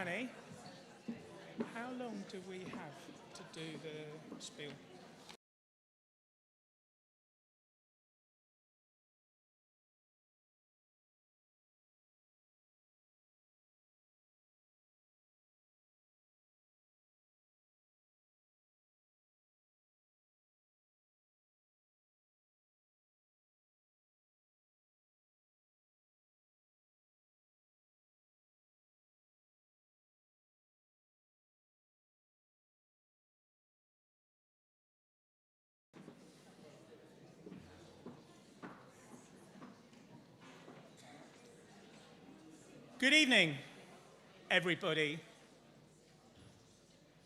Danny, how long do we have to do the spiel? Good evening, everybody.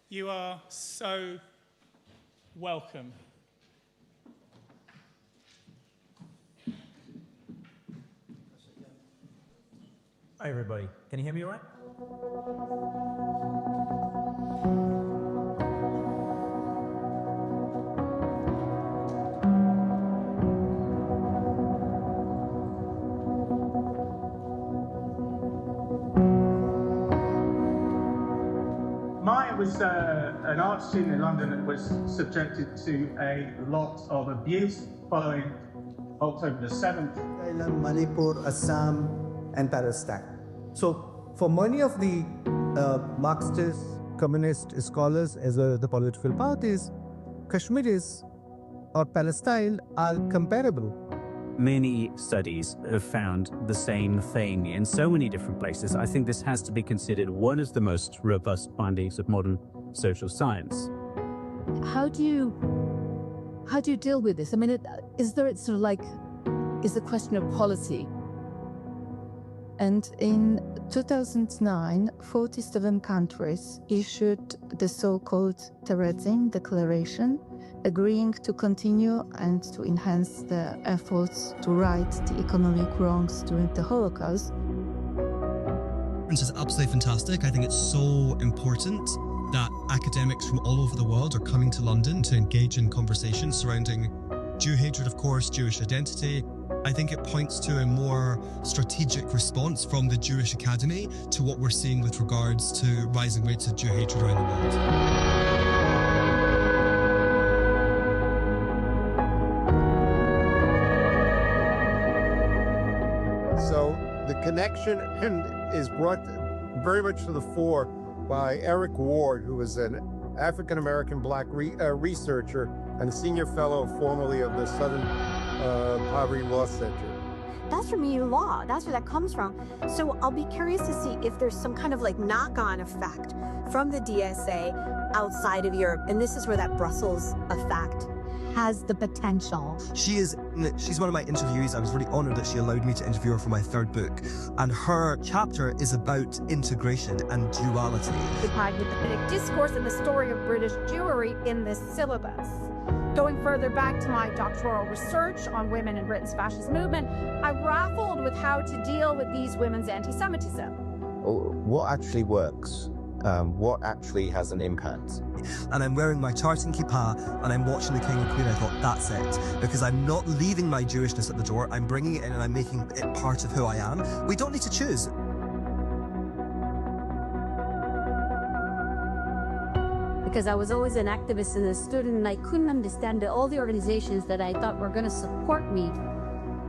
You are so welcome. Hi, everybody. Can you hear me all right? Maya was an art student in London that was subjected to a lot of abuse following October the 7th. Manipur, Assam, and Palestine. So, for many of the Marxist, communist scholars, as well as the political parties, Kashmiris or Palestine are comparable. Many studies have found the same thing in so many different places. I think this has to be considered one of the most robust findings of modern social science. How do you deal with this? I mean, is there sort of like, is the question of policy? And in 2009, 47 countries issued the so-called Terezin Declaration, agreeing to continue and to enhance the efforts to right the economic wrongs during the Holocaust. This is absolutely fantastic. I think it's so important that academics from all over the world are coming to London to engage in conversations surrounding Jew hatred, of course, Jewish identity. I think it points to a more strategic response from the Jewish Academy to what we're seeing with regards to rising rates of Jew hatred around the world. So the connection is brought very much to the fore by Eric Ward, who is an African-American black researcher and a senior fellow formerly of the Southern Poverty Law Center. That's from EU law. That's where that comes from. So I'll be curious to see if there's some kind of like knock-on effect from the DSA outside of Europe. And this is where that Brussels effect has the potential. She's one of my interviewees. I was really honored that she allowed me to interview her for my third book. And her chapter is about integration and duality. Occupied with the British discourse and the story of British Jewry in this syllabus. Going further back to my doctoral research on women in Britain's fascist movement, I grappled with how to deal with these women's anti-Semitism. What actually works? What actually has an impact? And I'm wearing my tartan kippah and I'm watching the King and Queen. I thought, that's it. Because I'm not leaving my Jewishness at the door. I'm bringing it in and I'm making it part of who I am. We don't need to choose. Because I was always an activist and a student, and I couldn't understand that all the organizations that I thought were going to support me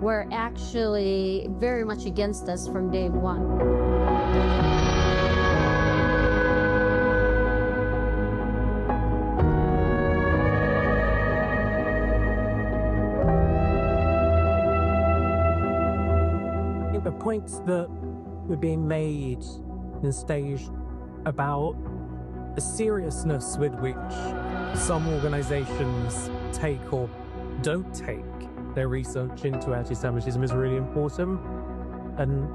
were actually very much against us from day one. The points that were being made and staged about the seriousness with which some organizations take or don't take their research into anti-Semitism is really important, and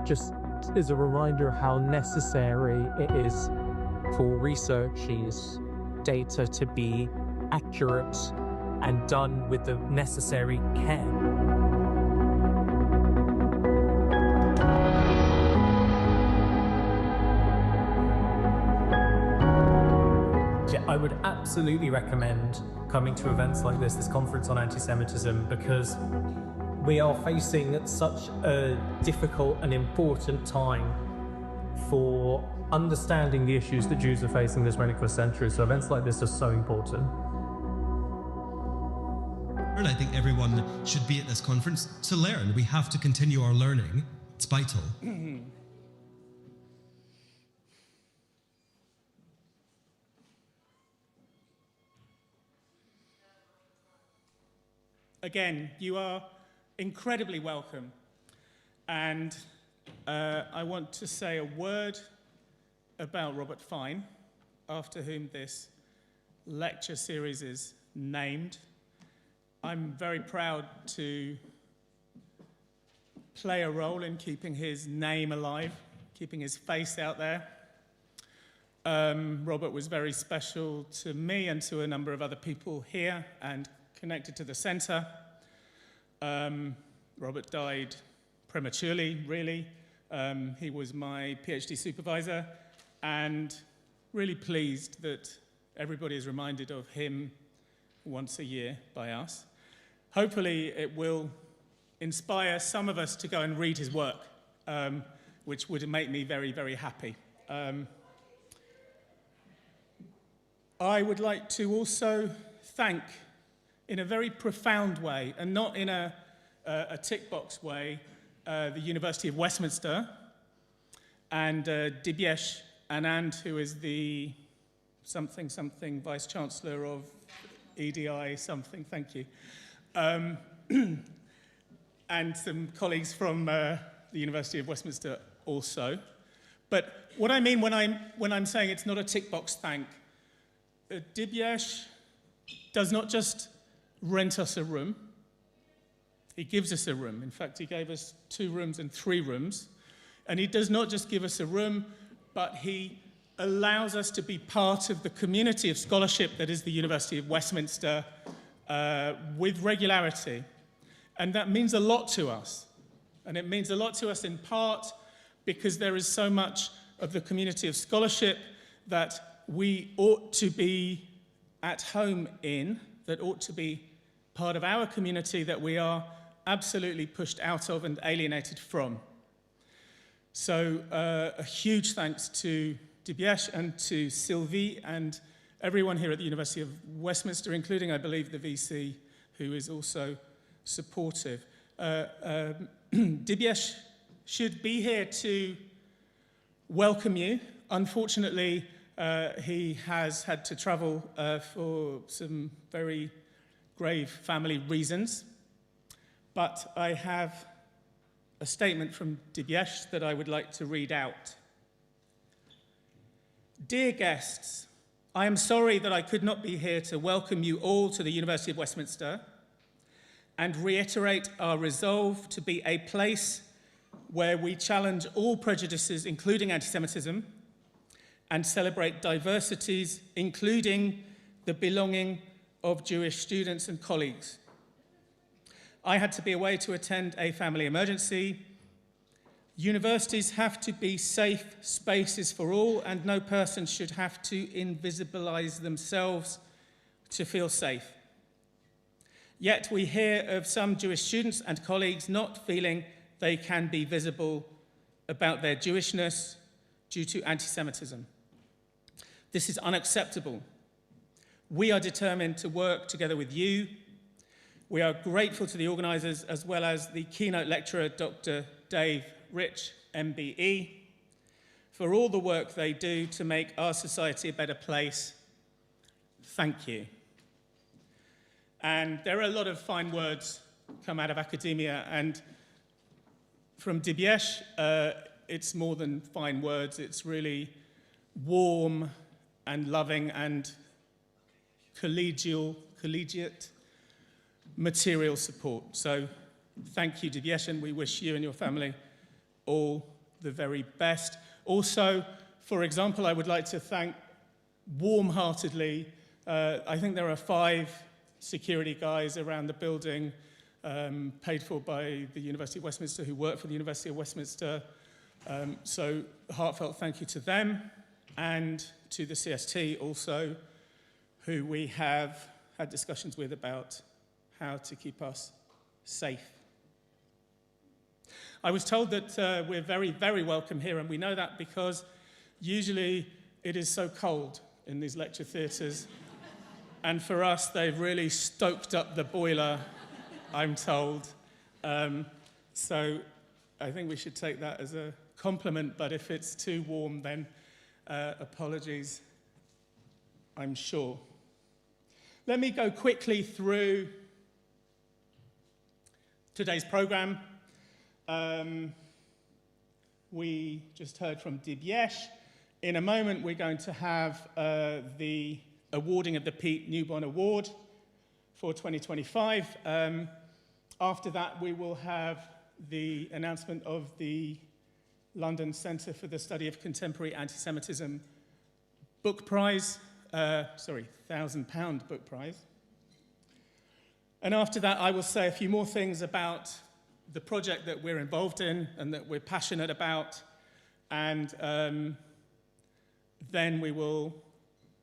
just is a reminder of how necessary it is for researchers' data to be accurate and done with the necessary care. I would absolutely recommend coming to events like this conference on anti-Semitism, because we are facing such a difficult and important time for understanding the issues that Jews are facing in this 21st century. So events like this are so important. And I think everyone should be at this conference to learn. We have to continue our learning. It's vital. Again, you are incredibly welcome. And I want to say a word about Robert Fine, after whom this lecture series is named. I'm very proud to play a role in keeping his name alive, keeping his face out there. Robert was very special to me and to a number of other people here and connected to the centre. Robert died prematurely, really. He was my PhD supervisor, and really pleased that everybody is reminded of him once a year by us. Hopefully it will inspire some of us to go and read his work, which would make me very, very happy. I would like to also thank, in a very profound way, and not in a tick box way, the University of Westminster and Dibyesh Anand, who is the something Vice Chancellor of EDI something, thank you. And some colleagues from the University of Westminster also. But what I mean when I'm saying it's not a tick box thank, Dibyesh does not just rent us a room. He gives us a room. In fact, he gave us 2 rooms and 3 rooms. And he does not just give us a room, but he allows us to be part of the community of scholarship that is the University of Westminster with regularity. And that means a lot to us. And it means a lot to us in part because there is so much of the community of scholarship that we ought to be at home in, that ought to be part of our community that we are absolutely pushed out of and alienated from. So a huge thanks to Dibyesh and to Sylvie and everyone here at the University of Westminster, including, I believe, the VC, who is also supportive. Dibyesh should be here to welcome you. Unfortunately, he has had to travel for some very grave family reasons. But I have a statement from Dibyesh that I would like to read out. Dear guests, I am sorry that I could not be here to welcome you all to the University of Westminster and reiterate our resolve to be a place where we challenge all prejudices, including anti-Semitism, and celebrate diversities, including the belonging of Jewish students and colleagues. I had to be away to attend a family emergency. Universities have to be safe spaces for all, and no person should have to invisibilize themselves to feel safe. Yet we hear of some Jewish students and colleagues not feeling they can be visible about their Jewishness due to anti-Semitism. This is unacceptable. We are determined to work together with you. We are grateful to the organisers as well as the keynote lecturer, Dr. Dave Rich, MBE, for all the work they do to make our society a better place. Thank you. And there are a lot of fine words come out of academia, and from Dibyesh, it's more than fine words. It's really warm and loving and collegiate material support. So thank you, Dibyesh, and we wish you and your family all the very best. Also, for example, I would like to thank warm-heartedly, I think there are 5 security guys around the building paid for by the University of Westminster who work for the University of Westminster. So heartfelt thank you to them and to the CST also, who we have had discussions with about how to keep us safe. I was told that we're very, very welcome here, and we know that because usually it is so cold in these lecture theatres. And for us, they've really stoked up the boiler, I'm told. So I think we should take that as a compliment, but if it's too warm, then apologies, I'm sure. Let me go quickly through today's programme. We just heard from Dibyesh. In a moment, we're going to have the awarding of the Pete Newbon Award for 2025. After that, we will have the announcement of the London Centre for the Study of Contemporary Antisemitism book prize, £1,000 book prize. And after that, I will say a few more things about the project that we're involved in and that we're passionate about. And then we will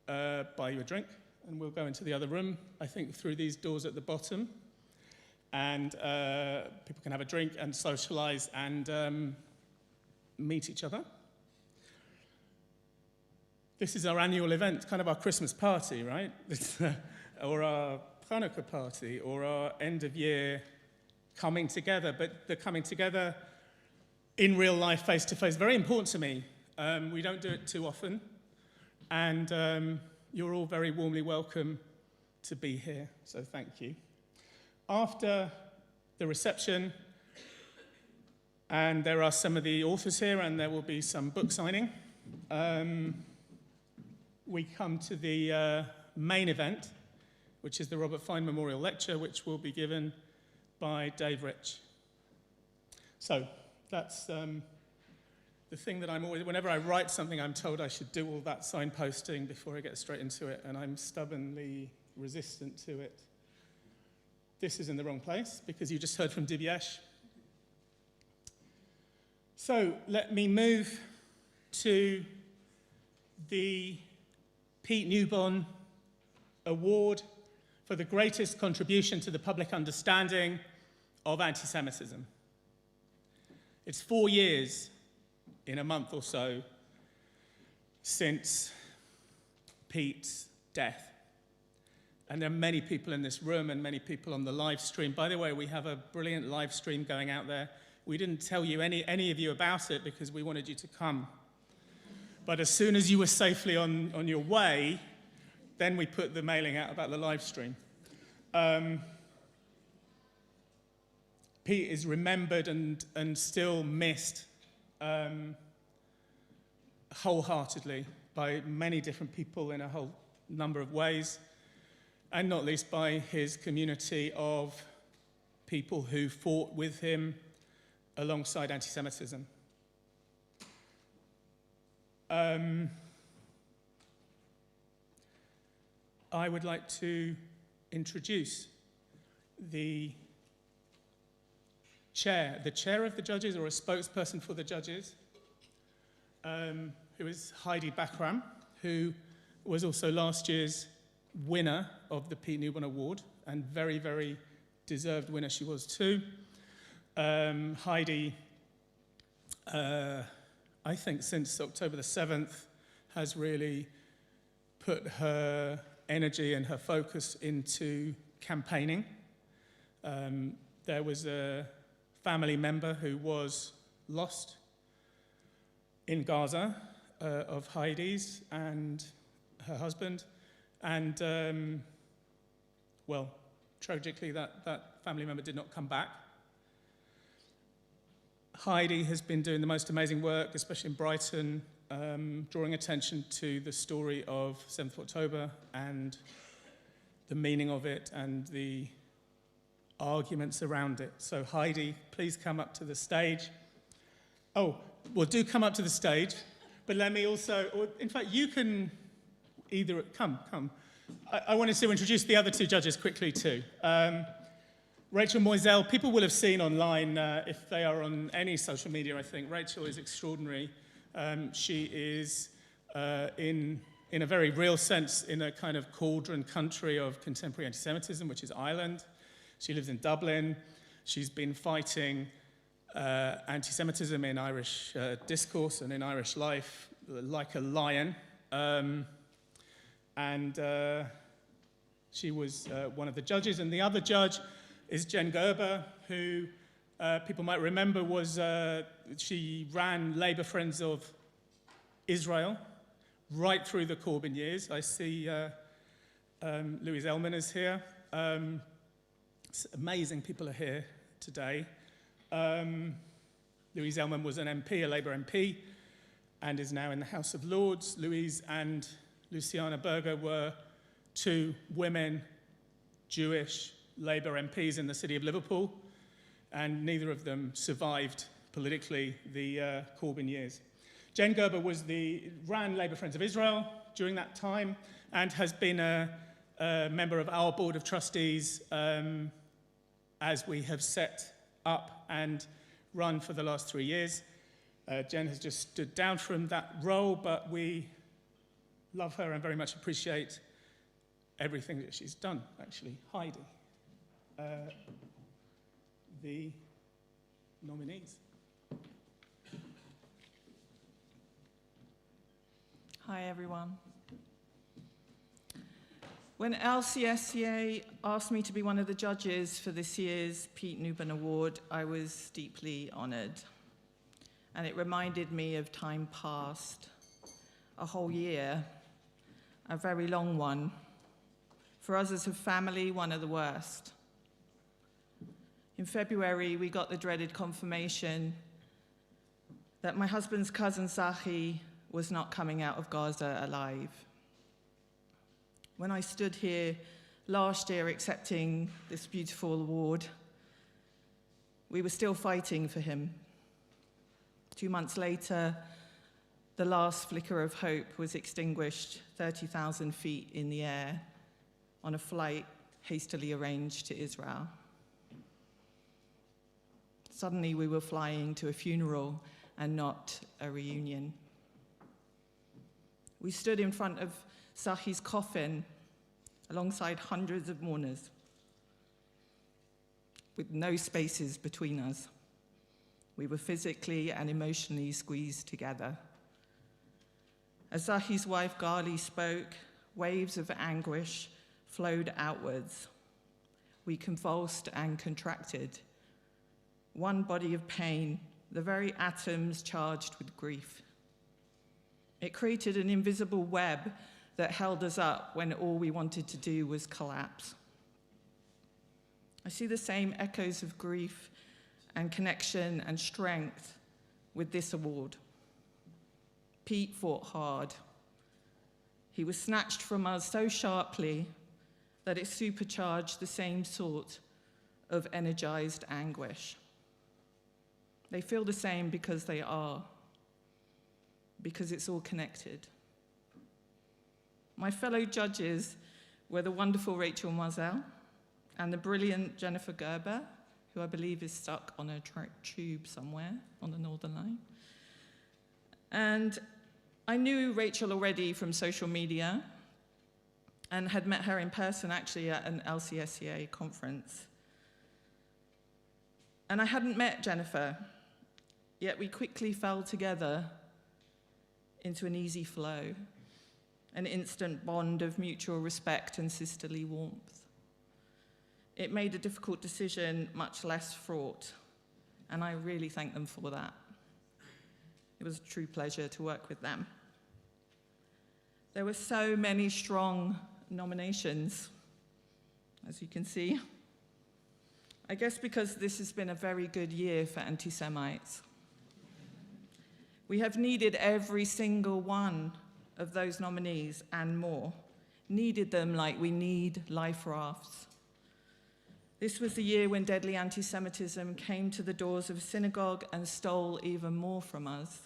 buy you a drink and we'll go into the other room, I think through these doors at the bottom. And people can have a drink and socialise and meet each other. This is our annual event, kind of our Christmas party, right? Or our Hanukkah party, or our end-of-year coming together. But the coming together in real life, face-to-face, very important to me. We don't do it too often. And you're all very warmly welcome to be here, so thank you. After the reception, and there are some of the authors here, and there will be some book signing, we come to the main event, which is the Robert Fine Memorial Lecture, which will be given by Dave Rich. So that's the thing that I'm always, whenever I write something, I'm told I should do all that signposting before I get straight into it, and I'm stubbornly resistant to it. This is in the wrong place, because you just heard from Dibyesh. So let me move to the Pete Newbon Award for the greatest contribution to the public understanding of anti-Semitism. It's 4 years in a month or so since Pete's death. And there are many people in this room and many people on the live stream. By the way, we have a brilliant live stream going out there. We didn't tell you, any of you, about it because we wanted you to come. But as soon as you were safely on your way, then we put the mailing out about the live stream. Pete is remembered and still missed wholeheartedly by many different people in a whole number of ways, and not least by his community of people who fought with him alongside anti-Semitism. I would like to introduce the chair of the judges, or a spokesperson for the judges, who is Heidi Bachram, who was also last year's winner of the Pete Newbon Award, and very, very deserved winner she was too. Heidi, I think since October the 7th, has really put her energy and her focus into campaigning. There was a family member who was lost in Gaza of Heidi's and her husband, and well, tragically that family member did not come back. Heidi has been doing the most amazing work, especially in Brighton, drawing attention to the story of 7th October and the meaning of it and the arguments around it. So Heidi, please come up to the stage. Oh, well, do come up to the stage, but let me also, or in fact, you can either, come. I wanted to introduce the other two judges quickly too. Rachel Moiselle, people will have seen online, if they are on any social media, I think. Rachel is extraordinary. She is, in a very real sense, in a kind of cauldron country of contemporary anti-Semitism, which is Ireland. She lives in Dublin. She's been fighting anti-Semitism in Irish discourse and in Irish life like a lion. And she was one of the judges. And the other judge is Jen Gerber, who people might remember was, she ran Labour Friends of Israel right through the Corbyn years. I see Louise Ellman is here. It's amazing people are here today. Louise Ellman was an MP, a Labour MP, and is now in the House of Lords. Louise and Luciana Berger were two women, Jewish Labour MPs in the city of Liverpool, and neither of them survived politically the Corbyn years. Jen Gerber ran Labour Friends of Israel during that time and has been a member of our Board of Trustees as we have set up and run for the last 3 years. Jen has just stood down from that role, but we love her and very much appreciate everything that she's done, actually. Heidi, the nominees. Hi, everyone. When LCSCA asked me to be one of the judges for this year's Pete Newbon Award, I was deeply honored. And it reminded me of time past, a whole year, a very long one. For us as a family, one of the worst. In February, we got the dreaded confirmation that my husband's cousin Zahi was not coming out of Gaza alive. When I stood here last year accepting this beautiful award, we were still fighting for him. 2 months later, the last flicker of hope was extinguished 30,000 feet in the air on a flight hastily arranged to Israel. Suddenly, we were flying to a funeral and not a reunion. We stood in front of Zahi's coffin alongside hundreds of mourners with no spaces between us. We were physically and emotionally squeezed together. As Zahi's wife Gali spoke, waves of anguish flowed outwards. We convulsed and contracted. One body of pain, the very atoms charged with grief. It created an invisible web that held us up when all we wanted to do was collapse. I see the same echoes of grief and connection and strength with this award. Pete fought hard. He was snatched from us so sharply that it supercharged the same sort of energized anguish. They feel the same because they are, because it's all connected. My fellow judges were the wonderful Rachel Moselle and the brilliant Jennifer Gerber, who I believe is stuck on a tube somewhere on the Northern Line. And I knew Rachel already from social media and had met her in person actually at an LCSCA conference. And I hadn't met Jennifer, yet we quickly fell together into an easy flow, an instant bond of mutual respect and sisterly warmth. It made a difficult decision much less fraught, and I really thank them for that. It was a true pleasure to work with them. There were so many strong nominations, as you can see. I guess because this has been a very good year for anti-Semites. We have needed every single one of those nominees and more. Needed them like we need life rafts. This was the year when deadly anti-Semitism came to the doors of a synagogue and stole even more from us.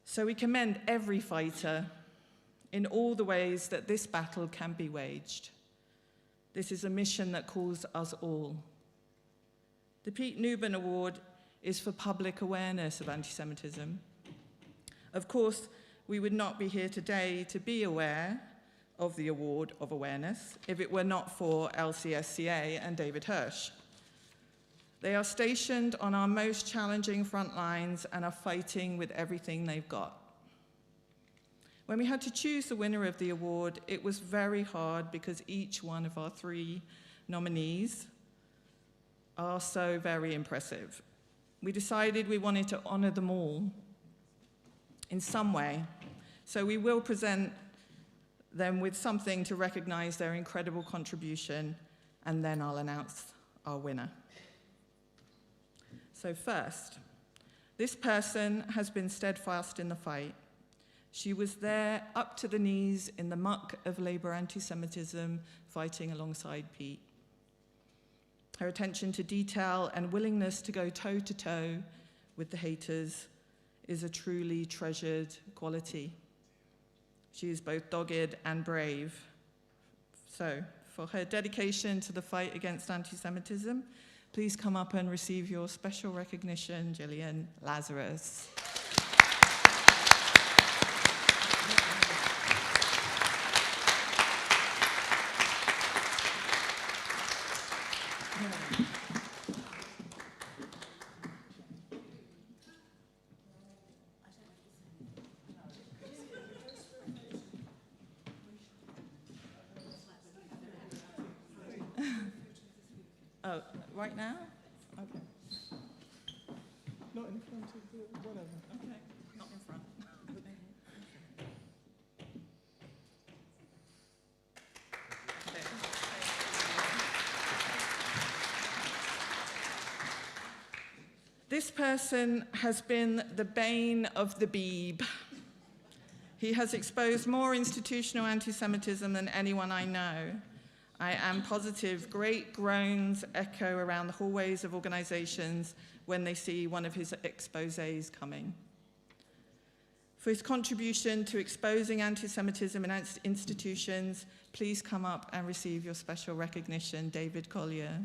So we commend every fighter in all the ways that this battle can be waged. This is a mission that calls us all. The Pete Newbon Award is for public awareness of anti-Semitism. Of course, we would not be here today to be aware of the award of awareness if it were not for LCSCA and David Hirsh. They are stationed on our most challenging front lines and are fighting with everything they've got. When we had to choose the winner of the award, it was very hard because each one of our 3 nominees are so very impressive. We decided we wanted to honor them all in some way, so we will present them with something to recognize their incredible contribution, and then I'll announce our winner. So first, this person has been steadfast in the fight. She was there up to the knees in the muck of Labour anti-Semitism, fighting alongside Pete. Her attention to detail and willingness to go toe-to-toe with the haters is a truly treasured quality. She is both dogged and brave. So, for her dedication to the fight against anti-Semitism, please come up and receive your special recognition, Gillian Lazarus. Oh, right now? Okay. Not in front of the whatever. Okay, not in front. This person has been the bane of the Beeb. He has exposed more institutional anti-Semitism than anyone I know. I am positive great groans echo around the hallways of organizations when they see one of his exposés coming. For his contribution to exposing anti-Semitism in institutions, please come up and receive your special recognition, David Collier.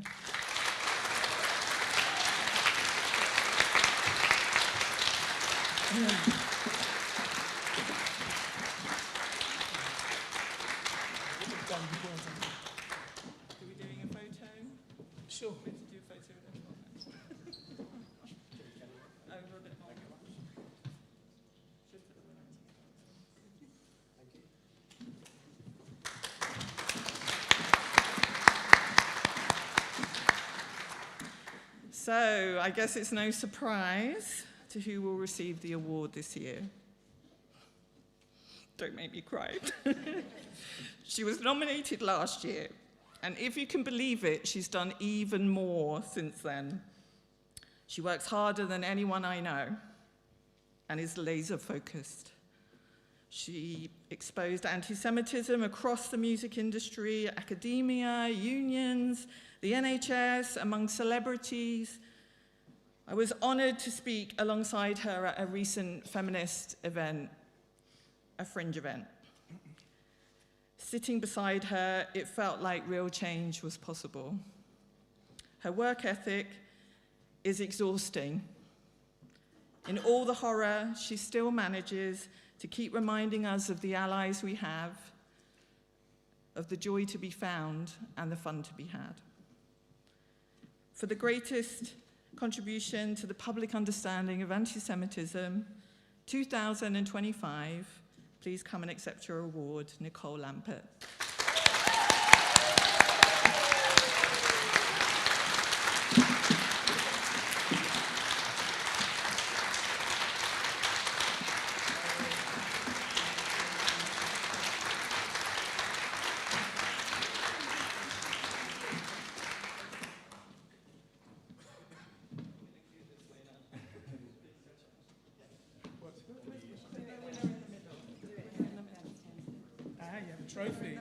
Sure. We have to do a photo with everyone. Over a bit more. So, I guess it's no surprise to who will receive the award this year. Don't make me cry. She was nominated last year. And if you can believe it, she's done even more since then. She works harder than anyone I know and is laser focused. She exposed anti-Semitism across the music industry, academia, unions, the NHS, among celebrities. I was honored to speak alongside her at a recent feminist event, a fringe event. Sitting beside her, it felt like real change was possible. Her work ethic is exhausting. In all the horror, she still manages to keep reminding us of the allies we have, of the joy to be found and the fun to be had. For the greatest contribution to the public understanding of anti-Semitism, 2025, please come and accept your award, Nicole Lampert. Trophy.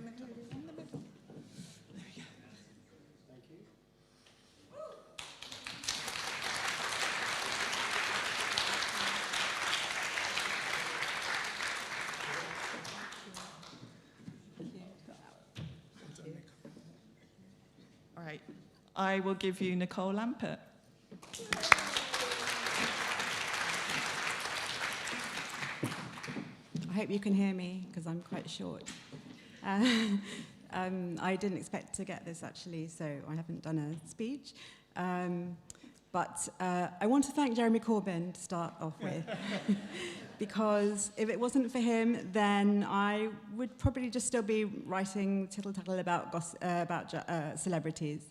All right, I will give you Nicole Lampert. I hope you can hear me because I'm quite short. I didn't expect to get this actually, so I haven't done a speech. But I want to thank Jeremy Corbyn to start off with, because if it wasn't for him, then I would probably just still be writing tittle-tattle about celebrities.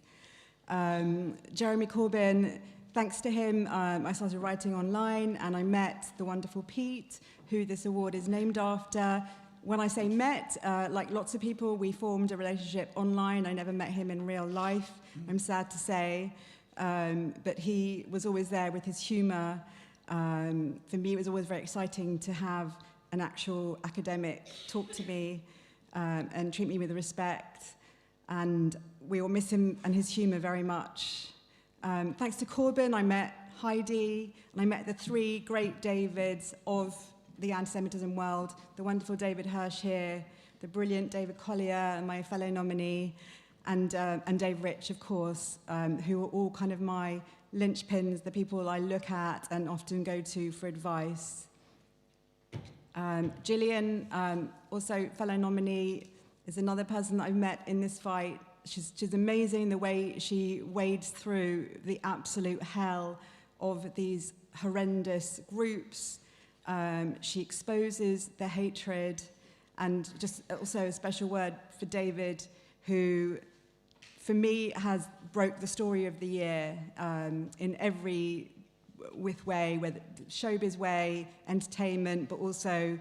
Jeremy Corbyn, thanks to him, I started writing online, and I met the wonderful Pete, who this award is named after. When I say met, like lots of people, we formed a relationship online. I never met him in real life, I'm sad to say. But he was always there with his humour. For me, it was always very exciting to have an actual academic talk to me and treat me with respect. And we all miss him and his humour very much. Thanks to Corbyn, I met Heidi, and I met the three great Davids of the anti-Semitism world, the wonderful David Hirsh here, the brilliant David Collier, my fellow nominee, and Dave Rich, of course, who are all kind of my linchpins, the people I look at and often go to for advice. Gillian, also fellow nominee, is another person that I've met in this fight. She's amazing the way she wades through the absolute hell of these horrendous groups. She exposes the hatred, and just also a special word for David, who, for me, has broke the story of the year in every way, whether showbiz way, entertainment, but also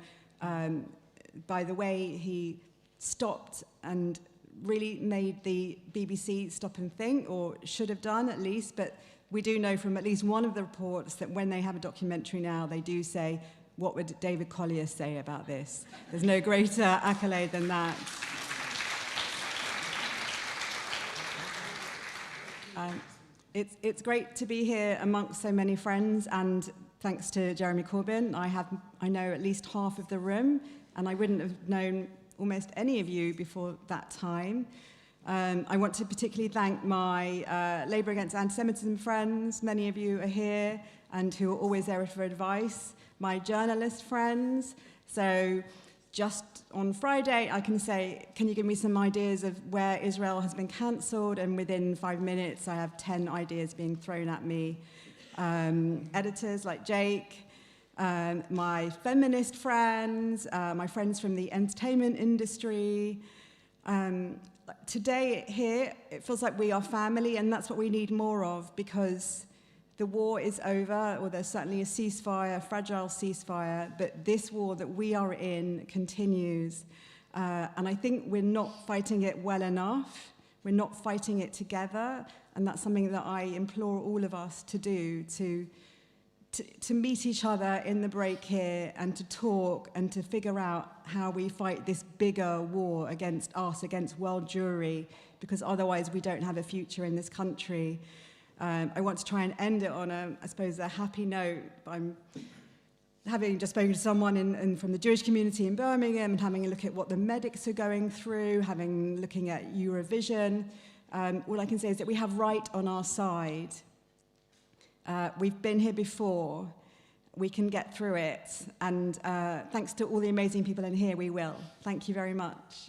by the way he stopped and really made the BBC stop and think, or should have done at least. But we do know from at least one of the reports that when they have a documentary now, they do say, what would David Collier say about this? There's no greater accolade than that. It's great to be here amongst so many friends, and thanks to Jeremy Corbyn, I know at least half of the room, and I wouldn't have known almost any of you before that time. I want to particularly thank my Labour Against Anti-Semitism friends. Many of you are here and who are always there for advice. My journalist friends. So just on Friday, I can say, can you give me some ideas of where Israel has been cancelled? And within 5 minutes, I have 10 ideas being thrown at me. Editors like Jake, my feminist friends, my friends from the entertainment industry. Today here, it feels like we are family, and that's what we need more of, because the war is over, or there's certainly a ceasefire, a fragile ceasefire, but this war that we are in continues. And I think we're not fighting it well enough. We're not fighting it together, and that's something that I implore all of us to do, to meet each other in the break here and to talk and to figure out how we fight this bigger war against us, against world Jewry, because otherwise we don't have a future in this country. I want to try and end it on, I suppose, a happy note. I'm having just spoken to someone from the Jewish community in Birmingham and having a look at what the medics are going through, looking at Eurovision. All I can say is that we have right on our side. We've been here before. We can get through it. And thanks to all the amazing people in here, we will. Thank you very much.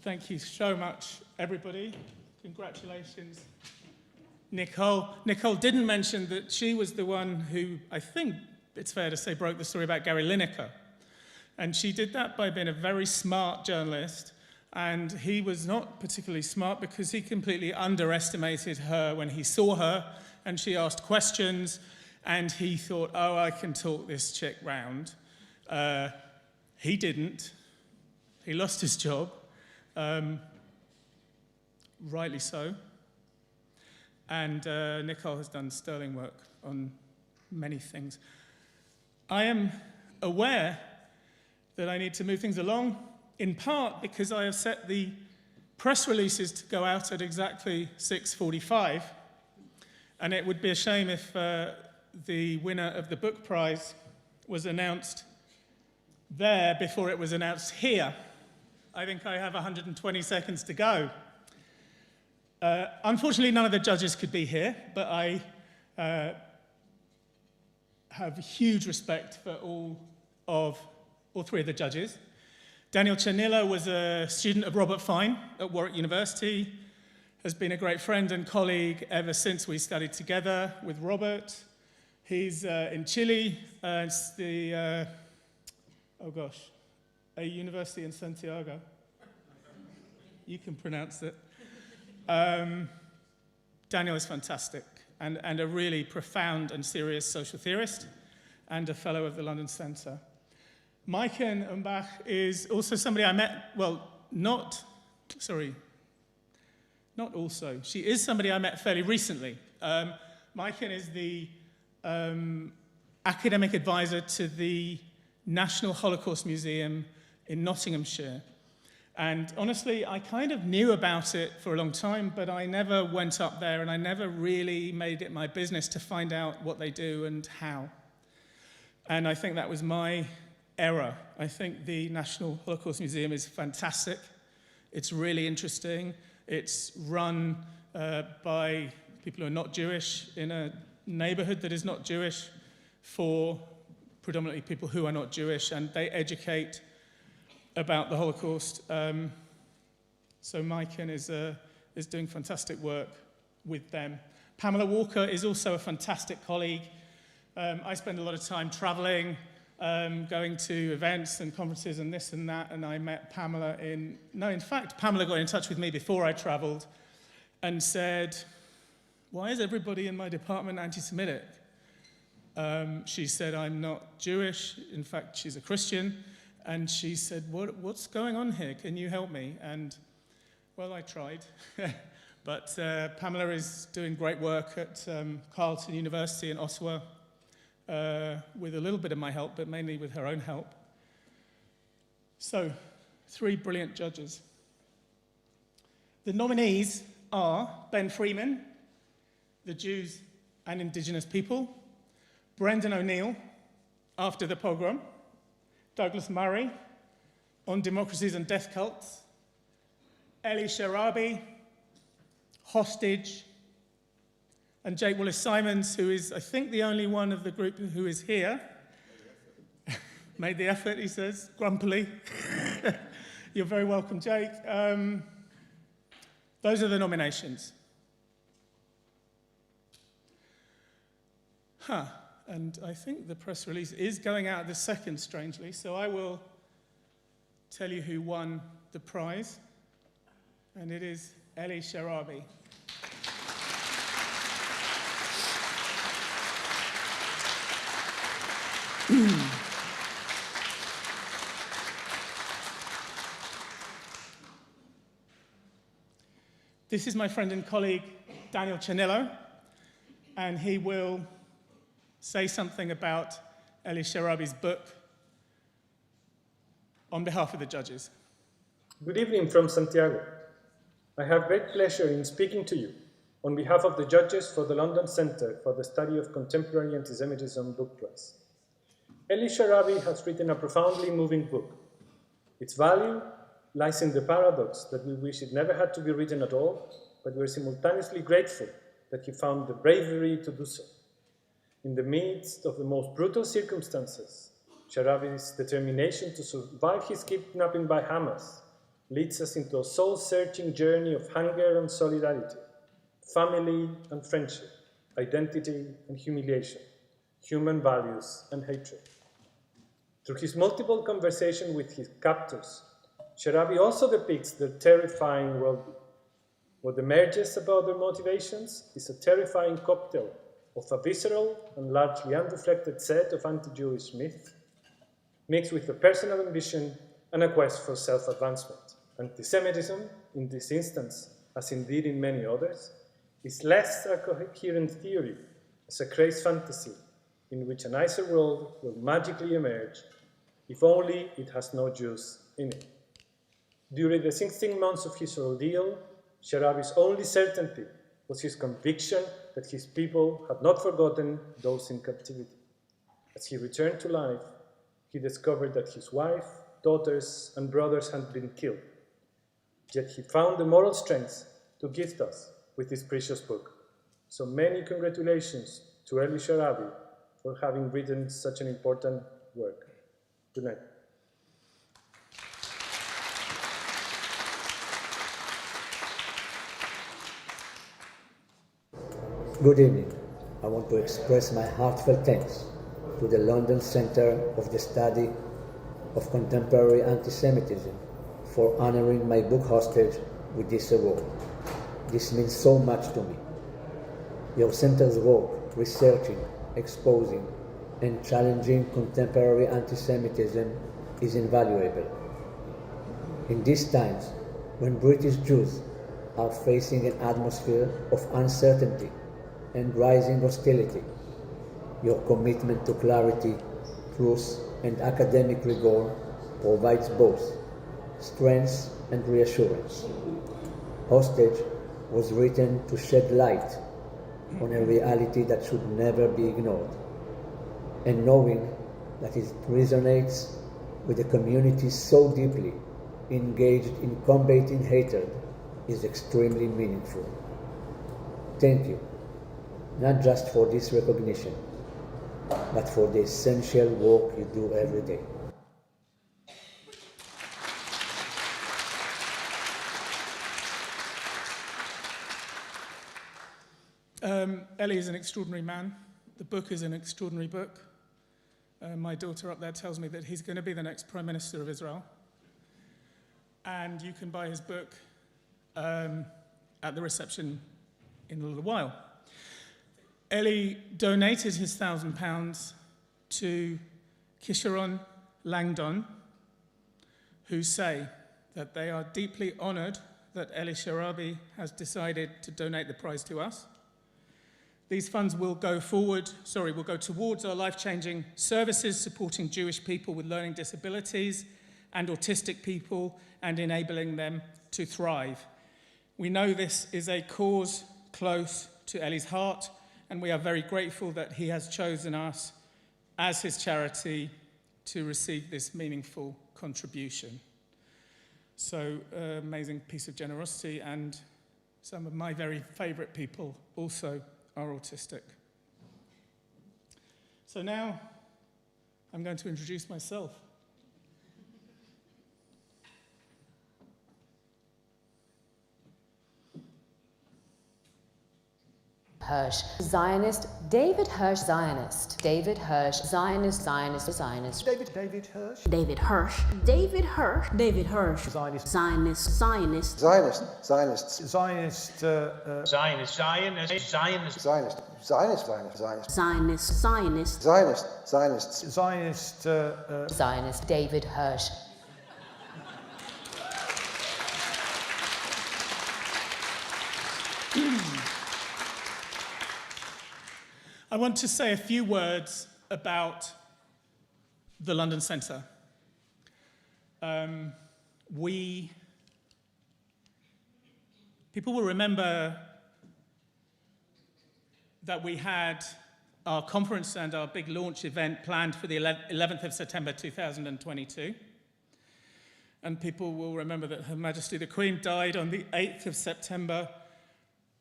Thank you so much, everybody. Congratulations. Nicole didn't mention that she was the one who, I think it's fair to say, broke the story about Gary Lineker. And she did that by being a very smart journalist, and he was not particularly smart because he completely underestimated her when he saw her, and she asked questions, and he thought, oh, I can talk this chick round. He didn't. He lost his job. Rightly so. And Nicole has done sterling work on many things. I am aware that I need to move things along, in part because I have set the press releases to go out at exactly 6:45, and it would be a shame if the winner of the book prize was announced there before it was announced here. I think I have 120 seconds to go. Unfortunately, none of the judges could be here, but I have huge respect for all of all three of the judges. Daniel Chanilla was a student of Robert Fine at Warwick University, has been a great friend and colleague ever since we studied together with Robert. He's in Chile, it's the, a university in Santiago. You can pronounce it. Daniel is fantastic and a really profound and serious social theorist and a fellow of the London Centre. Maiken Umbach is also somebody I met, she is somebody I met fairly recently. Maiken is the academic advisor to the National Holocaust Museum in Nottinghamshire. And honestly, I kind of knew about it for a long time, but I never went up there and I never really made it my business to find out what they do and how. And I think that was my error. I think the National Holocaust Museum is fantastic. It's really interesting. It's run by people who are not Jewish in a neighborhood that is not Jewish for predominantly people who are not Jewish, and they educate about the Holocaust. So Maiken is doing fantastic work with them. Pamela Walker is also a fantastic colleague. I spend a lot of time traveling, going to events and conferences and this and that, and I met Pamela in fact, Pamela got in touch with me before I traveled and said, why is everybody in my department anti-Semitic? She said, I'm not Jewish. In fact, she's a Christian. And she said, what's going on here? Can you help me? And, well, I tried. But Pamela is doing great work at Carleton University in Ottawa with a little bit of my help, but mainly with her own help. So, 3 brilliant judges. The nominees are Ben Freeman, the Jews and Indigenous people, Brendan O'Neill, After the Pogrom, Douglas Murray, On Democracies and Death Cults, Eli Sharabi, Hostage, and Jake Wallace-Simons, who is, I think, the only one of the group who is here. Made the effort, he says, grumpily. You're very welcome, Jake. Those are the nominations. And I think the press release is going out this second, strangely, so I will tell you who won the prize, and it is Eli Sharabi. This is my friend and colleague, Daniel Chanilla, and he will say something about Eli Sharabi's book on behalf of the judges. Good evening from Santiago. I have great pleasure in speaking to you on behalf of the judges for the London Centre for the Study of Contemporary Antisemitism Book Prize. Eli Sharabi has written a profoundly moving book. Its value lies in the paradox that we wish it never had to be written at all, but we're simultaneously grateful that he found the bravery to do so. In the midst of the most brutal circumstances, Sharabi's determination to survive his kidnapping by Hamas leads us into a soul-searching journey of hunger and solidarity, family and friendship, identity and humiliation, human values and hatred. Through his multiple conversations with his captors, Sharabi also depicts their terrifying worldview. What emerges about their motivations is a terrifying cocktail of a visceral and largely unreflected set of anti-Jewish myths, mixed with a personal ambition and a quest for self-advancement. Antisemitism, in this instance, as indeed in many others, is less a coherent theory as a crazed fantasy in which a nicer world will magically emerge, if only it has no Jews in it. During the 16 months of his ordeal, Sharabi's only certainty was his conviction that his people had not forgotten those in captivity. As he returned to life, he discovered that his wife, daughters, and brothers had been killed. Yet he found the moral strength to gift us with this precious book. So many congratulations to Eli Sharabi for having written such an important work. Good night. Good evening. I want to express my heartfelt thanks to the London Centre of the Study of Contemporary Antisemitism for honoring my book Hostage with this award. This means so much to me. Your center's work researching, exposing, and challenging contemporary antisemitism is invaluable. In these times, when British Jews are facing an atmosphere of uncertainty and rising hostility, your commitment to clarity, truth, and academic rigor provides both strength and reassurance. Hostage was written to shed light on a reality that should never be ignored, and knowing that it resonates with a community so deeply engaged in combating hatred is extremely meaningful. Thank you, not just for this recognition, but for the essential work you do every day. Ellie is an extraordinary man. The book is an extraordinary book. My daughter up there tells me that he's going to be the next Prime Minister of Israel. And you can buy his book at the reception in a little while. Ellie donated his £1,000 to Kisharon Langdon, who say that they are deeply honoured that Eli Sharabi has decided to donate the prize to us. These funds will go towards our life-changing services supporting Jewish people with learning disabilities and autistic people and enabling them to thrive. We know this is a cause close to Eli's heart, and we are very grateful that he has chosen us as his charity to receive this meaningful contribution. So, amazing piece of generosity, and some of my very favourite people also are autistic. So now I'm going to introduce myself. Hirsh, Zionist. David Hirsh, Zionist. David Hirsh, Zionist, Zionist, Zionist. David Hirsh. David Hirsh. David Hirsh. David Hirsh. Zionist. Zionist, Zionist. Zionist. Zionist. Zionist, Zionist. Zionist. Zionist. Zionist. Zionist. Zionist. Zionist, Zionist. Zionist. Zionist. Zionist, Zionist, David Hirsh. I want to say a few words about the London Centre. People will remember that we had our conference and our big launch event planned for the 11th of September 2022. And people will remember that Her Majesty the Queen died on the 8th of September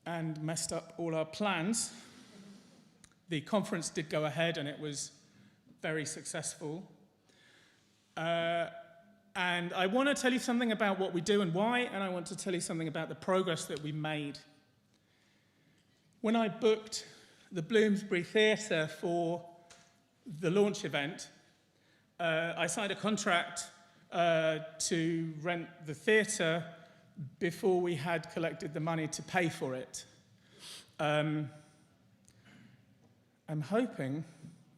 and messed up all our plans. The conference did go ahead and it was very successful. And I want to tell you something about what we do and why, and I want to tell you something about the progress that we made. When I booked the Bloomsbury Theatre for the launch event, I signed a contract to rent the theatre before we had collected the money to pay for it. I'm hoping,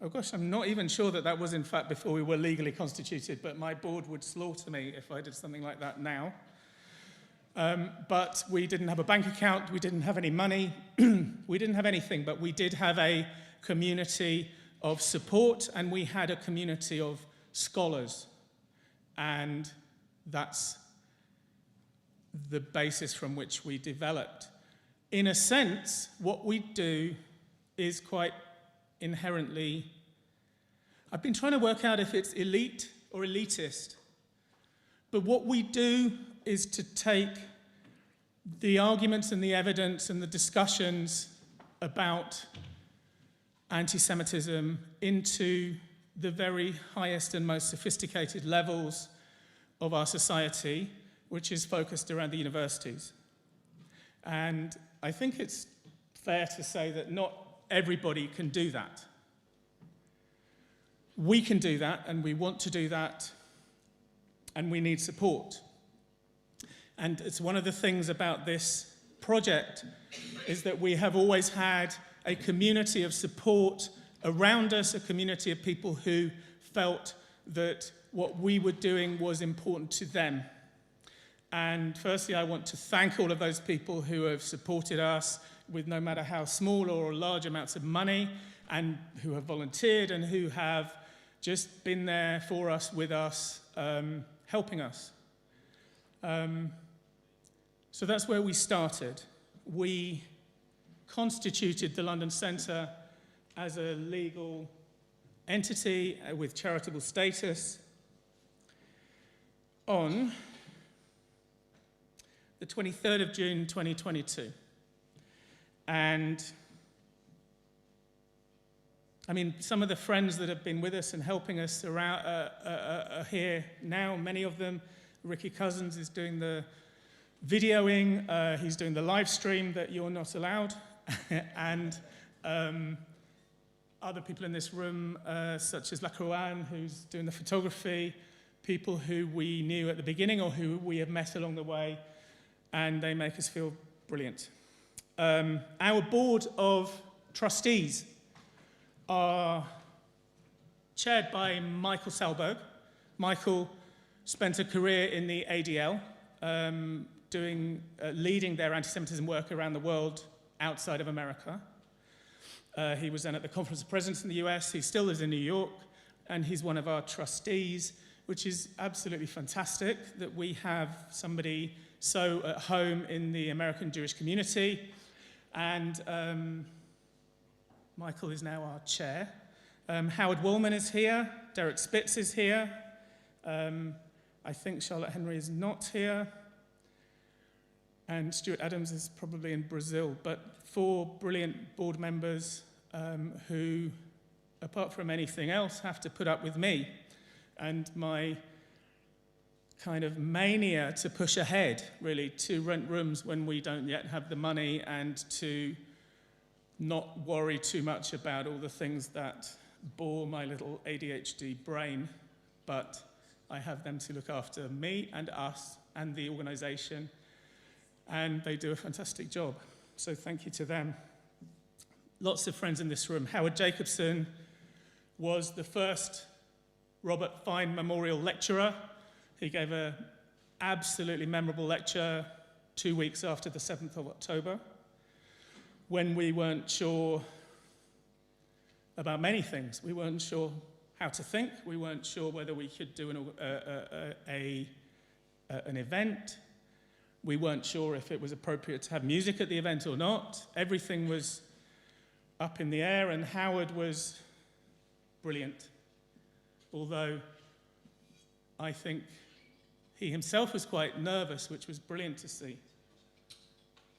oh gosh, I'm not even sure that that was in fact before we were legally constituted, but my board would slaughter me if I did something like that now. But we didn't have a bank account, we didn't have any money, we didn't have anything, but we did have a community of support and we had a community of scholars. And that's the basis from which we developed. In a sense, what we do is quite inherently, I've been trying to work out if it's elite or elitist, but what we do is to take the arguments and the evidence and the discussions about anti-Semitism into the very highest and most sophisticated levels of our society, which is focused around the universities. And I think it's fair to say that not everybody can do that. We can do that, and we want to do that, and we need support. And it's one of the things about this project is that we have always had a community of support around us, a community of people who felt that what we were doing was important to them. And firstly, I want to thank all of those people who have supported us with no matter how small or large amounts of money, and who have volunteered and who have just been there for us, with us, helping us. So that's where we started. We constituted the London Centre as a legal entity with charitable status on the 23rd of June 2022. And I mean, some of the friends that have been with us and helping us around, are here now, many of them. Ricky Cousins is doing the videoing, he's doing the live stream that you're not allowed, and other people in this room, such as Lacroix, who's doing the photography, people who we knew at the beginning or who we have met along the way, and they make us feel brilliant. Our board of trustees are chaired by Michael Salberg. Michael spent a career in the ADL, leading their anti-Semitism work around the world outside of America. He was then at the Conference of Presidents in the US. He still lives in New York, and he's one of our trustees, which is absolutely fantastic that we have somebody so at home in the American Jewish community. And Michael is now our chair. Howard Woolman is here. Derek Spitz is here. I think Charlotte Henry is not here. And Stuart Adams is probably in Brazil. But 4 brilliant board members who, apart from anything else, have to put up with me and my kind of mania to push ahead, really, to rent rooms when we don't yet have the money, and to not worry too much about all the things that bore my little ADHD brain, but I have them to look after me and us and the organisation, and they do a fantastic job. So thank you to them. Lots of friends in this room. Howard Jacobson was the first Robert Fine Memorial Lecturer. He gave an absolutely memorable lecture 2 weeks after the 7th of October, when we weren't sure about many things. We weren't sure how to think. We weren't sure whether we could do an event. We weren't sure if it was appropriate to have music at the event or not. Everything was up in the air, and Howard was brilliant. Although I think he himself was quite nervous, which was brilliant to see.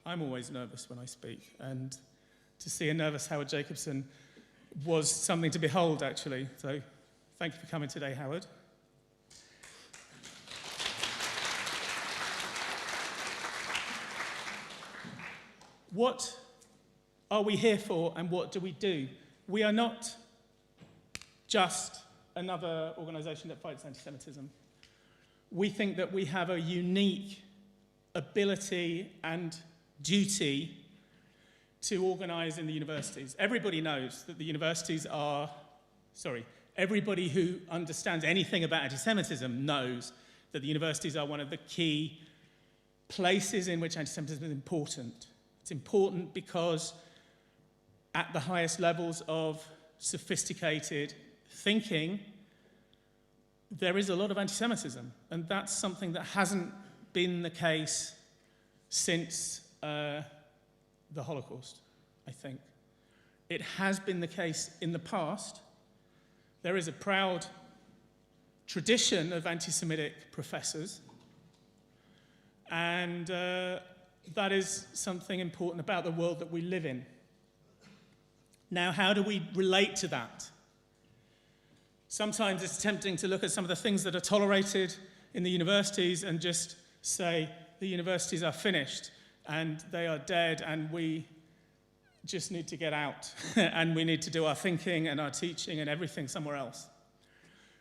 I'm always nervous when I speak, and to see a nervous Howard Jacobson was something to behold, actually. So thank you for coming today, Howard. What are we here for, and what do we do? We are not just another organisation that fights anti-Semitism. We think that we have a unique ability and duty to organise in the universities. Everybody knows that the universities are, everybody who understands anything about anti-Semitism knows that the universities are one of the key places in which anti-Semitism is important. It's important because at the highest levels of sophisticated thinking, there is a lot of anti-Semitism, and that's something that hasn't been the case since the Holocaust, I think. It has been the case in the past. There is a proud tradition of anti-Semitic professors, and that is something important about the world that we live in. Now, how do we relate to that? Sometimes it's tempting to look at some of the things that are tolerated in the universities and just say the universities are finished and they are dead and we just need to get out and we need to do our thinking and our teaching and everything somewhere else.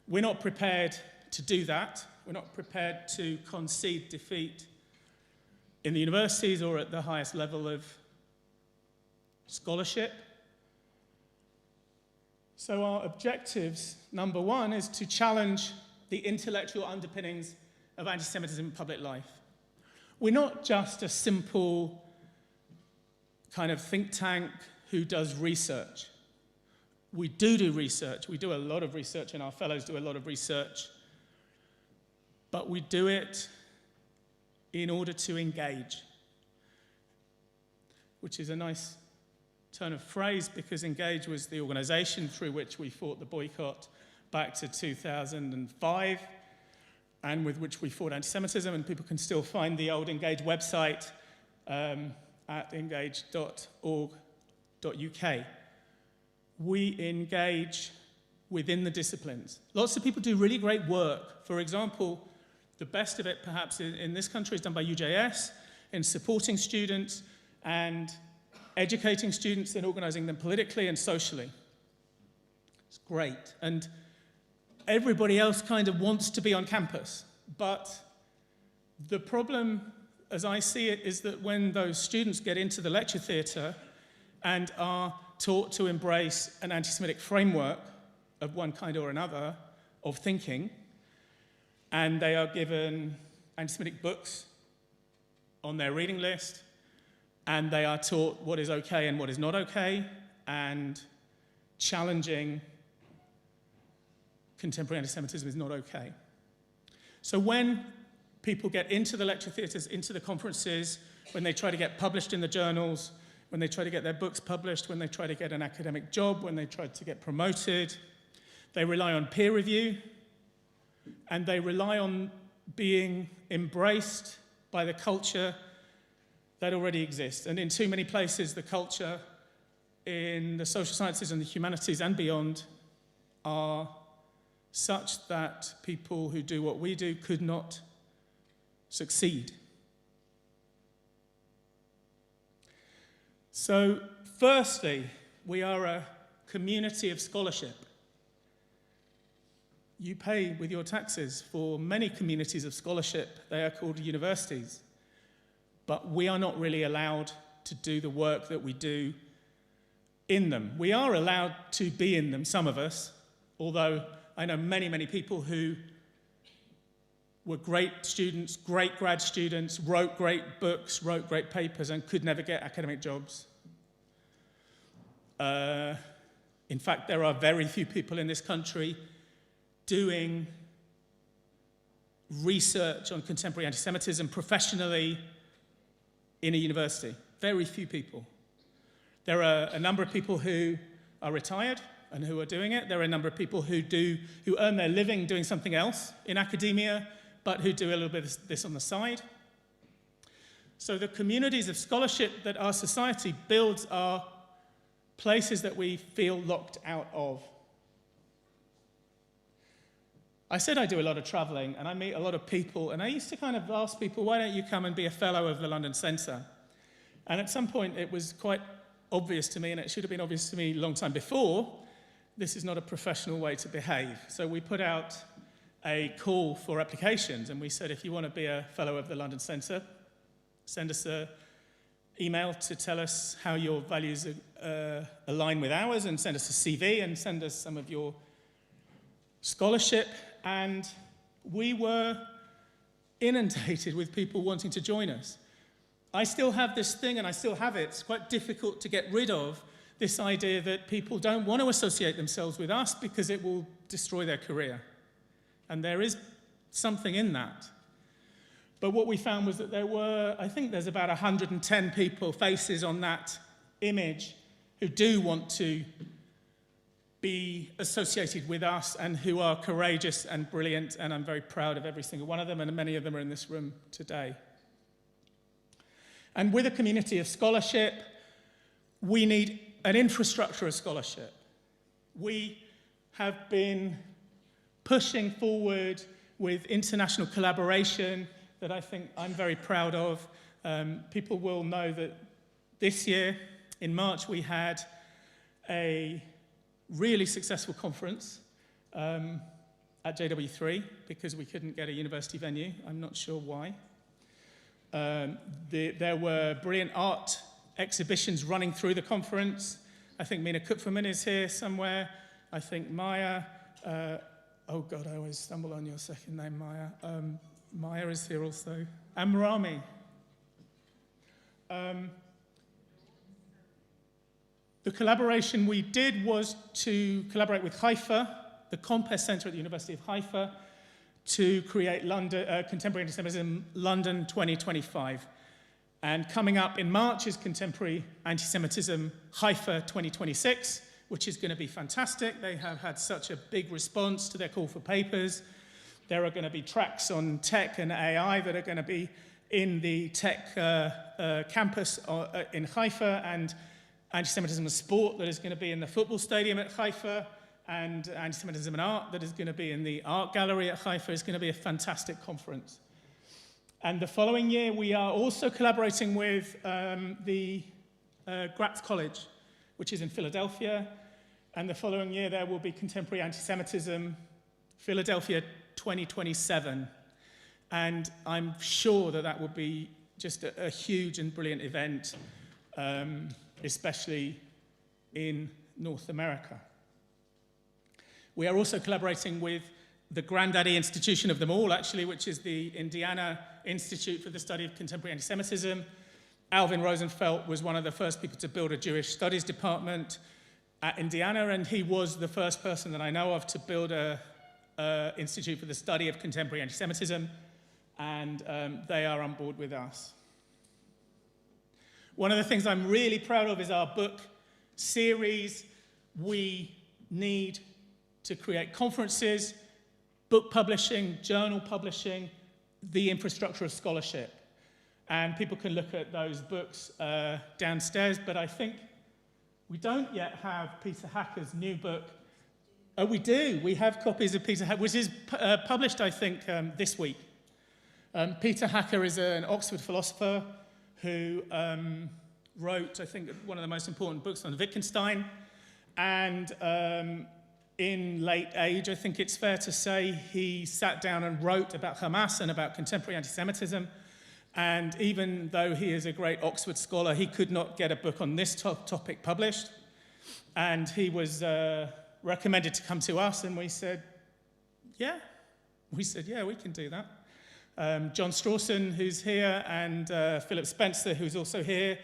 We're not prepared to do that. We're not prepared to concede defeat in the universities or at the highest level of scholarship. So our objectives, number one, is to challenge the intellectual underpinnings of anti-Semitism in public life. We're not just a simple kind of think tank who does research. We do research. We do a lot of research, and our fellows do a lot of research. But we do it in order to engage, which is a nice turn of phrase, because Engage was the organization through which we fought the boycott back to 2005, and with which we fought anti-Semitism, and people can still find the old Engage website at engage.org.uk. We engage within the disciplines. Lots of people do really great work. For example, the best of it perhaps in this country is done by UJS in supporting students and educating students and organizing them politically and socially. It's great. And everybody else kind of wants to be on campus. But the problem, as I see it, is that when those students get into the lecture theatre and are taught to embrace an anti-Semitic framework of one kind or another of thinking, and they are given anti-Semitic books on their reading list, and they are taught what is okay and what is not okay, and challenging contemporary anti-Semitism is not okay. So when people get into the lecture theatres, into the conferences, when they try to get published in the journals, when they try to get their books published, when they try to get an academic job, when they try to get promoted, they rely on peer review, and they rely on being embraced by the culture that already exists. And in too many places, the culture in the social sciences and the humanities and beyond are such that people who do what we do could not succeed. So, firstly, we are a community of scholarship. You pay with your taxes for many communities of scholarship. They are called universities. But we are not really allowed to do the work that we do in them. We are allowed to be in them, some of us, although I know many, many people who were great students, great grad students, wrote great books, wrote great papers, and could never get academic jobs. In fact, there are very few people in this country doing research on contemporary anti-Semitism professionally in a university. Very few people. There are a number of people who are retired and who are doing it. There are a number of people who earn their living doing something else in academia, but who do a little bit of this on the side. So the communities of scholarship that our society builds are places that we feel locked out of. I said I do a lot of traveling, and I meet a lot of people, and I used to kind of ask people, why don't you come and be a fellow of the London Centre? And at some point, it was quite obvious to me, and it should have been obvious to me a long time before, this is not a professional way to behave. So we put out a call for applications, and we said, if you want to be a fellow of the London Centre, send us an email to tell us how your values align with ours, and send us a CV, and send us some of your scholarship. And we were inundated with people wanting to join us. I still have this thing, and I still have it. It's quite difficult to get rid of this idea that people don't want to associate themselves with us because it will destroy their career. And there is something in that. But what we found was that there were, I think there's about 110 people, faces on that image, who do want to be associated with us and who are courageous and brilliant, and I'm very proud of every single one of them, and many of them are in this room today. And with a community of scholarship, we need an infrastructure of scholarship. We have been pushing forward with international collaboration that I think I'm very proud of. People will know that this year in March we had a really successful conference at JW3 because we couldn't get a university venue. I'm not sure why. There were brilliant art exhibitions running through the conference. I think Mina Kupferman is here somewhere. I think Maya, oh God, I always stumble on your second name, Maya. Maya is here also. And Marami. The collaboration we did was to collaborate with Haifa, the Compere Center at the University of Haifa, to create London, Contemporary Antisemitism London 2025. And coming up in March is Contemporary Antisemitism Haifa 2026, which is going to be fantastic. They have had such a big response to their call for papers. There are going to be tracks on tech and AI that are going to be in the tech campus in Haifa, and anti-Semitism and sport that is going to be in the football stadium at Haifa, and anti-Semitism and art that is going to be in the art gallery at Haifa. Is going to be a fantastic conference. And the following year, we are also collaborating with the Gratz College, which is in Philadelphia. And the following year, there will be Contemporary Antisemitism Philadelphia 2027. And I'm sure that that will be just a huge and brilliant event, especially in North America. We are also collaborating with the granddaddy institution of them all, actually, which is the Indiana Institute for the Study of Contemporary Antisemitism. Alvin Rosenfeld was one of the first people to build a Jewish studies department at Indiana, and he was the first person that I know of to build a Institute for the Study of Contemporary Antisemitism, and they are on board with us. One of the things I'm really proud of is our book series. We need to create conferences, book publishing, journal publishing, the infrastructure of scholarship. And people can look at those books downstairs, but I think we don't yet have Peter Hacker's new book. Oh, we do. We have copies of Peter Hacker, which is published, I think, this week. Peter Hacker is an Oxford philosopher who wrote, I think, one of the most important books on Wittgenstein. And in late age, I think it's fair to say, he sat down and wrote about Hamas and about contemporary anti-Semitism. And even though he is a great Oxford scholar, he could not get a book on this topic published. And he was recommended to come to us, and we said, yeah. We said, yeah, we can do that. John Strawson, who's here, and Philip Spencer, who's also here,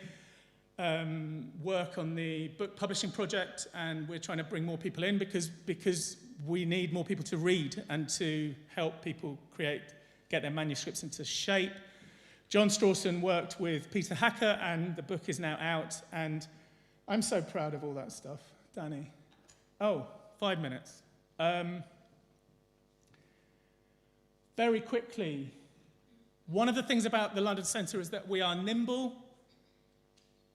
work on the book publishing project, and we're trying to bring more people in because we need more people to read and to help people get their manuscripts into shape. John Strawson worked with Peter Hacker, and the book is now out, and I'm so proud of all that stuff. Danny. Oh, 5 minutes. Very quickly, one of the things about the London Centre is that we are nimble,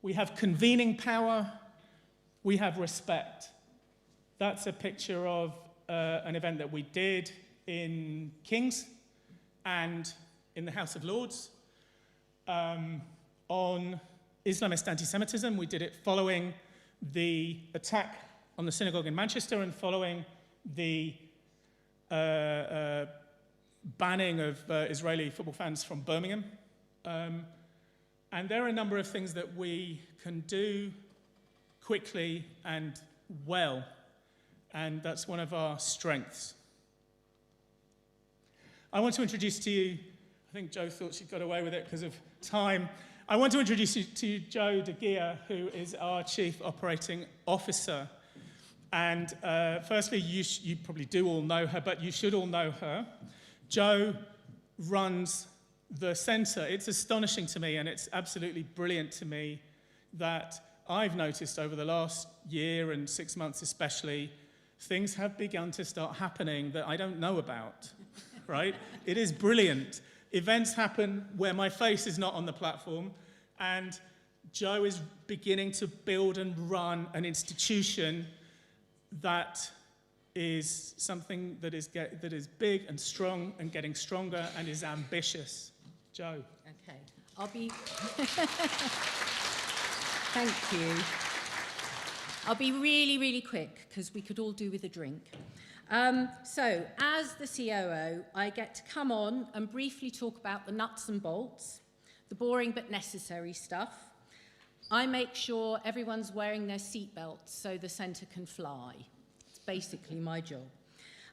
we have convening power, we have respect. That's a picture of an event that we did in King's and in the House of Lords on Islamist anti-Semitism. We did it following the attack on the synagogue in Manchester and following the banning of Israeli football fans from Birmingham. And there are a number of things that we can do quickly and well, and that's one of our strengths. I want to introduce to you, I think Jo thought she got away with it because of time. I want to introduce you to Jo de Geer, who is our Chief Operating Officer. And firstly, you probably do all know her, but you should all know her. Jo runs the centre. It's astonishing to me, and it's absolutely brilliant to me that I've noticed over the last year and 6 months especially, things have begun to start happening that I don't know about, right? It is brilliant. Events happen where my face is not on the platform, and Jo is beginning to build and run an institution that is something that is big and strong and getting stronger and is ambitious. Jo. Okay, I'll be... Thank you. I'll be really, really quick, because we could all do with a drink. So, as the COO, I get to come on and briefly talk about the nuts and bolts, the boring but necessary stuff. I make sure everyone's wearing their seatbelts so the centre can fly. It's basically my job.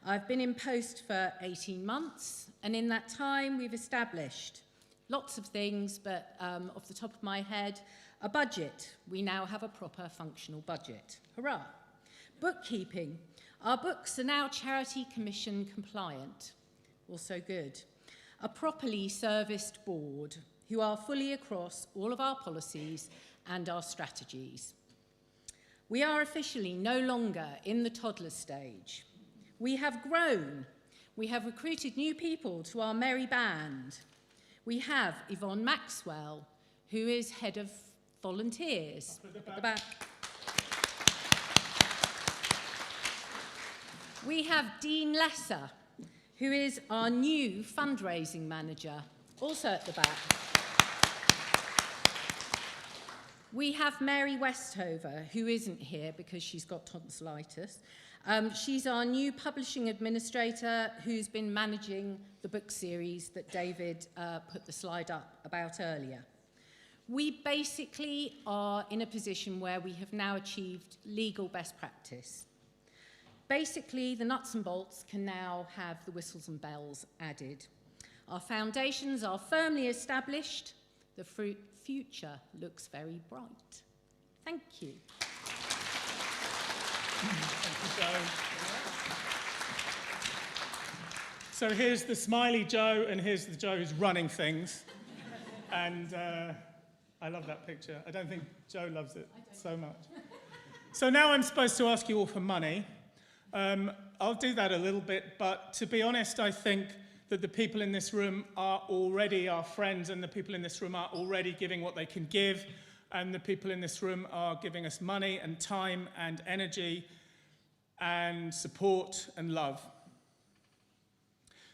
I've been in post for 18 months, and in that time we've established lots of things, but off the top of my head, a budget. We now have a proper functional budget. Hurrah. Bookkeeping. Our books are now Charity Commission compliant. Also good. A properly serviced board who are fully across all of our policies and our strategies. We are officially no longer in the toddler stage. We have grown. We have recruited new people to our merry band. We have Yvonne Maxwell, who is head of volunteers at the back. We have Dean Lesser, who is our new fundraising manager, also at the back. We have Mary Westhover, who isn't here because she's got tonsillitis. She's our new publishing administrator who's been managing the book series that David put the slide up about earlier. We basically are in a position where we have now achieved legal best practice. Basically, the nuts and bolts can now have the whistles and bells added. Our foundations are firmly established. The future looks very bright. Thank you. Thank you, Joe. So here's the smiley Joe, and here's the Joe who's running things. And I love that picture. I don't think Joe loves it so much. So now I'm supposed to ask you all for money. I'll do that a little bit, but to be honest, I think that the people in this room are already our friends, and the people in this room are already giving what they can give, and the people in this room are giving us money and time and energy and support and love.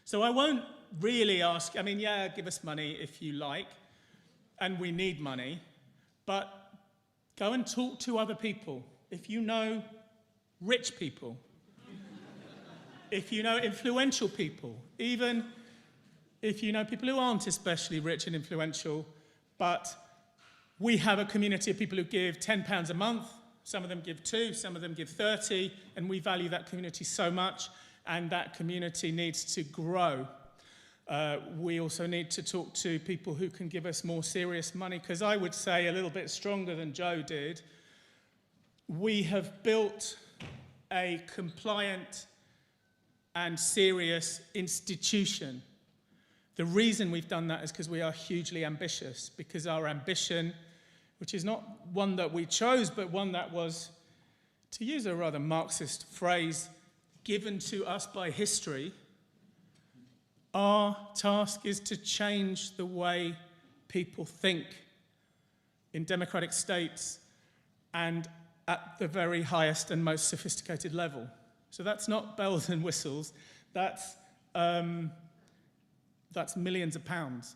So I won't really ask, I mean, yeah, give us money if you like, and we need money, but go and talk to other people. If you know rich people, if you know influential people, even if you know people who aren't especially rich and influential, but we have a community of people who give £10 a month. Some of them give 2, some of them give 30, and we value that community so much, and that community needs to grow. We also need to talk to people who can give us more serious money, because I would say a little bit stronger than Joe did, we have built a compliant and serious institution. The reason we've done that is because we are hugely ambitious, because our ambition, which is not one that we chose, but one that was, to use a rather Marxist phrase, given to us by history, our task is to change the way people think in democratic states and at the very highest and most sophisticated level. So that's not bells and whistles, that's millions of pounds.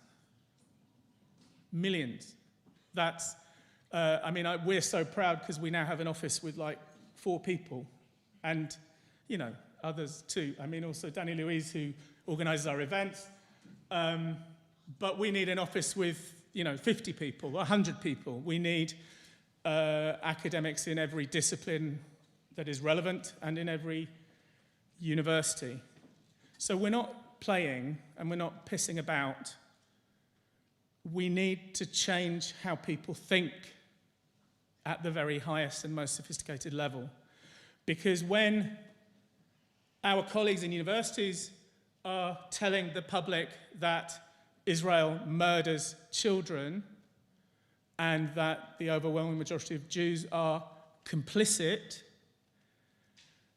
Millions. That's, we're so proud because we now have an office with like 4 people, and, you know, others too. I mean, also Danny Louise, who organises our events, but we need an office with, 50 people, 100 people. We need academics in every discipline that is relevant and in every university. So we're not playing and we're not pissing about. We need to change how people think at the very highest and most sophisticated level. Because when our colleagues in universities are telling the public that Israel murders children and that the overwhelming majority of Jews are complicit,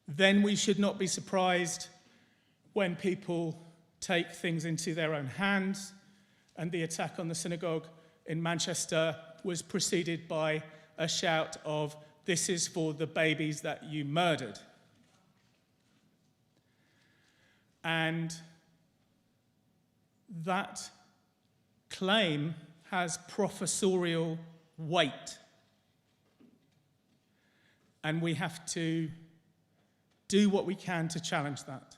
then we should not be surprised when people take things into their own hands. And the attack on the synagogue in Manchester was preceded by a shout of, "This is for the babies that you murdered." And that claim has professorial weight. And we have to do what we can to challenge that.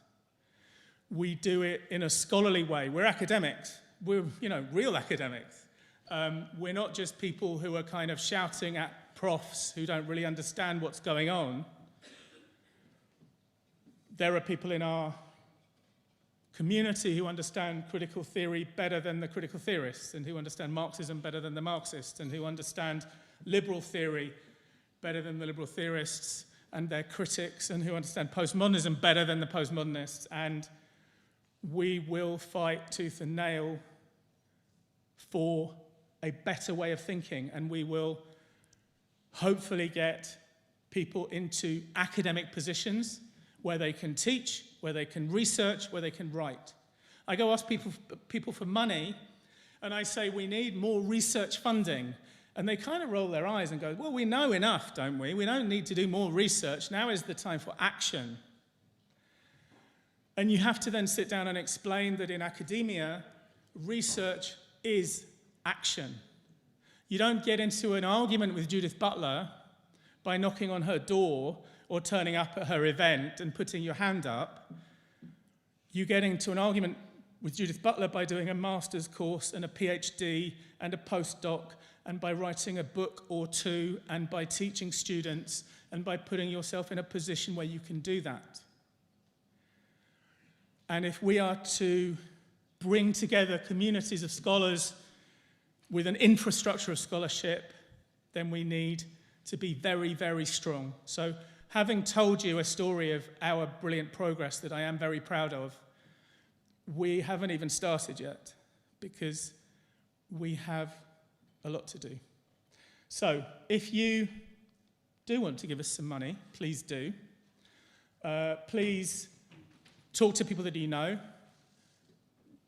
We do it in a scholarly way. We're academics. We're, real academics. We're not just people who are kind of shouting at profs who don't really understand what's going on. There are people in our community who understand critical theory better than the critical theorists, and who understand Marxism better than the Marxists, and who understand liberal theory better than the liberal theorists and their critics, and who understand postmodernism better than the postmodernists. And we will fight tooth and nail for a better way of thinking, and we will hopefully get people into academic positions where they can teach, where they can research, where they can write. I go ask people for money, and I say, we need more research funding. And they kind of roll their eyes and go, well, we know enough, don't we? We don't need to do more research. Now is the time for action. And you have to then sit down and explain that in academia, research is action. You don't get into an argument with Judith Butler by knocking on her door or turning up at her event and putting your hand up. You get into an argument with Judith Butler by doing a master's course and a PhD and a postdoc, and by writing a book or two, and by teaching students, and by putting yourself in a position where you can do that. And if we are to bring together communities of scholars with an infrastructure of scholarship, then we need to be very, very strong. So having told you a story of our brilliant progress that I am very proud of, we haven't even started yet, because we have a lot to do. So if you do want to give us some money, please do. Please talk to people that you know.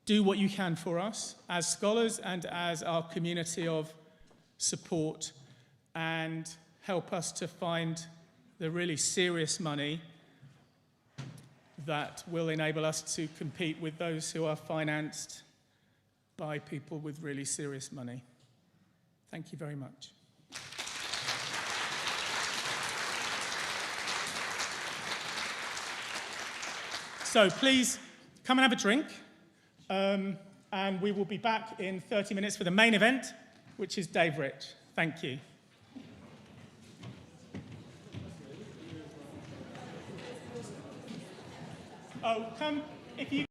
Do what you can for us as scholars and as our community of support, and help us to find the really serious money that will enable us to compete with those who are financed by people with really serious money. Thank you very much. So please come and have a drink, and we will be back in 30 minutes for the main event, which is Dave Rich. Thank you. Oh, come, if you...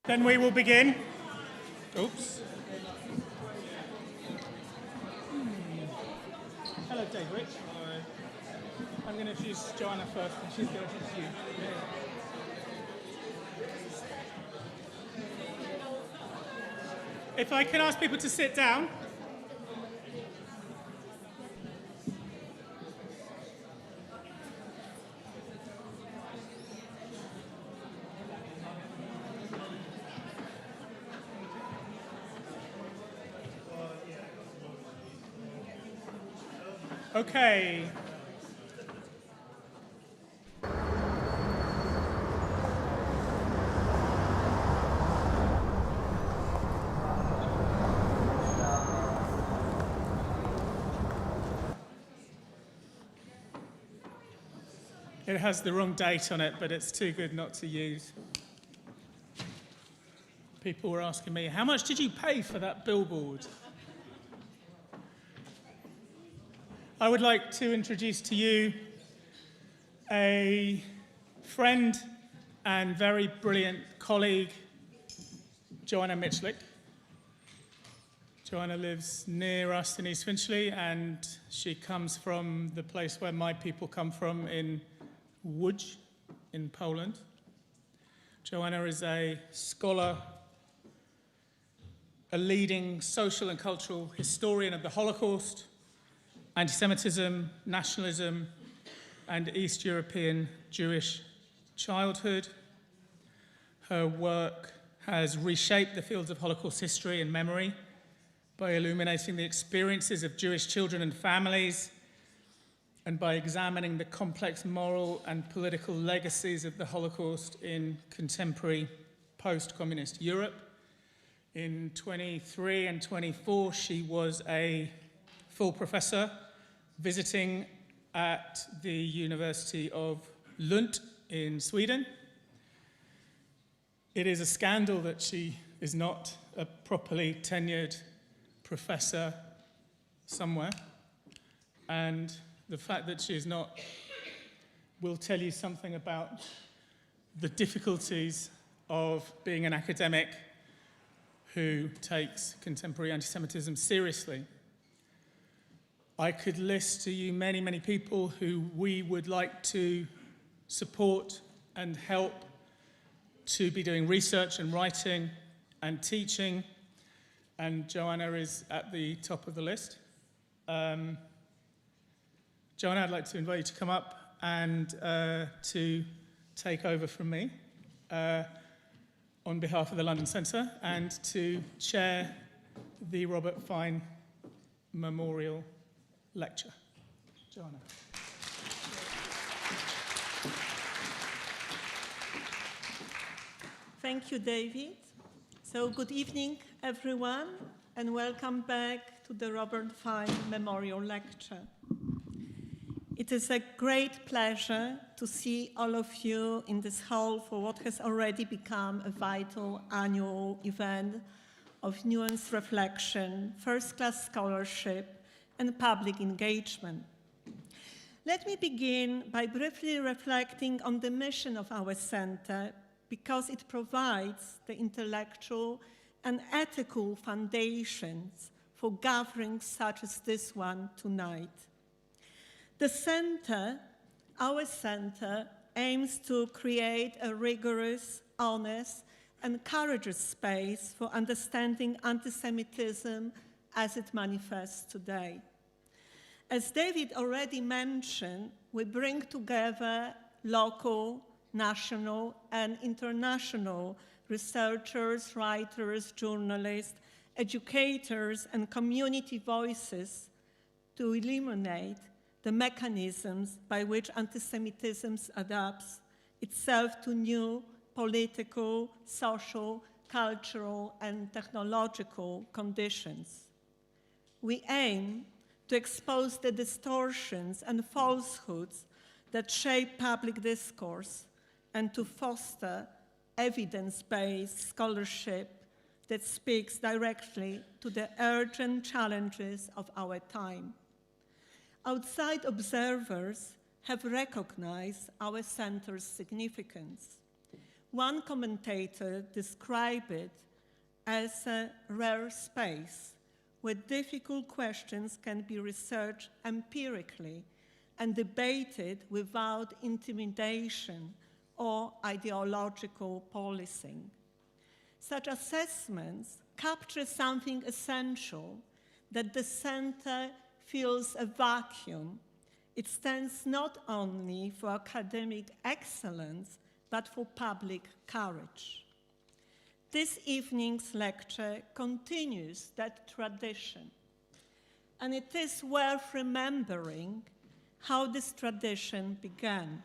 Then we will begin. Oops. Hello, David. I'm going to introduce Joanna first, and she's going to introduce you. If I can ask people to sit down. Okay. It has the wrong date on it, but it's too good not to use. People were asking me, how much did you pay for that billboard? I would like to introduce to you a friend and very brilliant colleague, Joanna Michlic. Joanna lives near us in East Finchley, and she comes from the place where my people come from in Łódź in Poland. Joanna is a scholar, a leading social and cultural historian of the Holocaust, anti-Semitism, nationalism, and East European Jewish childhood. Her work has reshaped the fields of Holocaust history and memory by illuminating the experiences of Jewish children and families, and by examining the complex moral and political legacies of the Holocaust in contemporary post-communist Europe. In 23 and 24, she was a full professor visiting at the University of Lund in Sweden. It is a scandal that she is not a properly tenured professor somewhere, and the fact that she is not will tell you something about the difficulties of being an academic who takes contemporary anti-Semitism seriously. I could list to you many, many people who we would like to support and help to be doing research and writing and teaching, and Joanna is at the top of the list. Joanna, I'd like to invite you to come up and to take over from me on behalf of the London Centre and to chair the Robert Fine Memorial Lecture. Joanna. Thank you, David. So good evening, everyone, and welcome back to the Robert Fine Memorial Lecture. It is a great pleasure to see all of you in this hall for what has already become a vital annual event of nuanced reflection, first-class scholarship, and public engagement. Let me begin by briefly reflecting on the mission of our center, because it provides the intellectual and ethical foundations for gatherings such as this one tonight. The center, our center, aims to create a rigorous, honest, and courageous space for understanding anti-Semitism as it manifests today. As David already mentioned, we bring together local, national, and international researchers, writers, journalists, educators, and community voices to illuminate the mechanisms by which anti-Semitism adapts itself to new political, social, cultural, and technological conditions. We aim to expose the distortions and falsehoods that shape public discourse and to foster evidence-based scholarship that speaks directly to the urgent challenges of our time. Outside observers have recognized our center's significance. One commentator described it as a rare space where difficult questions can be researched empirically and debated without intimidation or ideological policing. Such assessments capture something essential, that the center fills a vacuum. It stands not only for academic excellence, but for public courage. This evening's lecture continues that tradition, and it is worth remembering how this tradition began.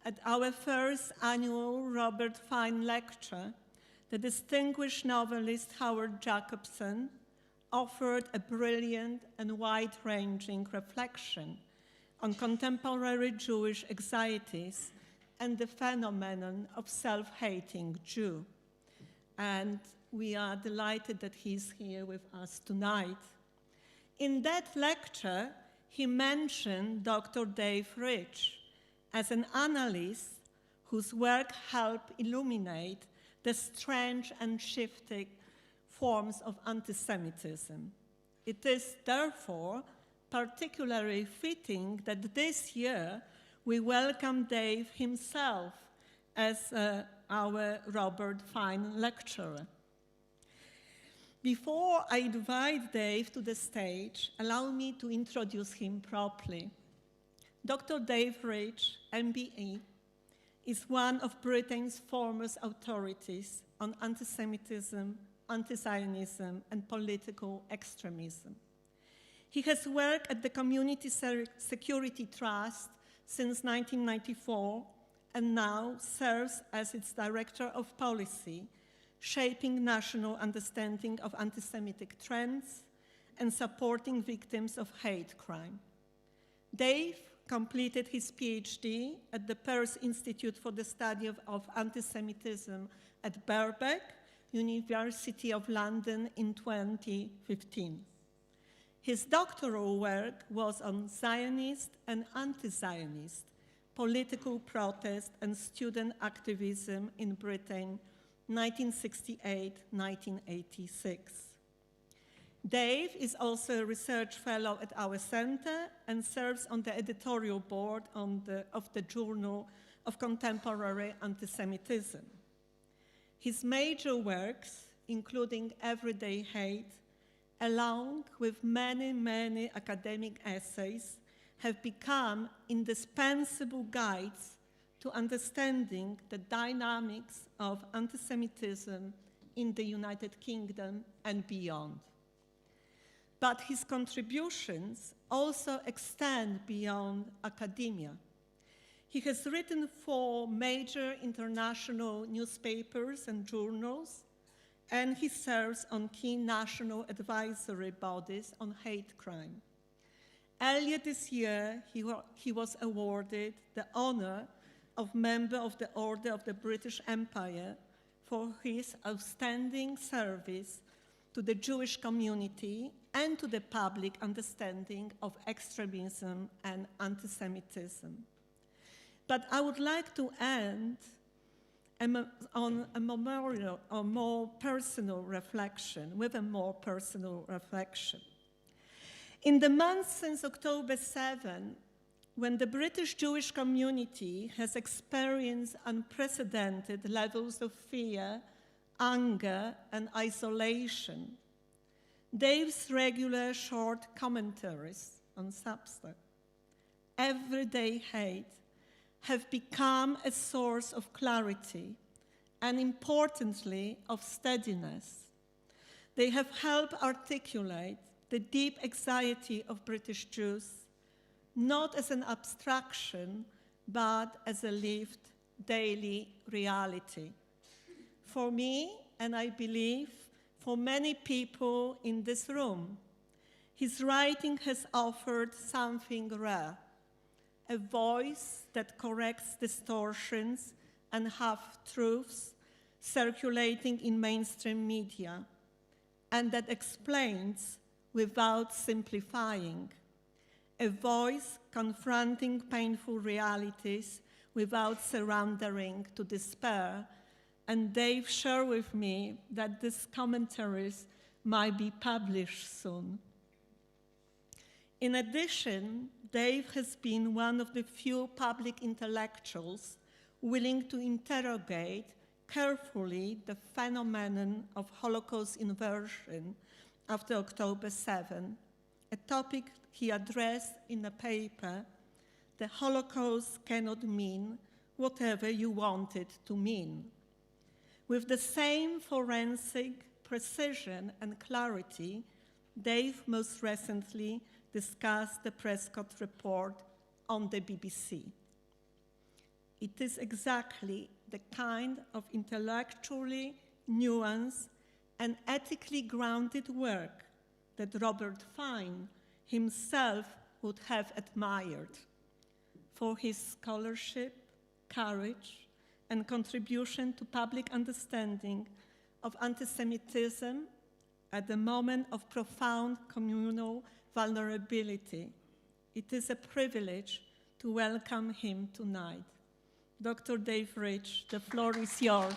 At our first annual Robert Fine Lecture, the distinguished novelist Howard Jacobson offered a brilliant and wide-ranging reflection on contemporary Jewish anxieties and the phenomenon of self-hating Jew. And we are delighted that he's here with us tonight. In that lecture, he mentioned Dr. Dave Hirsh as an analyst whose work helped illuminate the strange and shifting forms of anti-Semitism. It is therefore particularly fitting that this year we welcome Dave himself as our Robert Fine lecturer. Before I invite Dave to the stage, allow me to introduce him properly. Dr. Dave Hirsh, MBE, is one of Britain's foremost authorities on anti-Semitism, anti-Zionism, and political extremism. He has worked at the Community Security Trust since 1994 and now serves as its Director of Policy, shaping national understanding of anti-Semitic trends and supporting victims of hate crime. Dave completed his PhD at the Peirce Institute for the Study of Anti-Semitism at Birkbeck, University of London in 2015. His doctoral work was on Zionist and anti-Zionist political protest and student activism in Britain, 1968-1986. Dave is also a research fellow at our center and serves on the editorial board of the Journal of Contemporary Antisemitism. His major works, including Everyday Hate, along with many academic essays, have become indispensable guides to understanding the dynamics of antisemitism in the United Kingdom and beyond. But his contributions also extend beyond academia. He has written for major international newspapers and journals, and he serves on key national advisory bodies on hate crime. Earlier this year, he was awarded the honor of Member of the Order of the British Empire for his outstanding service to the Jewish community and to the public understanding of extremism and anti-Semitism. But I would like to end on a memorial or more personal reflection, with a more personal reflection. In the months since October 7, when the British Jewish community has experienced unprecedented levels of fear, anger, and isolation, Dave's regular short commentaries on Substack, Everyday Hate, have become a source of clarity and, importantly, of steadiness. They have helped articulate the deep anxiety of British Jews, not as an abstraction, but as a lived daily reality. For me, and I believe for many people in this room, his writing has offered something rare, a voice that corrects distortions and half-truths circulating in mainstream media, and that explains without simplifying, a voice confronting painful realities without surrendering to despair, and Dave shared with me that these commentaries might be published soon. In addition, Dave has been one of the few public intellectuals willing to interrogate carefully the phenomenon of Holocaust inversion after October 7, a topic he addressed in a paper, "The Holocaust Cannot Mean Whatever You Want It to Mean." With the same forensic precision and clarity, Dave most recently discussed the Prescott Report on the BBC. It is exactly the kind of intellectually nuanced and ethically grounded work that Robert Fine himself would have admired for his scholarship, courage, and contribution to public understanding of anti-Semitism at the moment of profound communal vulnerability. It is a privilege to welcome him tonight. Dr. Dave Rich, the floor is yours.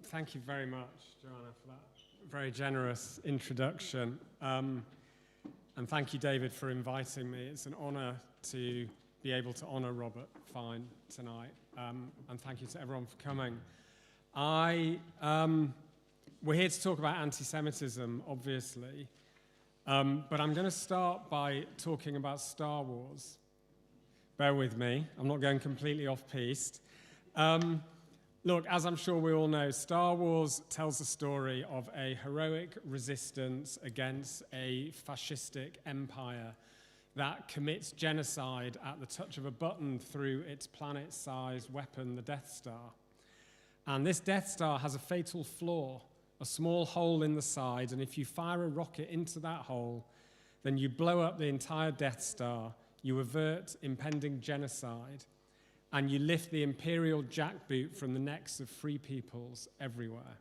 Thank you very much, Joanna, for that very generous introduction. And thank you, David, for inviting me. It's an honor to be able to honor Robert Fine tonight. And thank you to everyone for coming. We're here to talk about anti-Semitism, obviously. But I'm going to start by talking about Star Wars. Bear with me. I'm not going completely off-piste. Look, as I'm sure we all know, Star Wars tells the story of a heroic resistance against a fascistic empire that commits genocide at the touch of a button through its planet-sized weapon, the Death Star. And this Death Star has a fatal flaw, a small hole in the side, and if you fire a rocket into that hole, then you blow up the entire Death Star, you avert impending genocide, and you lift the imperial jackboot from the necks of free peoples everywhere.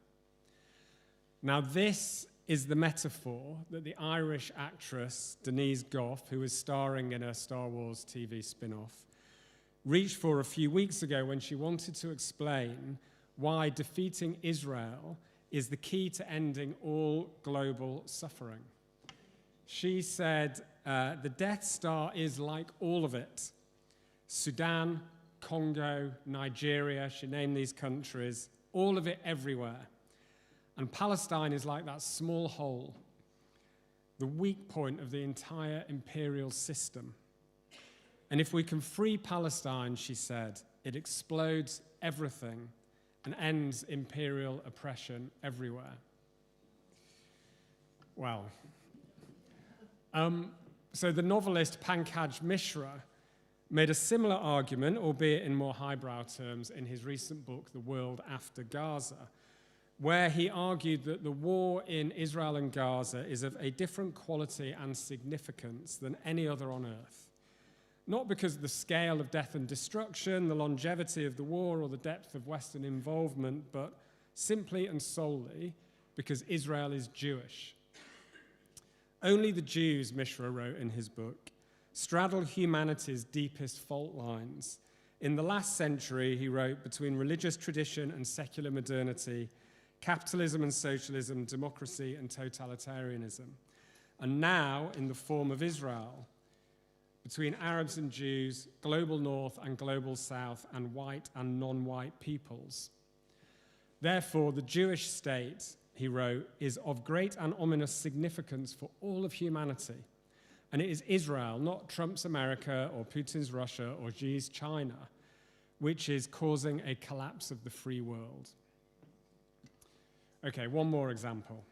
Now, this is the metaphor that the Irish actress Denise Gough, who is starring in a Star Wars TV spin-off, reached for a few weeks ago when she wanted to explain why defeating Israel is the key to ending all global suffering. She said, the Death Star is like all of it. Sudan, Congo, Nigeria, she named these countries, all of it everywhere. And Palestine is like that small hole, the weak point of the entire imperial system. And if we can free Palestine, she said, it explodes everything and ends imperial oppression everywhere. Well, so the novelist Pankaj Mishra made a similar argument, albeit in more highbrow terms, in his recent book, The World After Gaza, where he argued that the war in Israel and Gaza is of a different quality and significance than any other on earth. Not because of the scale of death and destruction, the longevity of the war, or the depth of Western involvement, but simply and solely because Israel is Jewish. Only the Jews, Mishra wrote in his book, straddle humanity's deepest fault lines. In the last century, he wrote, between religious tradition and secular modernity, capitalism and socialism, democracy and totalitarianism. And now, in the form of Israel, between Arabs and Jews, global North and global South, and white and non-white peoples. Therefore, the Jewish state, he wrote, is of great and ominous significance for all of humanity. And it is Israel, not Trump's America or Putin's Russia or Xi's China, which is causing a collapse of the free world. Okay, one more example.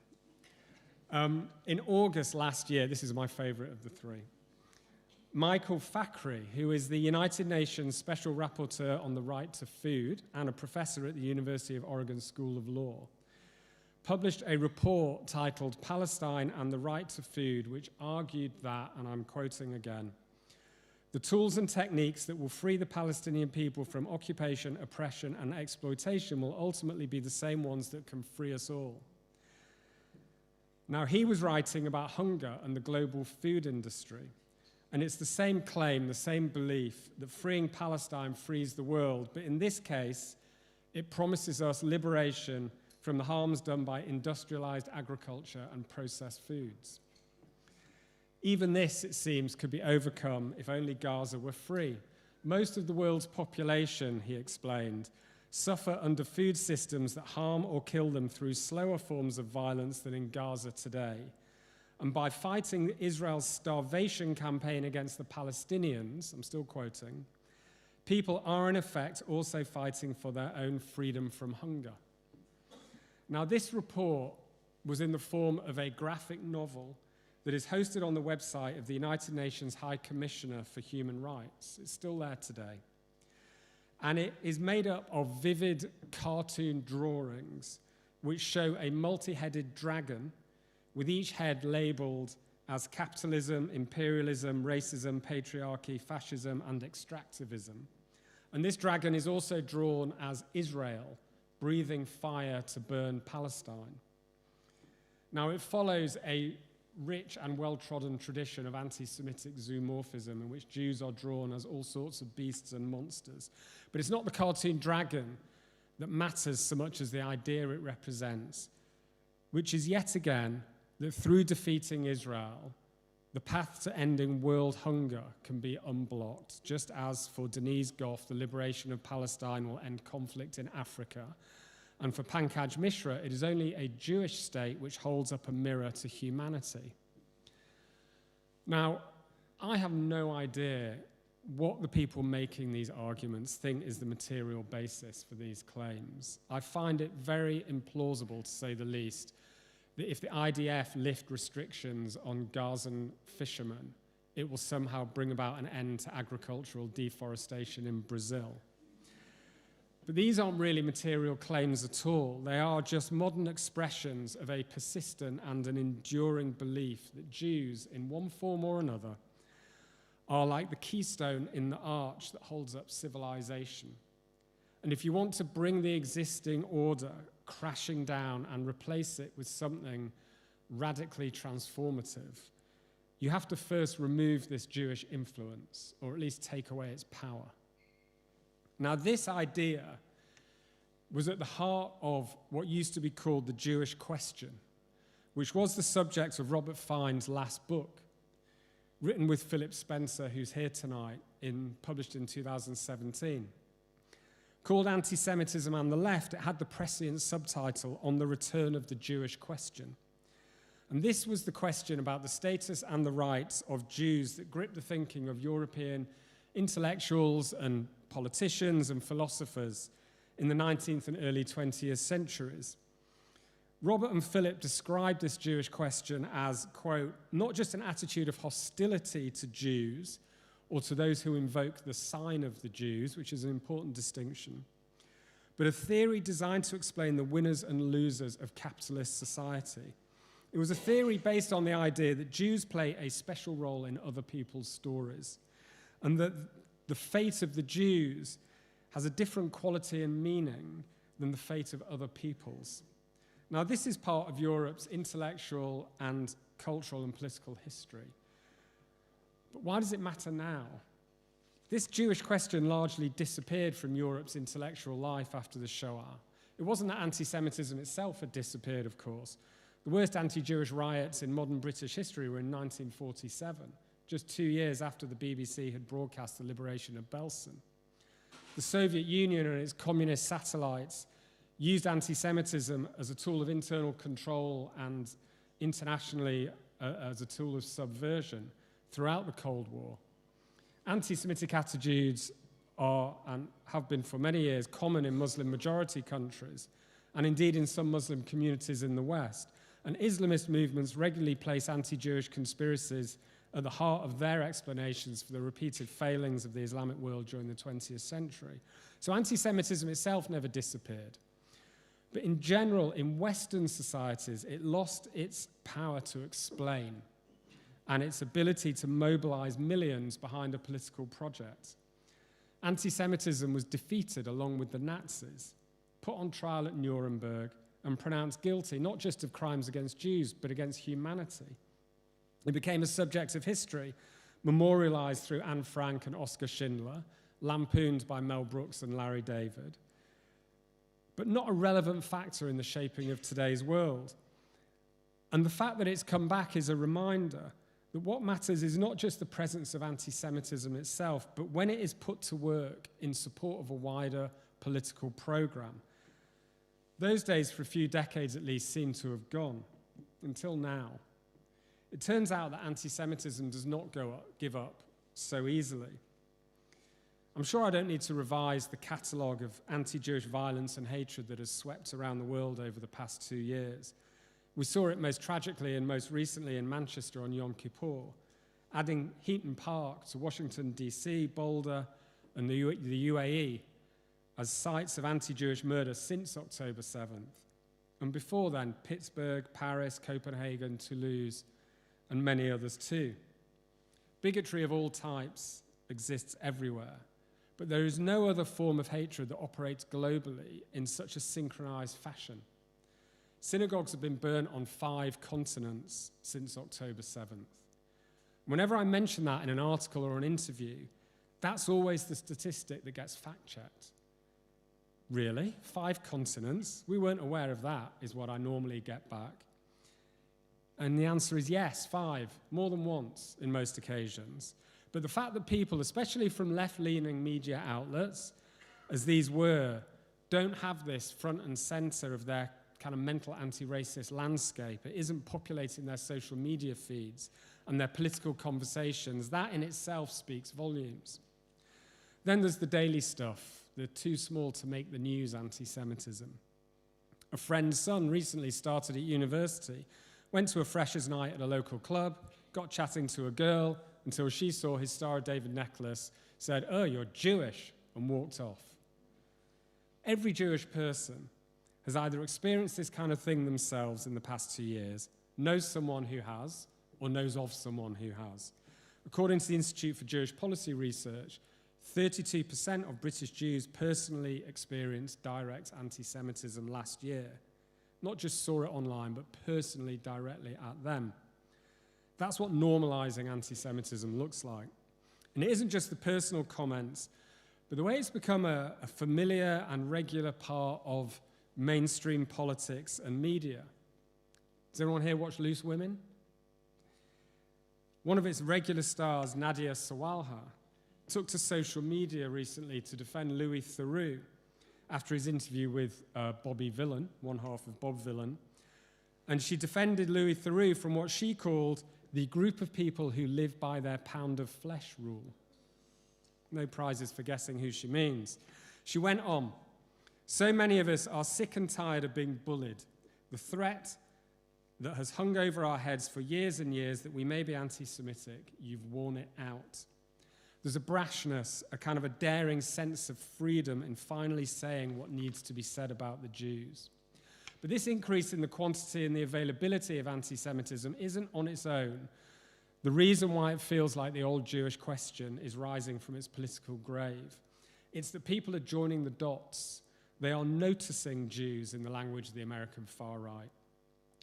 In August last year, this is my favorite of the three, Michael Fakhri, who is the United Nations Special Rapporteur on the Right to Food and a professor at the University of Oregon School of Law, published a report titled Palestine and the Right to Food, which argued that, and I'm quoting again, The tools and techniques that will free the Palestinian people from occupation, oppression, and exploitation will ultimately be the same ones that can free us all. Now, he was writing about hunger and the global food industry. And it's the same claim, the same belief, that freeing Palestine frees the world. But in this case, it promises us liberation from the harms done by industrialized agriculture and processed foods. Even this, it seems, could be overcome if only Gaza were free. Most of the world's population, he explained, suffer under food systems that harm or kill them through slower forms of violence than in Gaza today. And by fighting Israel's starvation campaign against the Palestinians, I'm still quoting, people are in effect also fighting for their own freedom from hunger. Now, this report was in the form of a graphic novel that is hosted on the website of the United Nations High Commissioner for Human Rights. It's still there today. And it is made up of vivid cartoon drawings which show a multi-headed dragon with each head labeled as capitalism, imperialism, racism, patriarchy, fascism, and extractivism. And this dragon is also drawn as Israel, breathing fire to burn Palestine. Now, it follows a rich and well-trodden tradition of anti-Semitic zoomorphism in which Jews are drawn as all sorts of beasts and monsters. But it's not the cartoon dragon that matters so much as the idea it represents, which is yet again that through defeating Israel, the path to ending world hunger can be unblocked, just as for Denise Goff, the liberation of Palestine will end conflict in Africa. And for Pankaj Mishra, it is only a Jewish state which holds up a mirror to humanity. Now, I have no idea what the people making these arguments think is the material basis for these claims. I find it very implausible, to say the least, that if the IDF lift restrictions on Gazan fishermen, it will somehow bring about an end to agricultural deforestation in Brazil. But these aren't really material claims at all. They are just modern expressions of a persistent and an enduring belief that Jews, in one form or another, are like the keystone in the arch that holds up civilization. And if you want to bring the existing order crashing down and replace it with something radically transformative, you have to first remove this Jewish influence, or at least take away its power. Now, this idea was at the heart of what used to be called the Jewish question, which was the subject of Robert Fine's last book, written with Philip Spencer, who's here tonight, published in 2017. Called Antisemitism and the Left, it had the prescient subtitle On the Return of the Jewish Question. And this was the question about the status and the rights of Jews that gripped the thinking of European intellectuals and politicians and philosophers in the 19th and early 20th centuries. Robert and Philip described this Jewish question as, quote, not just an attitude of hostility to Jews or to those who invoke the sign of the Jews, which is an important distinction, but a theory designed to explain the winners and losers of capitalist society. It was a theory based on the idea that Jews play a special role in other people's stories, and that the fate of the Jews has a different quality and meaning than the fate of other peoples. Now, this is part of Europe's intellectual and cultural and political history. But why does it matter now? This Jewish question largely disappeared from Europe's intellectual life after the Shoah. It wasn't that anti-Semitism itself had disappeared, of course. The worst anti-Jewish riots in modern British history were in 1947, just 2 years after the BBC had broadcast the liberation of Belsen. The Soviet Union and its communist satellites used anti-Semitism as a tool of internal control and internationally as a tool of subversion throughout the Cold War. Anti-Semitic attitudes are, and have been for many years, common in Muslim-majority countries, and indeed in some Muslim communities in the West. And Islamist movements regularly place anti-Jewish conspiracies at the heart of their explanations for the repeated failings of the Islamic world during the 20th century. So anti-Semitism itself never disappeared. But in general, in Western societies, it lost its power to explain. and its ability to mobilize millions behind a political project. Anti-Semitism was defeated along with the Nazis, put on trial at Nuremberg, and pronounced guilty not just of crimes against Jews, but against humanity. It became a subject of history, memorialized through Anne Frank and Oskar Schindler, lampooned by Mel Brooks and Larry David, but not a relevant factor in the shaping of today's world. And the fact that it's come back is a reminder that what matters is not just the presence of anti-Semitism itself, but when it is put to work in support of a wider political program. Those days, for a few decades at least, seem to have gone, until now. It turns out that anti-Semitism does not give up so easily. I'm sure I don't need to revise the catalogue of anti-Jewish violence and hatred that has swept around the world over the past 2 years. We saw it most tragically and most recently in Manchester on Yom Kippur, adding Heaton Park to Washington, D.C., Boulder, and the UAE as sites of anti-Jewish murder since October 7th. And before then, Pittsburgh, Paris, Copenhagen, Toulouse, and many others too. Bigotry of all types exists everywhere, but there is no other form of hatred that operates globally in such a synchronized fashion. Synagogues have been burnt on 5 continents since October 7th. Whenever I mention that in an article or an interview, that's always the statistic that gets fact-checked. Really? 5 continents? We weren't aware of that, is what I normally get back. And the answer is yes, 5, more than once in most occasions. But the fact that people, especially from left-leaning media outlets, as these were, don't have this front and center of their kind of mental anti-racist landscape, it isn't populating their social media feeds and their political conversations, that in itself speaks volumes. Then there's the daily stuff, the too small to make the news anti-Semitism. A friend's son recently started at university, went to a freshers' night at a local club, got chatting to a girl until she saw his Star of David necklace, said, "Oh, you're Jewish," and walked off. Every Jewish person has either experienced this kind of thing themselves in the past 2 years, knows someone who has, or knows of someone who has. According to the Institute for Jewish Policy Research, 32% of British Jews personally experienced direct anti-Semitism last year. Not just saw it online, but personally, directly at them. That's what normalizing anti-Semitism looks like. And it isn't just the personal comments, but the way it's become a familiar and regular part of mainstream politics and media. Does everyone here watch Loose Women? One of its regular stars, Nadia Sawalha, took to social media recently to defend Louis Theroux after his interview with Bobby Villan, one half of Bob Villan. And she defended Louis Theroux from what she called the group of people who live by their pound of flesh rule. No prizes for guessing who she means. She went on. So many of us are sick and tired of being bullied. The threat that has hung over our heads for years and years that we may be anti-Semitic, you've worn it out. There's a brashness, a kind of a daring sense of freedom in finally saying what needs to be said about the Jews. But this increase in the quantity and the availability of anti-Semitism isn't on its own the reason why it feels like the old Jewish question is rising from its political grave. It's that people are joining the dots. They are noticing Jews in the language of the American far right.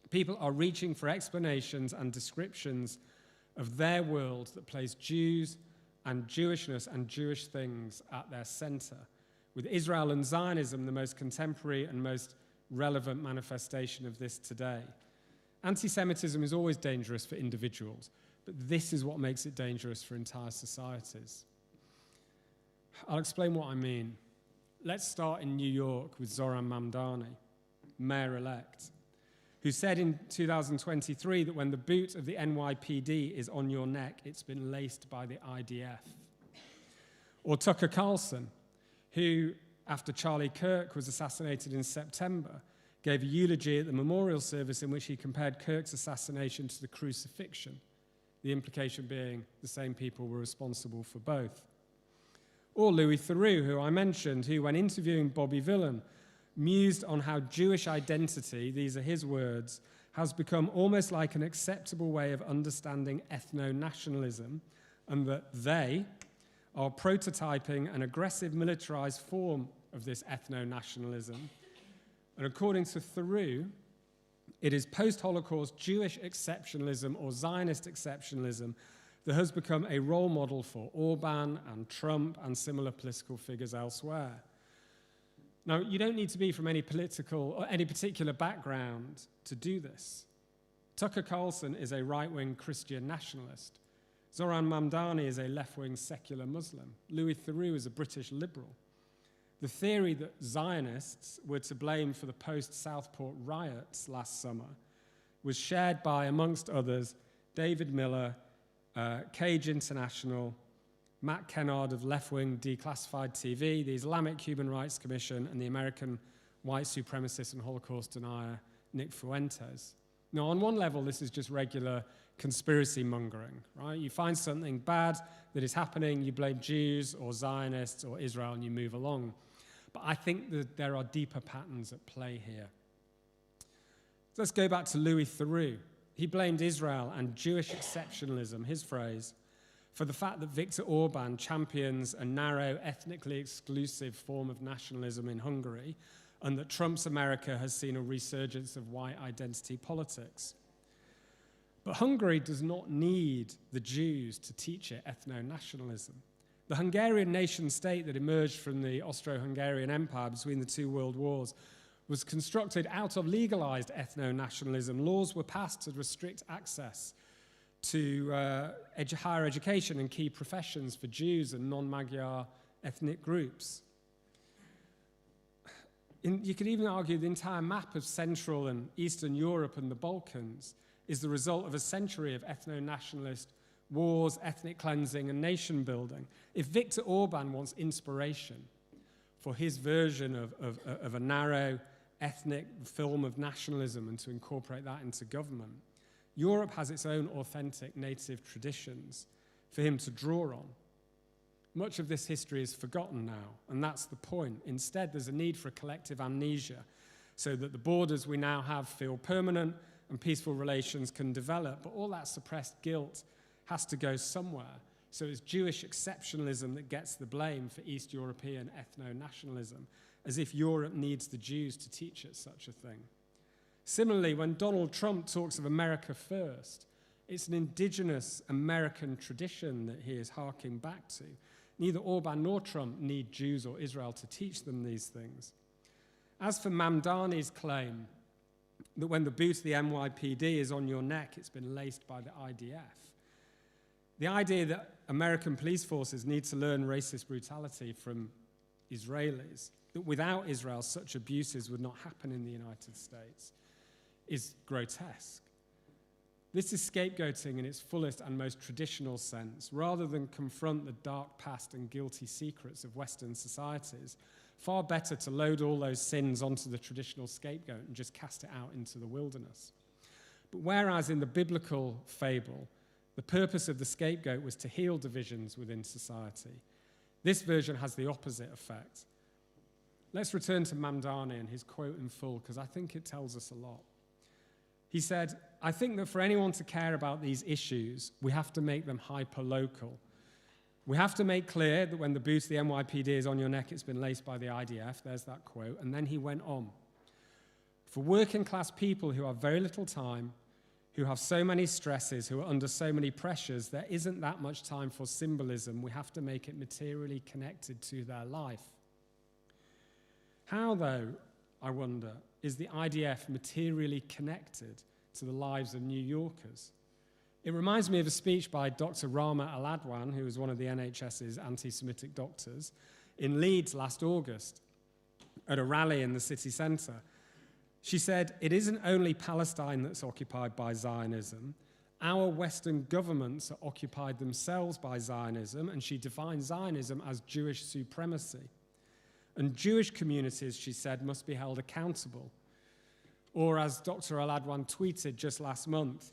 People are reaching for explanations and descriptions of their world that place Jews and Jewishness and Jewish things at their center, with Israel and Zionism the most contemporary and most relevant manifestation of this today. Anti-Semitism is always dangerous for individuals, but this is what makes it dangerous for entire societies. I'll explain what I mean. Let's start in New York with Zohran Mamdani, mayor-elect, who said in 2023 that when the boot of the NYPD is on your neck, it's been laced by the IDF. Or Tucker Carlson, who, after Charlie Kirk was assassinated in September, gave a eulogy at the memorial service in which he compared Kirk's assassination to the crucifixion, the implication being the same people were responsible for both. Or Louis Theroux, who I mentioned, who, when interviewing Bobby Villan, mused on how Jewish identity, these are his words, has become almost like an acceptable way of understanding ethno-nationalism, and that they are prototyping an aggressive militarized form of this ethno-nationalism. And according to Theroux, it is post-Holocaust Jewish exceptionalism or Zionist exceptionalism that has become a role model for Orban and Trump and similar political figures elsewhere. Now, you don't need to be from any political or any particular background to do this. Tucker Carlson is a right-wing Christian nationalist. Zoran Mamdani is a left-wing secular Muslim. Louis Theroux is a British liberal. The theory that Zionists were to blame for the post-Southport riots last summer was shared by, amongst others, David Miller, Cage International, Matt Kennard of left-wing Declassified TV, the Islamic Human Rights Commission, and the American white supremacist and Holocaust denier Nick Fuentes. Now, on one level, this is just regular conspiracy mongering, right? You find something bad that is happening, you blame Jews or Zionists or Israel, and you move along. But I think that there are deeper patterns at play here. So let's go back to Louis Theroux. He blamed Israel and Jewish exceptionalism, his phrase, for the fact that Viktor Orban champions a narrow, ethnically exclusive form of nationalism in Hungary, and that Trump's America has seen a resurgence of white identity politics. But Hungary does not need the Jews to teach it ethno-nationalism. The Hungarian nation-state that emerged from the Austro-Hungarian Empire between the two world wars was constructed out of legalized ethno-nationalism. Laws were passed to restrict access to higher education and key professions for Jews and non-Magyar ethnic groups. You could even argue the entire map of Central and Eastern Europe and the Balkans is the result of a century of ethno-nationalist wars, ethnic cleansing, and nation building. If Viktor Orban wants inspiration for his version of a narrow ethnic film of nationalism and to incorporate that into government, Europe has its own authentic native traditions for him to draw on. Much of this history is forgotten now, and that's the point. Instead, there's a need for a collective amnesia so that the borders we now have feel permanent and peaceful relations can develop, but all that suppressed guilt has to go somewhere. So it's Jewish exceptionalism that gets the blame for East European ethno-nationalism, as if Europe needs the Jews to teach it such a thing. Similarly, when Donald Trump talks of America first, it's an indigenous American tradition that he is harking back to. Neither Orban nor Trump need Jews or Israel to teach them these things. As for Mamdani's claim that when the boot of the NYPD is on your neck, it's been laced by the IDF, the idea that American police forces need to learn racist brutality from Israelis, that without Israel such abuses would not happen in the United States, is grotesque. This is scapegoating in its fullest and most traditional sense. Rather than confront the dark past and guilty secrets of Western societies, far better to load all those sins onto the traditional scapegoat and just cast it out into the wilderness. But whereas in the biblical fable, the purpose of the scapegoat was to heal divisions within society, this version has the opposite effect. Let's return to Mamdani and his quote in full, because I think it tells us a lot. He said, "I think that for anyone to care about these issues, we have to make them hyper-local. We have to make clear that when the boot of the NYPD is on your neck, it's been laced by the IDF." There's that quote. And then he went on. "For working-class people who have very little time, who have so many stresses, who are under so many pressures, there isn't that much time for symbolism. We have to make it materially connected to their life." How, though, I wonder, is the IDF materially connected to the lives of New Yorkers? It reminds me of a speech by Dr. Rama Aladwan, who was one of the NHS's anti-Semitic doctors, in Leeds last August at a rally in the city centre. She said, "It isn't only Palestine that's occupied by Zionism. Our Western governments are occupied themselves by Zionism," and she defined Zionism as Jewish supremacy. And Jewish communities, she said, must be held accountable. Or as Dr. Aladwan tweeted just last month,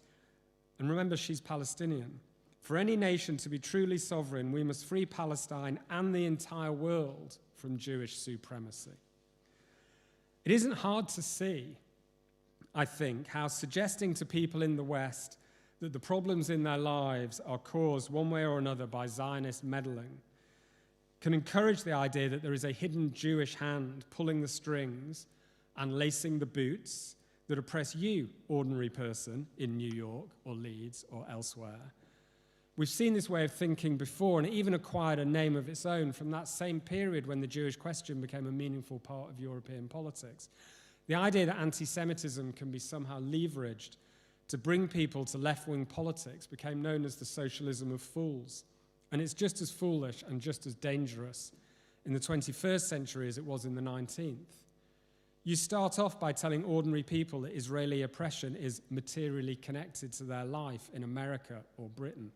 and remember she's Palestinian, "For any nation to be truly sovereign, we must free Palestine and the entire world from Jewish supremacy." It isn't hard to see. I think, how suggesting to people in the West that the problems in their lives are caused one way or another by Zionist meddling can encourage the idea that there is a hidden Jewish hand pulling the strings and lacing the boots that oppress you, ordinary person, in New York or Leeds or elsewhere. We've seen this way of thinking before, and it even acquired a name of its own from that same period when the Jewish question became a meaningful part of European politics. The idea that anti-Semitism can be somehow leveraged to bring people to left-wing politics became known as the socialism of fools. And it's just as foolish and just as dangerous in the 21st century as it was in the 19th. You start off by telling ordinary people that Israeli oppression is materially connected to their life in America or Britain.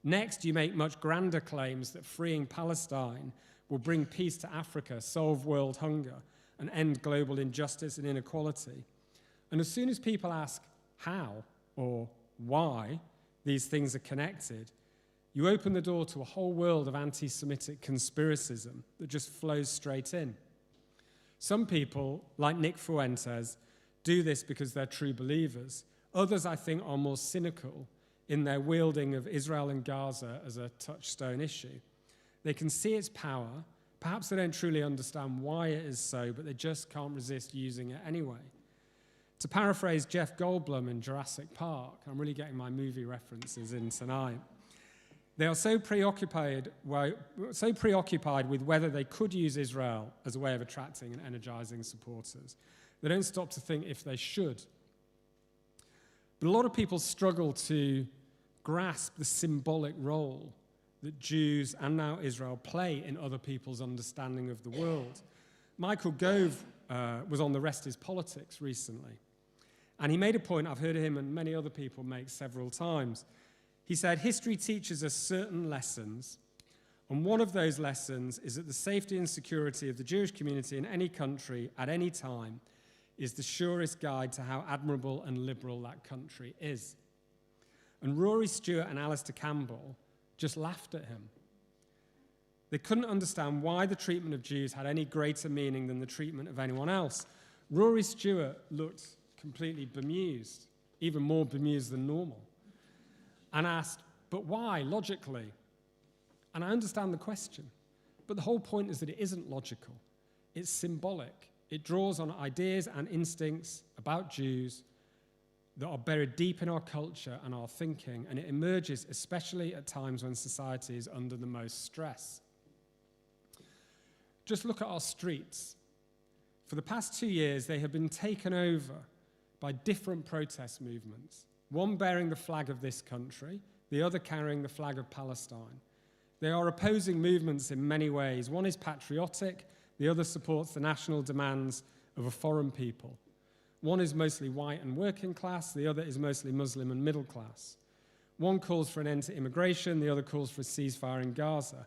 Next, you make much grander claims that freeing Palestine will bring peace to Africa, solve world hunger, and end global injustice and inequality. And as soon as people ask how or why these things are connected, you open the door to a whole world of anti-Semitic conspiracism that just flows straight in. Some people, like Nick Fuentes, do this because they're true believers. Others, I think, are more cynical in their wielding of Israel and Gaza as a touchstone issue. They can see its power. Perhaps they don't truly understand why it is so, but they just can't resist using it anyway. To paraphrase Jeff Goldblum in Jurassic Park, I'm really getting my movie references in tonight. They are so preoccupied with whether they could use Israel as a way of attracting and energizing supporters. They don't stop to think if they should. But a lot of people struggle to grasp the symbolic role that Jews and now Israel play in other people's understanding of the world. Michael Gove was on The Rest is Politics recently, and he made a point I've heard him and many other people make several times. He said, history teaches us certain lessons, and one of those lessons is that the safety and security of the Jewish community in any country at any time is the surest guide to how admirable and liberal that country is. And Rory Stewart and Alistair Campbell just laughed at him. They couldn't understand why the treatment of Jews had any greater meaning than the treatment of anyone else. Rory Stewart looked completely bemused, even more bemused than normal, and asked, but why, logically? And I understand the question, but the whole point is that it isn't logical. It's symbolic. It draws on ideas and instincts about Jews that are buried deep in our culture and our thinking, and it emerges especially at times when society is under the most stress. Just look at our streets. For the past 2 years, they have been taken over by different protest movements, one bearing the flag of this country, the other carrying the flag of Palestine. They are opposing movements in many ways. One is patriotic, the other supports the national demands of a foreign people. One is mostly white and working class, the other is mostly Muslim and middle class. One calls for an end to immigration, the other calls for a ceasefire in Gaza.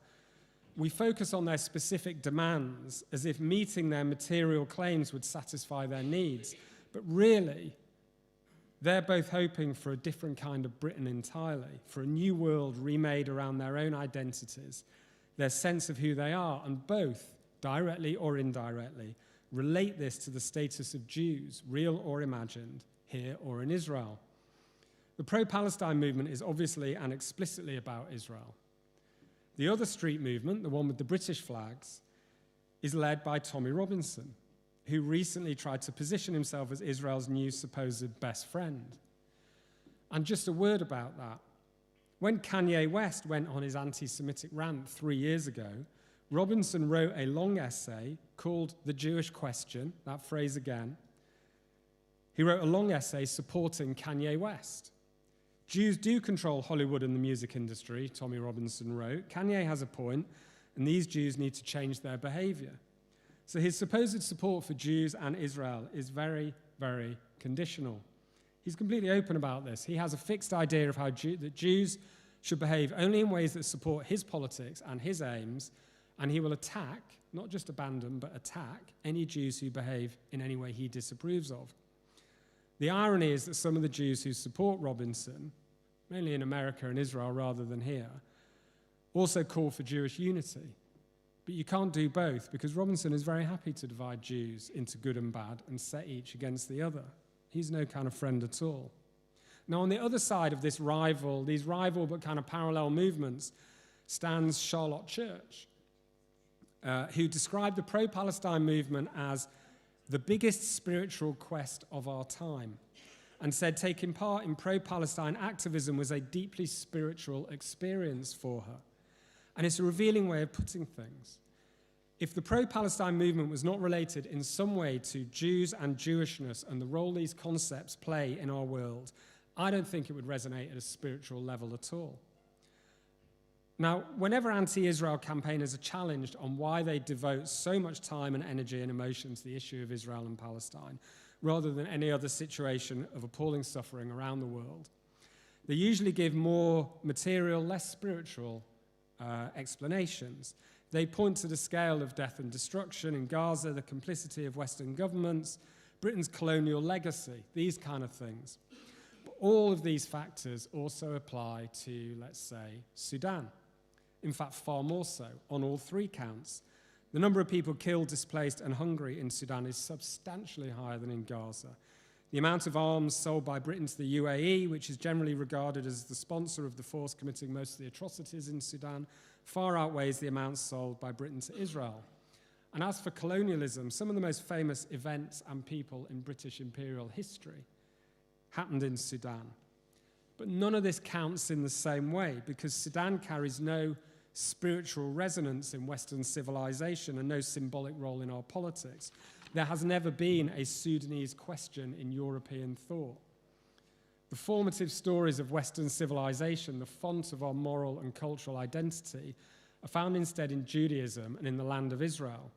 We focus on their specific demands as if meeting their material claims would satisfy their needs, but really, they're both hoping for a different kind of Britain entirely, for a new world remade around their own identities, their sense of who they are, and both, directly or indirectly, relate this to the status of Jews, real or imagined, here or in Israel. The pro-Palestine movement is obviously and explicitly about Israel. The other street movement, the one with the British flags, is led by Tommy Robinson, who recently tried to position himself as Israel's new supposed best friend. And just a word about that. When Kanye West went on his anti-Semitic rant 3 years ago, Robinson wrote a long essay called The Jewish Question, that phrase again. He wrote a long essay supporting Kanye West. Jews do control Hollywood and the music industry, Tommy Robinson wrote. Kanye has a point, and these Jews need to change their behavior. So his supposed support for Jews and Israel is very, very conditional. He's completely open about this. He has a fixed idea of how that Jews should behave only in ways that support his politics and his aims, and he will attack, not just abandon, but attack any Jews who behave in any way he disapproves of. The irony is that some of the Jews who support Robinson, mainly in America and Israel rather than here, also call for Jewish unity. But you can't do both, because Robinson is very happy to divide Jews into good and bad and set each against the other. He's no kind of friend at all. Now, on the other side of these rival but kind of parallel movements, stands Charlotte Church, who described the pro-Palestine movement as the biggest spiritual quest of our time, and said taking part in pro-Palestine activism was a deeply spiritual experience for her. And it's a revealing way of putting things. If the pro-Palestine movement was not related in some way to Jews and Jewishness and the role these concepts play in our world, I don't think it would resonate at a spiritual level at all. Now, whenever anti-Israel campaigners are challenged on why they devote so much time and energy and emotion to the issue of Israel and Palestine, rather than any other situation of appalling suffering around the world, they usually give more material, less spiritual explanations. They point to the scale of death and destruction in Gaza, the complicity of Western governments, Britain's colonial legacy, these kind of things. But all of these factors also apply to, let's say, Sudan. In fact, far more so, on all three counts. The number of people killed, displaced, and hungry in Sudan is substantially higher than in Gaza. The amount of arms sold by Britain to the UAE, which is generally regarded as the sponsor of the force committing most of the atrocities in Sudan, far outweighs the amounts sold by Britain to Israel. And as for colonialism, some of the most famous events and people in British imperial history happened in Sudan. But none of this counts in the same way, because Sudan carries no spiritual resonance in Western civilization and no symbolic role in our politics. There has never been a Sudanese question in European thought. The formative stories of Western civilization, the font of our moral and cultural identity, are found instead in Judaism and in the land of Israel.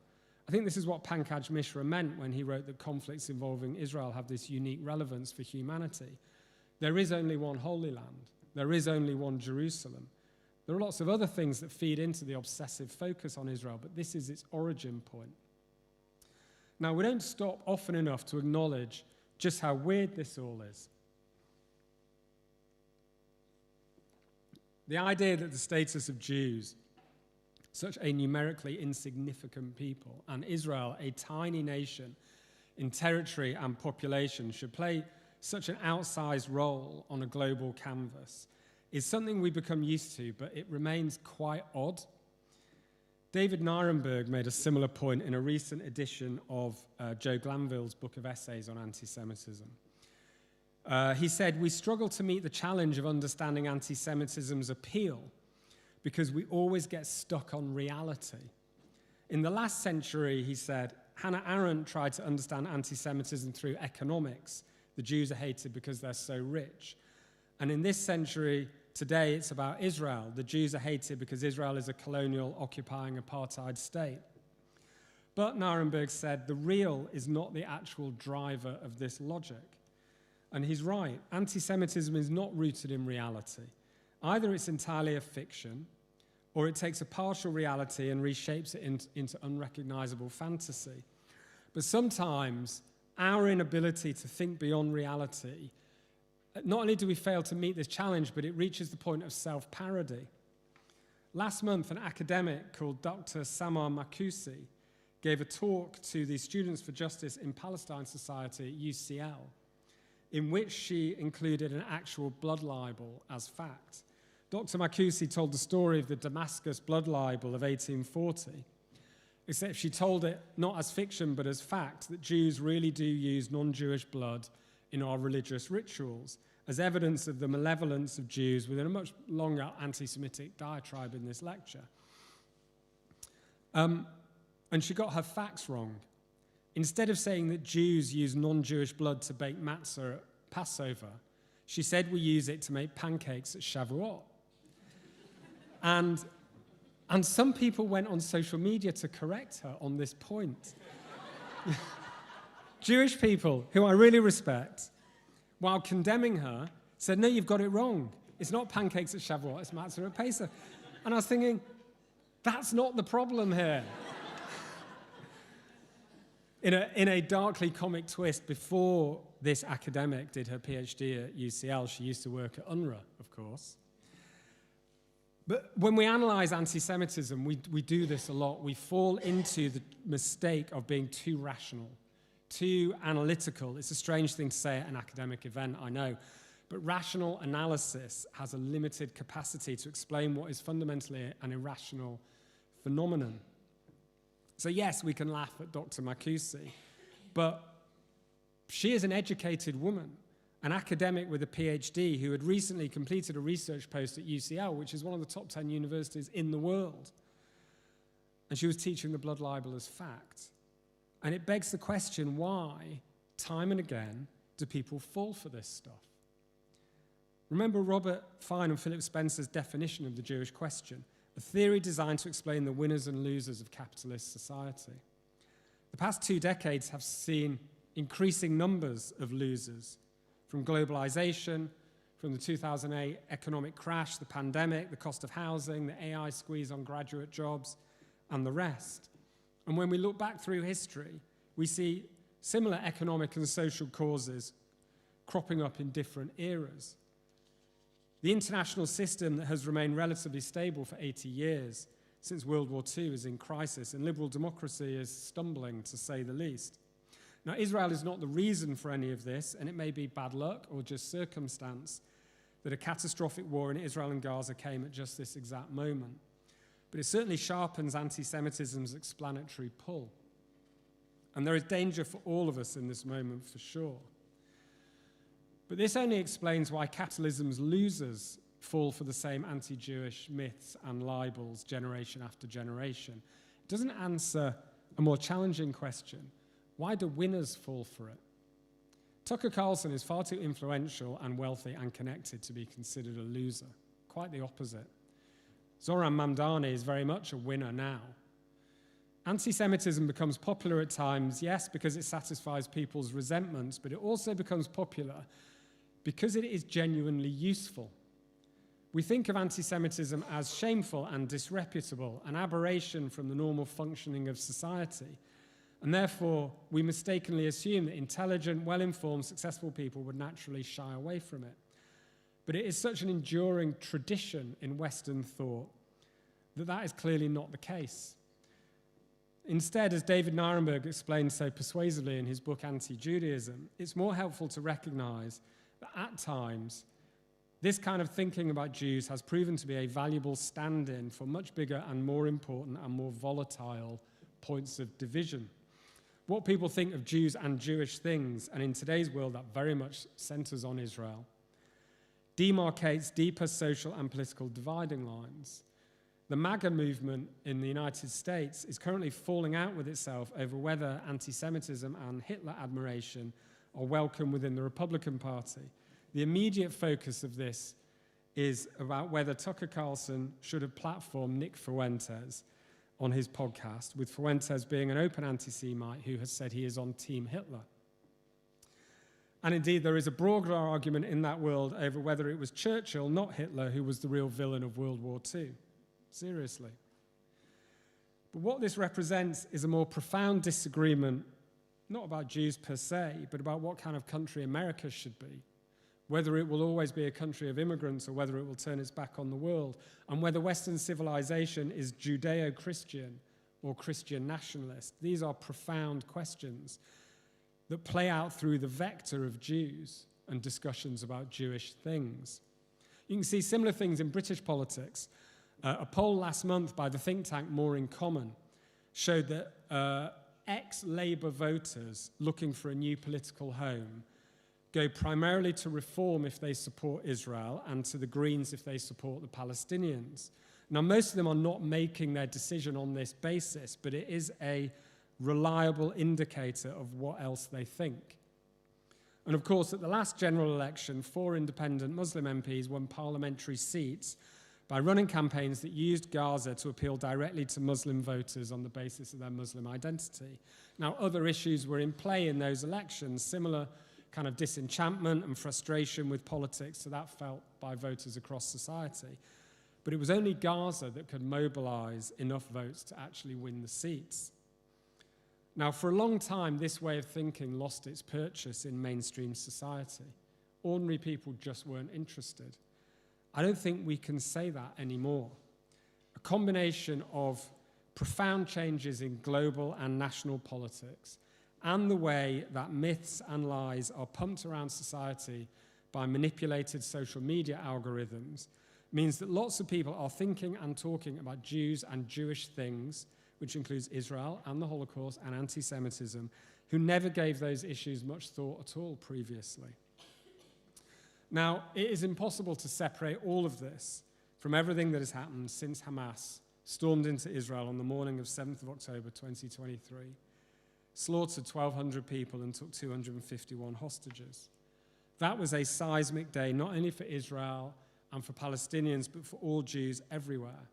I think this is what Pankaj Mishra meant when he wrote that conflicts involving Israel have this unique relevance for humanity. There is only one Holy Land. There is only one Jerusalem. There are lots of other things that feed into the obsessive focus on Israel, but this is its origin point. Now, we don't stop often enough to acknowledge just how weird this all is. The idea that the status of Jews, such a numerically insignificant people, and Israel, a tiny nation in territory and population, should play such an outsized role on a global canvas is something we become used to, but it remains quite odd. David Nirenberg made a similar point in a recent edition of Joe Glanville's book of essays on anti-Semitism. He said, "We struggle to meet the challenge of understanding anti-Semitism's appeal because we always get stuck on reality. In the last century," he said, "Hannah Arendt tried to understand anti-Semitism through economics. The Jews are hated because they're so rich. And in this century, today, it's about Israel. The Jews are hated because Israel is a colonial, occupying apartheid state." But, Nirenberg said, the real is not the actual driver of this logic. And he's right. Anti-Semitism is not rooted in reality. Either it's entirely a fiction, or it takes a partial reality and reshapes it into unrecognizable fantasy. But sometimes our inability to think beyond reality, not only do we fail to meet this challenge, but it reaches the point of self-parody. Last month, an academic called Dr. Samar Makusi gave a talk to the Students for Justice in Palestine Society at UCL, in which she included an actual blood libel as fact. Dr. Makusi told the story of the Damascus blood libel of 1840, except she told it not as fiction but as fact, that Jews really do use non-Jewish blood in our religious rituals, as evidence of the malevolence of Jews, within a much longer anti-Semitic diatribe in this lecture. And she got her facts wrong. Instead of saying that Jews use non-Jewish blood to bake matzah at Passover, she said we use it to make pancakes at Shavuot. And some people went on social media to correct her on this point. Jewish people, who I really respect, while condemning her, said, "No, you've got it wrong. It's not pancakes at Shavuot, it's matzah at Pesach." And I was thinking, that's not the problem here. In a darkly comic twist, before this academic did her PhD at UCL, she used to work at UNRWA, of course. But when we analyze anti-Semitism, we do this a lot. We fall into the mistake of being too rational, too analytical. It's a strange thing to say at an academic event, I know, but rational analysis has a limited capacity to explain what is fundamentally an irrational phenomenon. So yes, we can laugh at Dr. Marcusi, but she is an educated woman, an academic with a PhD who had recently completed a research post at UCL, which is one of the top 10 universities in the world. And she was teaching the blood libel as fact. And it begs the question, why, time and again, do people fall for this stuff? Remember Robert Fine and Philip Spencer's definition of the Jewish question, a theory designed to explain the winners and losers of capitalist society. The past 2 decades have seen increasing numbers of losers, from globalization, from the 2008 economic crash, the pandemic, the cost of housing, the AI squeeze on graduate jobs, and the rest. And when we look back through history, we see similar economic and social causes cropping up in different eras. The international system that has remained relatively stable for 80 years, since World War II, is in crisis, and liberal democracy is stumbling, to say the least. Now, Israel is not the reason for any of this, and it may be bad luck or just circumstance that a catastrophic war in Israel and Gaza came at just this exact moment. But it certainly sharpens anti-Semitism's explanatory pull. And there is danger for all of us in this moment, for sure. But this only explains why capitalism's losers fall for the same anti-Jewish myths and libels generation after generation. It doesn't answer a more challenging question. Why do winners fall for it? Tucker Carlson is far too influential and wealthy and connected to be considered a loser. Quite the opposite. Zoran Mamdani is very much a winner now. Anti-Semitism becomes popular at times, yes, because it satisfies people's resentments, but it also becomes popular because it is genuinely useful. We think of anti-Semitism as shameful and disreputable, an aberration from the normal functioning of society. And therefore, we mistakenly assume that intelligent, well-informed, successful people would naturally shy away from it. But it is such an enduring tradition in Western thought that that is clearly not the case. Instead, as David Nirenberg explains so persuasively in his book Anti-Judaism, it's more helpful to recognize that at times, this kind of thinking about Jews has proven to be a valuable stand-in for much bigger and more important and more volatile points of division. What people think of Jews and Jewish things, and in today's world that very much centers on Israel, demarcates deeper social and political dividing lines. The MAGA movement in the United States is currently falling out with itself over whether anti-Semitism and Hitler admiration are welcome within the Republican Party. The immediate focus of this is about whether Tucker Carlson should have platformed Nick Fuentes on his podcast, with Fuentes being an open anti-Semite who has said he is on Team Hitler. And indeed, there is a broader argument in that world over whether it was Churchill, not Hitler, who was the real villain of World War II. Seriously. But what this represents is a more profound disagreement, not about Jews per se, but about what kind of country America should be, whether it will always be a country of immigrants or whether it will turn its back on the world, and whether Western civilization is Judeo-Christian or Christian nationalist. These are profound questions that play out through the vector of Jews and discussions about Jewish things. You can see similar things in British politics. A poll last month by the think tank More in Common showed that ex-Labour voters looking for a new political home go primarily to Reform if they support Israel and to the Greens if they support the Palestinians. Now, most of them are not making their decision on this basis, but it is a reliable indicator of what else they think. And of course, at the last general election, 4 independent Muslim MPs won parliamentary seats by running campaigns that used Gaza to appeal directly to Muslim voters on the basis of their Muslim identity. Now, other issues were in play in those elections, similar kind of disenchantment and frustration with politics, so that felt by voters across society. But it was only Gaza that could mobilize enough votes to actually win the seats. Now, for a long time, this way of thinking lost its purchase in mainstream society. Ordinary people just weren't interested. I don't think we can say that anymore. A combination of profound changes in global and national politics, and the way that myths and lies are pumped around society by manipulated social media algorithms means that lots of people are thinking and talking about Jews and Jewish things, which includes Israel and the Holocaust and anti-Semitism, who never gave those issues much thought at all previously. Now, it is impossible to separate all of this from everything that has happened since Hamas stormed into Israel on the morning of 7th of October 2023, slaughtered 1,200 people and took 251 hostages. That was a seismic day, not only for Israel and for Palestinians, but for all Jews everywhere.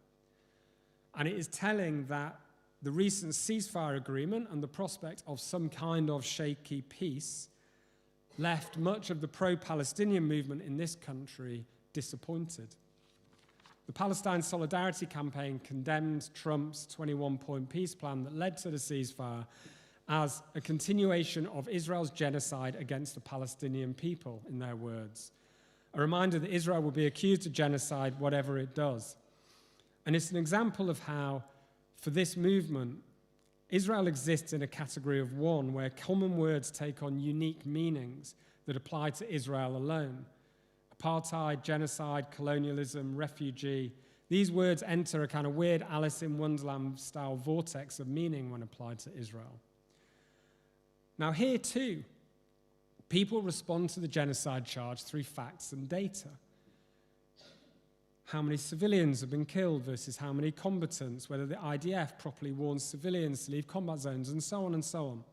And it is telling that the recent ceasefire agreement and the prospect of some kind of shaky peace left much of the pro-Palestinian movement in this country disappointed. The Palestine Solidarity Campaign condemned Trump's 21-point peace plan that led to the ceasefire as a continuation of Israel's genocide against the Palestinian people, in their words. A reminder that Israel will be accused of genocide whatever it does. And it's an example of how, for this movement, Israel exists in a category of one where common words take on unique meanings that apply to Israel alone. Apartheid, genocide, colonialism, refugee. These words enter a kind of weird Alice in Wonderland-style vortex of meaning when applied to Israel. Now here too, people respond to the genocide charge through facts and data. How many civilians have been killed versus how many combatants, whether the IDF properly warns civilians to leave combat zones, and so on and so on.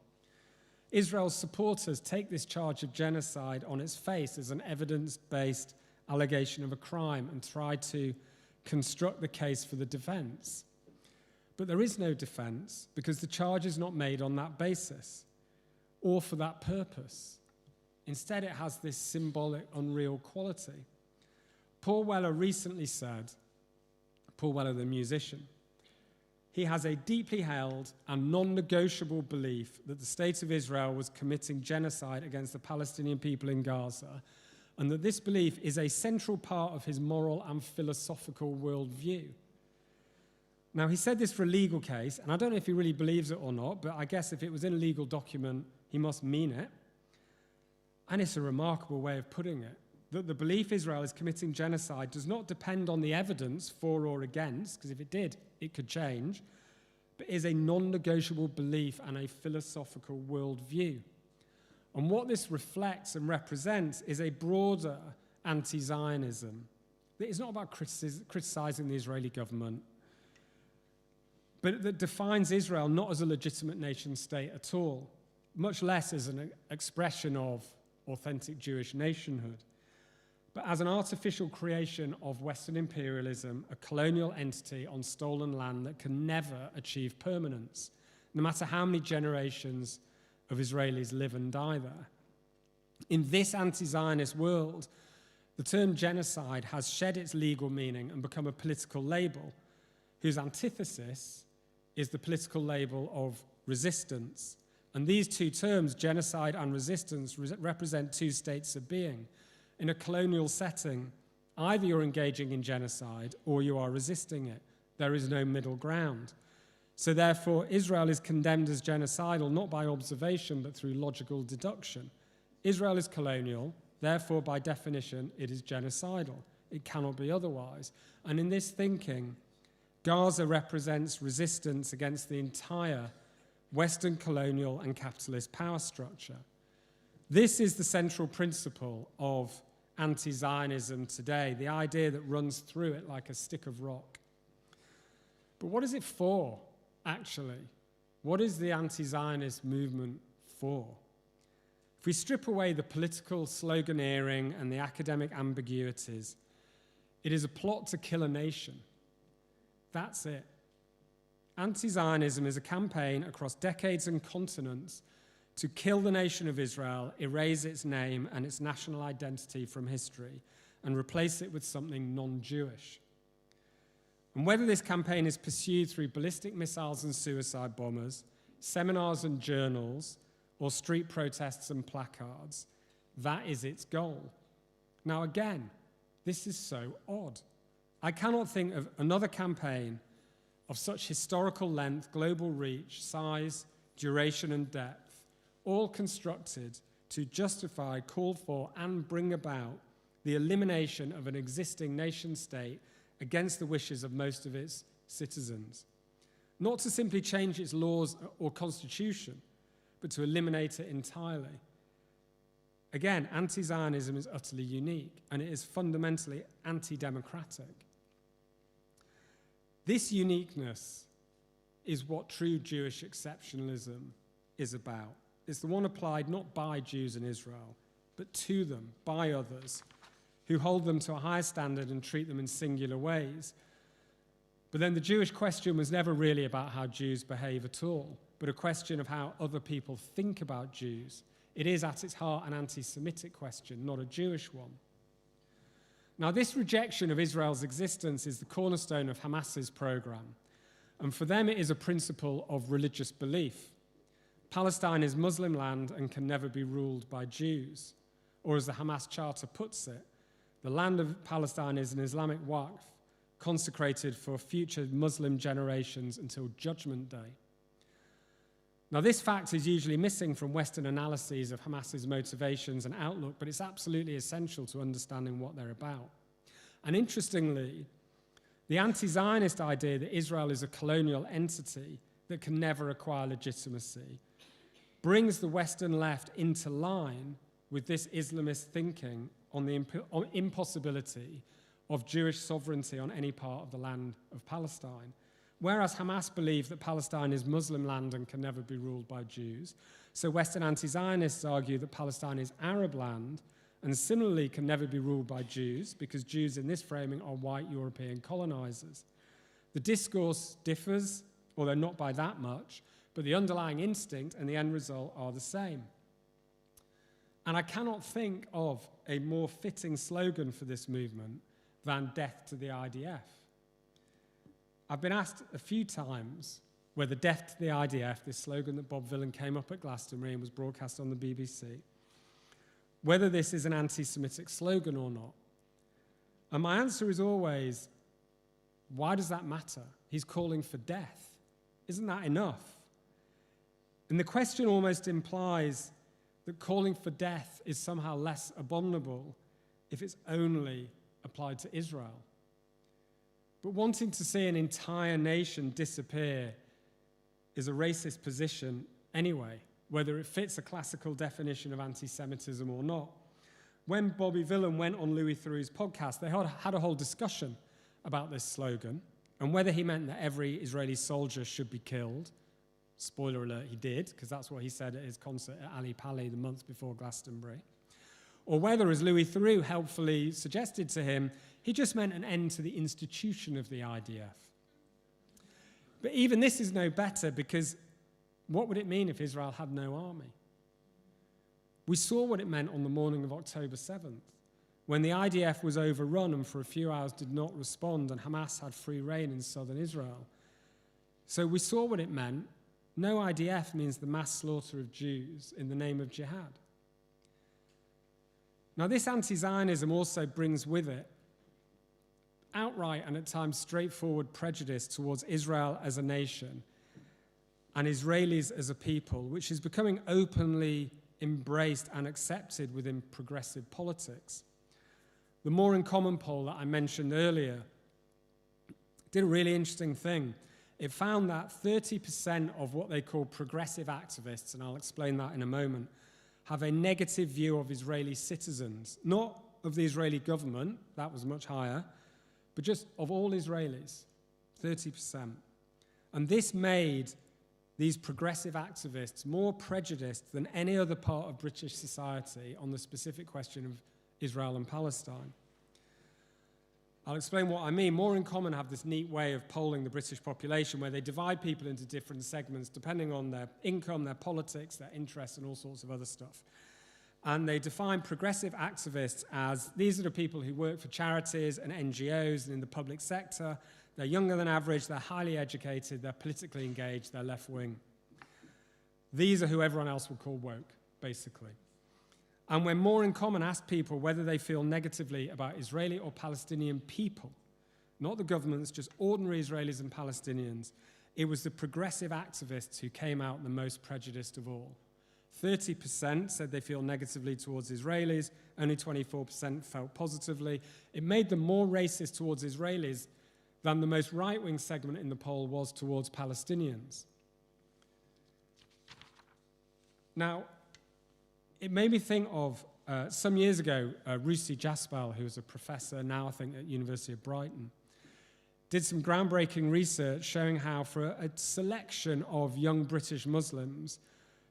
Israel's supporters take this charge of genocide on its face as an evidence-based allegation of a crime and try to construct the case for the defense. But there is no defense because the charge is not made on that basis or for that purpose. Instead, it has this symbolic, unreal quality. Paul Weller recently said, Paul Weller, the musician, he has a deeply held and non-negotiable belief that the state of Israel was committing genocide against the Palestinian people in Gaza, and that this belief is a central part of his moral and philosophical worldview. Now, he said this for a legal case, and I don't know if he really believes it or not, but I guess if it was in a legal document, he must mean it. And it's a remarkable way of putting it, that the belief Israel is committing genocide does not depend on the evidence for or against, because if it did, it could change, but is a non-negotiable belief and a philosophical worldview. And what this reflects and represents is a broader anti-Zionism that is not about criticizing the Israeli government, but that defines Israel not as a legitimate nation state at all, much less as an expression of authentic Jewish nationhood, but as an artificial creation of Western imperialism, a colonial entity on stolen land that can never achieve permanence, no matter how many generations of Israelis live and die there. In this anti-Zionist world, the term genocide has shed its legal meaning and become a political label, whose antithesis is the political label of resistance. And these two terms, genocide and resistance, represent two states of being. In a colonial setting, either you're engaging in genocide or you are resisting it. There is no middle ground. So therefore, Israel is condemned as genocidal, not by observation, but through logical deduction. Israel is colonial, therefore, by definition, it is genocidal. It cannot be otherwise. And in this thinking, Gaza represents resistance against the entire Western colonial and capitalist power structure. This is the central principle of anti-Zionism today, the idea that runs through it like a stick of rock. But what is it for, actually? What is the anti-Zionist movement for? If we strip away the political sloganeering and the academic ambiguities, it is a plot to kill a nation. That's it. Anti-Zionism is a campaign across decades and continents to kill the nation of Israel, erase its name and its national identity from history, and replace it with something non-Jewish. And whether this campaign is pursued through ballistic missiles and suicide bombers, seminars and journals, or street protests and placards, that is its goal. Now again, this is so odd. I cannot think of another campaign of such historical length, global reach, size, duration and depth, all constructed to justify, call for, and bring about the elimination of an existing nation-state against the wishes of most of its citizens. Not to simply change its laws or constitution, but to eliminate it entirely. Again, anti-Zionism is utterly unique, and it is fundamentally anti-democratic. This uniqueness is what true Jewish exceptionalism is about. It's the one applied not by Jews in Israel, but to them, by others, who hold them to a higher standard and treat them in singular ways. But then the Jewish question was never really about how Jews behave at all, but a question of how other people think about Jews. It is at its heart an anti-Semitic question, not a Jewish one. Now, this rejection of Israel's existence is the cornerstone of Hamas's program, and for them it is a principle of religious belief. Palestine is Muslim land and can never be ruled by Jews. Or as the Hamas Charter puts it, the land of Palestine is an Islamic waqf, consecrated for future Muslim generations until Judgment Day. Now, this fact is usually missing from Western analyses of Hamas's motivations and outlook, but it's absolutely essential to understanding what they're about. And interestingly, the anti-Zionist idea that Israel is a colonial entity that can never acquire legitimacy brings the Western left into line with this Islamist thinking on the impossibility of Jewish sovereignty on any part of the land of Palestine. Whereas Hamas believe that Palestine is Muslim land and can never be ruled by Jews, so Western anti-Zionists argue that Palestine is Arab land and similarly can never be ruled by Jews because Jews in this framing are white European colonizers. The discourse differs, although not by that much, but the underlying instinct and the end result are the same. And I cannot think of a more fitting slogan for this movement than death to the IDF. I've been asked a few times whether death to the IDF, this slogan that Bob Villan came up at Glastonbury and was broadcast on the BBC, whether this is an anti-Semitic slogan or not. And my answer is always, why does that matter? He's calling for death. Isn't that enough? And the question almost implies that calling for death is somehow less abominable if it's only applied to Israel. But wanting to see an entire nation disappear is a racist position anyway, whether it fits a classical definition of anti-Semitism or not. When Bobby Villan went on Louis Theroux's podcast, they had a whole discussion about this slogan and whether he meant that every Israeli soldier should be killed. Spoiler alert, he did, because that's what he said at his concert at Ali Pali the month before Glastonbury. Or whether, as Louis Theroux helpfully suggested to him, he just meant an end to the institution of the IDF. But even this is no better, because what would it mean if Israel had no army? We saw what it meant on the morning of October 7th, when the IDF was overrun and for a few hours did not respond, and Hamas had free reign in southern Israel. So we saw what it meant. No IDF means the mass slaughter of Jews in the name of jihad. Now, this anti-Zionism also brings with it outright and at times straightforward prejudice towards Israel as a nation and Israelis as a people, which is becoming openly embraced and accepted within progressive politics. The More in Common poll that I mentioned earlier did a really interesting thing. It found that 30% of what they call progressive activists, and I'll explain that in a moment, have a negative view of Israeli citizens, not of the Israeli government, that was much higher, but just of all Israelis, 30%. And this made these progressive activists more prejudiced than any other part of British society on the specific question of Israel and Palestine. I'll explain what I mean. More in Common have this neat way of polling the British population where they divide people into different segments depending on their income, their politics, their interests, and all sorts of other stuff. And they define progressive activists as these are the people who work for charities and NGOs and in the public sector. They're younger than average, they're highly educated, they're politically engaged, they're left-wing. These are who everyone else would call woke, basically. And when More in Common asked people whether they feel negatively about Israeli or Palestinian people, not the governments, just ordinary Israelis and Palestinians, it was the progressive activists who came out the most prejudiced of all. 30% said they feel negatively towards Israelis, only 24% felt positively. It made them more racist towards Israelis than the most right-wing segment in the poll was towards Palestinians. Now, it made me think of some years ago, Rusi Jaspal, who was a professor now, I think, at University of Brighton, did some groundbreaking research showing how for a selection of young British Muslims,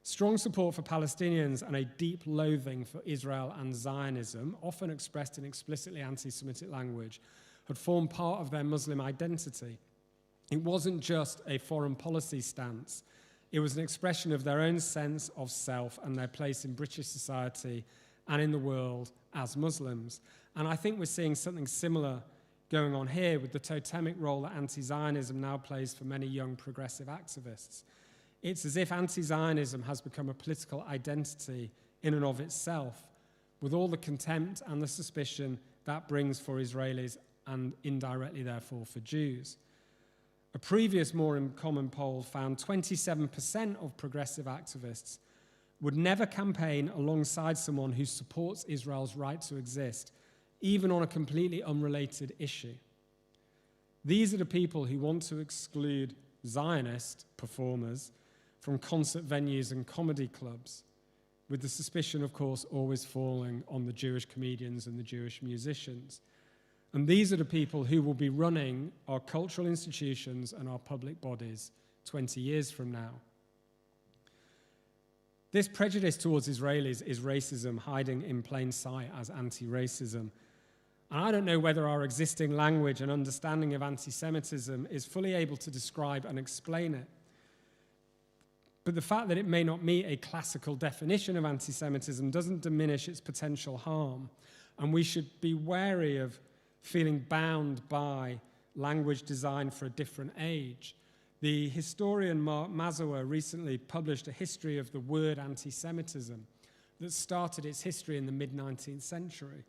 strong support for Palestinians and a deep loathing for Israel and Zionism, often expressed in explicitly anti-Semitic language, had formed part of their Muslim identity. It wasn't just a foreign policy stance. It was an expression of their own sense of self and their place in British society and in the world as Muslims. And I think we're seeing something similar going on here with the totemic role that anti-Zionism now plays for many young progressive activists. It's as if anti-Zionism has become a political identity in and of itself, with all the contempt and the suspicion that brings for Israelis and indirectly, therefore, for Jews. A previous More in Common poll found 27% of progressive activists would never campaign alongside someone who supports Israel's right to exist, even on a completely unrelated issue. These are the people who want to exclude Zionist performers from concert venues and comedy clubs, with the suspicion, of course, always falling on the Jewish comedians and the Jewish musicians. And these are the people who will be running our cultural institutions and our public bodies 20 years from now. This prejudice towards Israelis is racism hiding in plain sight as anti-racism. And I don't know whether our existing language and understanding of anti-Semitism is fully able to describe and explain it. But the fact that it may not meet a classical definition of anti-Semitism doesn't diminish its potential harm. And we should be wary of feeling bound by language designed for a different age. The historian Mark Mazower recently published a history of the word anti-Semitism that started its history in the mid-19th century,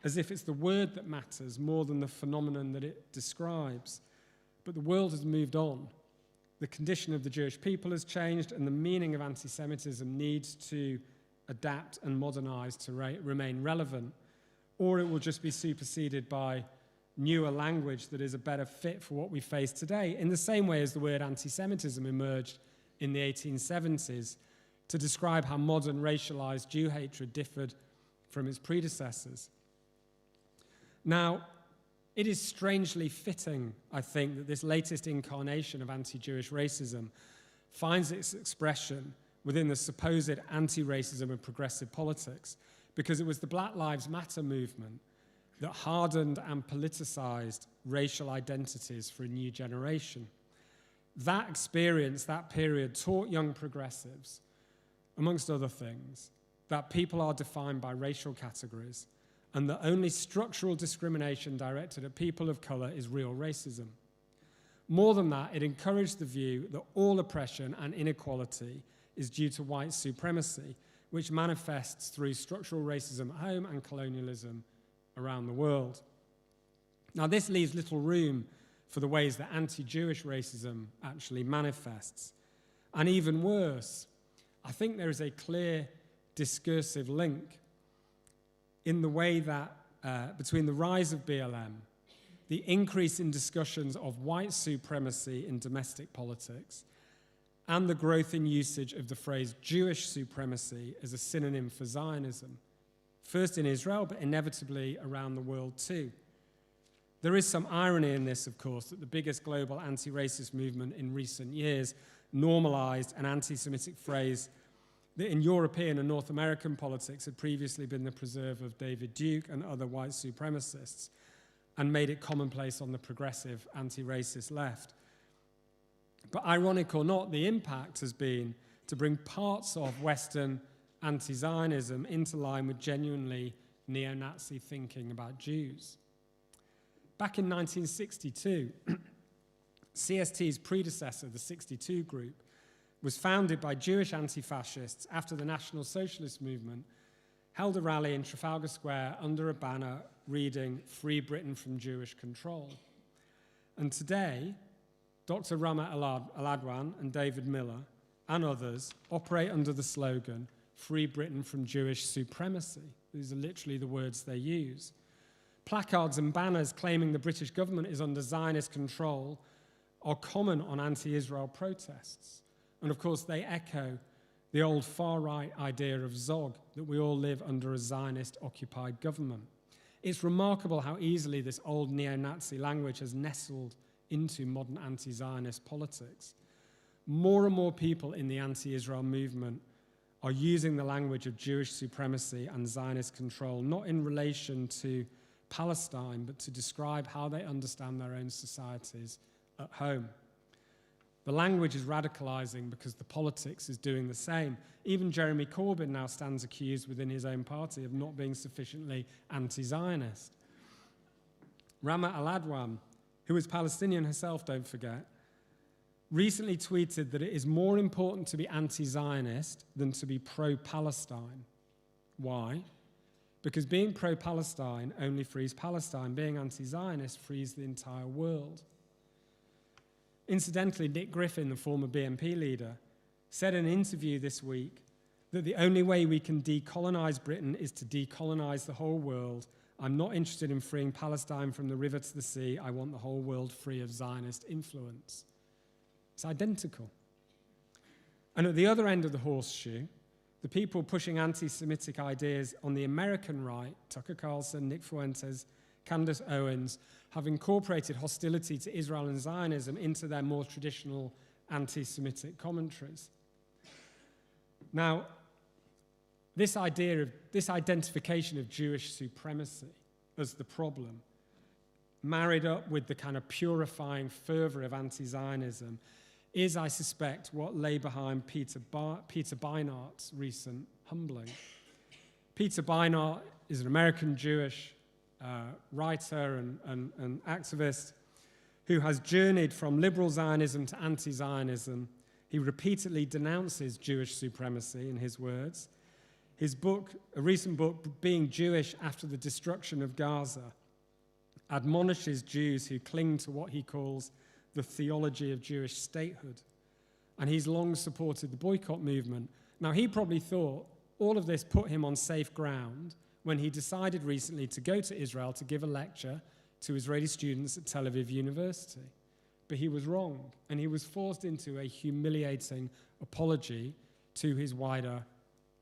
as if it's the word that matters more than the phenomenon that it describes. But the world has moved on. The condition of the Jewish people has changed, and the meaning of anti-Semitism needs to adapt and modernize to remain relevant, or it will just be superseded by newer language that is a better fit for what we face today, in the same way as the word anti-Semitism emerged in the 1870s to describe how modern racialized Jew hatred differed from its predecessors. Now, it is strangely fitting, I think, that this latest incarnation of anti-Jewish racism finds its expression within the supposed anti-racism of progressive politics, because it was the Black Lives Matter movement that hardened and politicized racial identities for a new generation. That experience, that period, taught young progressives, amongst other things, that people are defined by racial categories, and that only structural discrimination directed at people of color is real racism. More than that, it encouraged the view that all oppression and inequality is due to white supremacy, which manifests through structural racism at home and colonialism around the world. Now, this leaves little room for the ways that anti-Jewish racism actually manifests. And even worse, I think there is a clear discursive link in the way that between the rise of BLM, the increase in discussions of white supremacy in domestic politics, and the growth in usage of the phrase Jewish supremacy as a synonym for Zionism, first in Israel, but inevitably around the world too. There is some irony in this, of course, that the biggest global anti-racist movement in recent years normalized an anti-Semitic phrase that in European and North American politics had previously been the preserve of David Duke and other white supremacists, and made it commonplace on the progressive anti-racist left. But ironic or not, the impact has been to bring parts of Western anti-Zionism into line with genuinely neo-Nazi thinking about Jews. Back in 1962, CST's predecessor, the 62 Group, was founded by Jewish anti-fascists after the National Socialist movement held a rally in Trafalgar Square under a banner reading "Free Britain from Jewish Control." And today, Dr. Rama Aladwan and David Miller and others operate under the slogan, "Free Britain from Jewish supremacy." These are literally the words they use. Placards and banners claiming the British government is under Zionist control are common on anti-Israel protests. And of course, they echo the old far-right idea of Zog, that we all live under a Zionist-occupied government. It's remarkable how easily this old neo-Nazi language has nestled into modern anti-Zionist politics. More and more people in the anti-Israel movement are using the language of Jewish supremacy and Zionist control, not in relation to Palestine, but to describe how they understand their own societies at home. The language is radicalizing because the politics is doing the same. Even Jeremy Corbyn now stands accused within his own party of not being sufficiently anti-Zionist. Rama Al-Adwan, who is Palestinian herself, don't forget, recently tweeted that it is more important to be anti-Zionist than to be pro-Palestine. Why? Because being pro-Palestine only frees Palestine. Being anti-Zionist frees the entire world. Incidentally, Nick Griffin, the former BNP leader, said in an interview this week that the only way we can decolonize Britain is to decolonize the whole world. I'm not interested in freeing Palestine from the river to the sea. I want the whole world free of Zionist influence. It's identical. And at the other end of the horseshoe, the people pushing anti-Semitic ideas on the American right, Tucker Carlson, Nick Fuentes, Candace Owens, have incorporated hostility to Israel and Zionism into their more traditional anti-Semitic commentaries. Now, this identification of Jewish supremacy as the problem, married up with the kind of purifying fervor of anti-Zionism, is, I suspect, what lay behind Peter Beinart's recent humbling. Peter Beinart is an American Jewish writer and activist who has journeyed from liberal Zionism to anti-Zionism. He repeatedly denounces Jewish supremacy, in his words. His book, a recent book, Being Jewish After the Destruction of Gaza, admonishes Jews who cling to what he calls the theology of Jewish statehood. And he's long supported the boycott movement. Now, he probably thought all of this put him on safe ground when he decided recently to go to Israel to give a lecture to Israeli students at Tel Aviv University. But he was wrong, and he was forced into a humiliating apology to his wider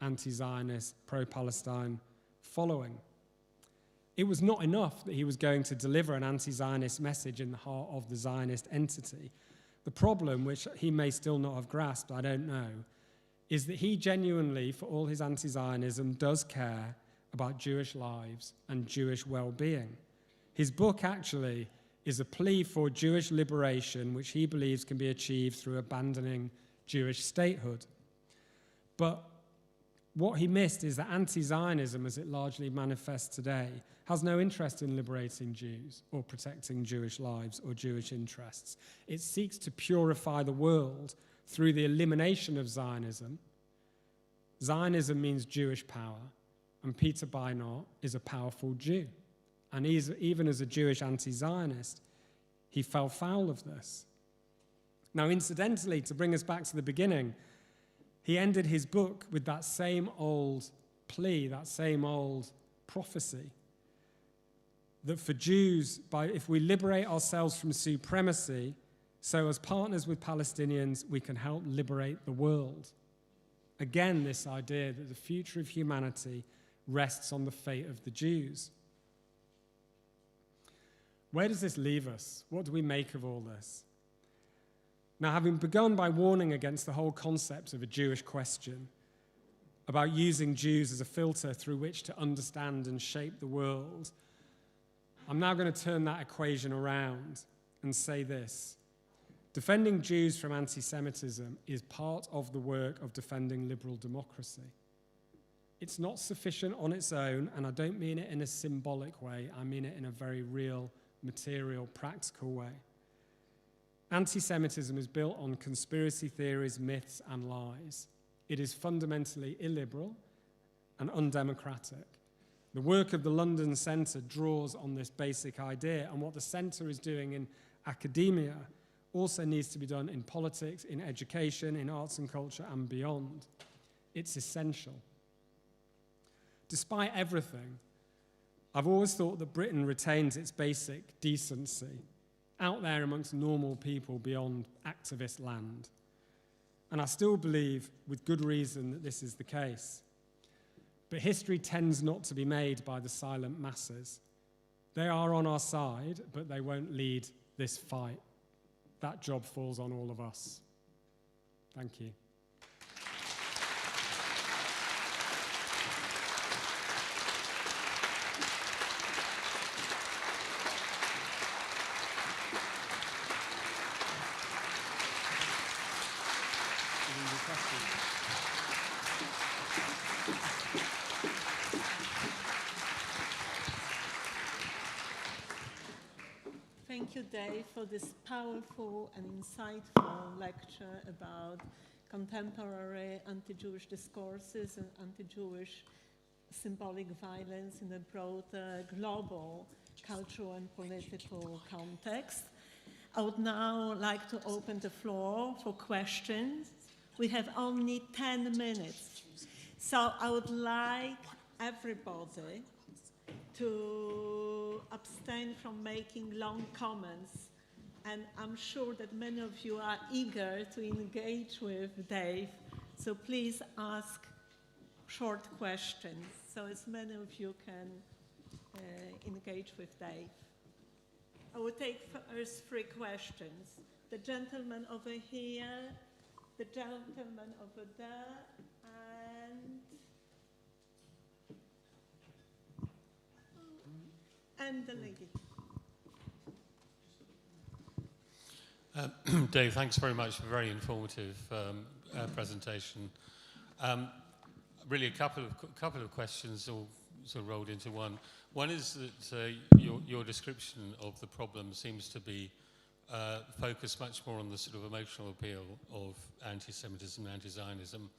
anti-Zionist, pro-Palestine following. It was not enough that he was going to deliver an anti-Zionist message in the heart of the Zionist entity. The problem, which he may still not have grasped, I don't know, is that he genuinely, for all his anti-Zionism, does care about Jewish lives and Jewish well-being. His book, actually, is a plea for Jewish liberation, which he believes can be achieved through abandoning Jewish statehood. But what he missed is that anti-Zionism, as it largely manifests today, has no interest in liberating Jews or protecting Jewish lives or Jewish interests. It seeks to purify the world through the elimination of Zionism. Zionism means Jewish power, and Peter Beinart is a powerful Jew. And even as a Jewish anti-Zionist, he fell foul of this. Now, incidentally, to bring us back to the beginning, he ended his book with that same old plea, that same old prophecy, that for Jews, if we liberate ourselves from supremacy, so as partners with Palestinians, we can help liberate the world. Again, this idea that the future of humanity rests on the fate of the Jews. Where does this leave us? What do we make of all this? Now, having begun by warning against the whole concept of a Jewish question, about using Jews as a filter through which to understand and shape the world, I'm now going to turn that equation around and say this. Defending Jews from anti-Semitism is part of the work of defending liberal democracy. It's not sufficient on its own, and I don't mean it in a symbolic way. I mean it in a very real, material, practical way. Anti-Semitism is built on conspiracy theories, myths, and lies. It is fundamentally illiberal and undemocratic. The work of the London Centre draws on this basic idea, and what the Centre is doing in academia also needs to be done in politics, in education, in arts and culture, and beyond. It's essential. Despite everything, I've always thought that Britain retains its basic decency out there amongst normal people beyond activist land. And I still believe, with good reason, that this is the case. But history tends not to be made by the silent masses. They are on our side, but they won't lead this fight. That job falls on all of us. Thank you. Thank you, Dave, for this powerful and insightful lecture about contemporary anti-Jewish discourses and anti-Jewish symbolic violence in a broader global cultural and political context. I would now like to open the floor for questions. We have only 10 minutes, so I would like everybody to abstain from making long comments, and I'm sure that many of you are eager to engage with Dave, so please ask short questions so as many of you can engage with Dave. I will take first 3 questions. The gentleman over here, the gentleman over there, and the lady. Dave, thanks very much for a very informative presentation. Really, a couple of questions all sort of rolled into one. One is that your description of the problem seems to be focused much more on the sort of emotional appeal of anti-Semitism and anti-Zionism,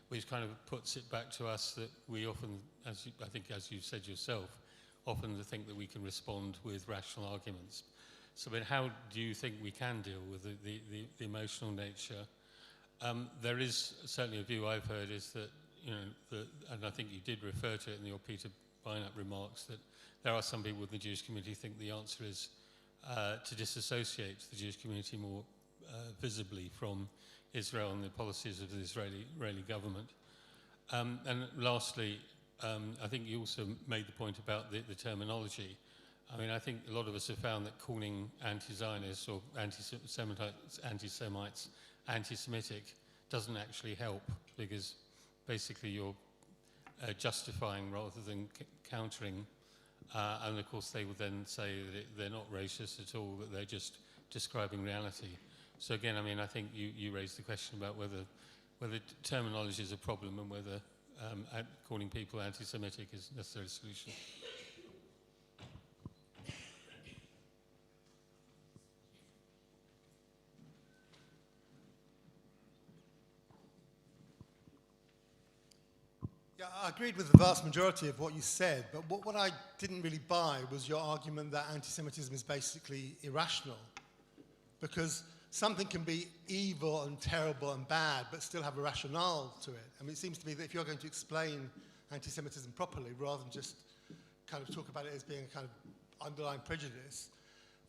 which kind of puts it back to us that we often, as you said yourself, often think that we can respond with rational arguments. So, but how do you think we can deal with the emotional nature? There is certainly a view I've heard is that, and I think you did refer to it in your Peter Beinart remarks, that there are some people within the Jewish community who think the answer is to disassociate the Jewish community more visibly from Israel and the policies of the Israeli government. And lastly, I think you also made the point about the terminology. I mean, I think a lot of us have found that calling anti-Zionists or anti-Semites anti-Semitic doesn't actually help, because basically you're justifying rather than countering. And of course they would then say that they're not racist at all, that they're just describing reality. So again, I mean, I think you raised the question about whether terminology is a problem and whether calling people anti-Semitic is a necessary solution. Yeah, I agreed with the vast majority of what you said, but what I didn't really buy was your argument that anti-Semitism is basically irrational, because something can be evil and terrible and bad, but still have a rationale to it. I mean, it seems to me that if you're going to explain anti-Semitism properly, rather than just kind of talk about it as being a kind of underlying prejudice,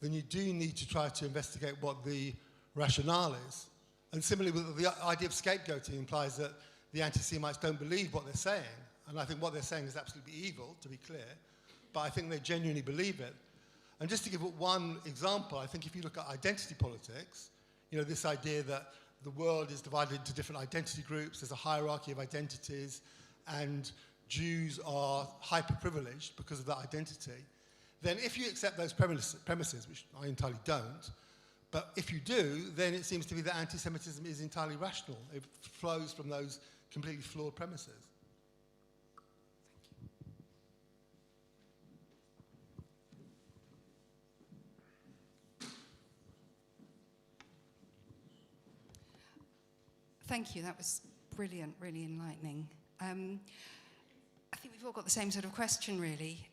then you do need to try to investigate what the rationale is. And similarly, with the idea of scapegoating implies that the anti-Semites don't believe what they're saying. And I think what they're saying is absolutely evil, to be clear, but I think they genuinely believe it. And just to give one example, I think if you look at identity politics, this idea that the world is divided into different identity groups, there's a hierarchy of identities, and Jews are hyper-privileged because of that identity, then if you accept those premises, which I entirely don't, but if you do, then it seems to be that anti-Semitism is entirely rational. It flows from those completely flawed premises. Thank you, that was brilliant, really enlightening. I think we've all got the same sort of question, really.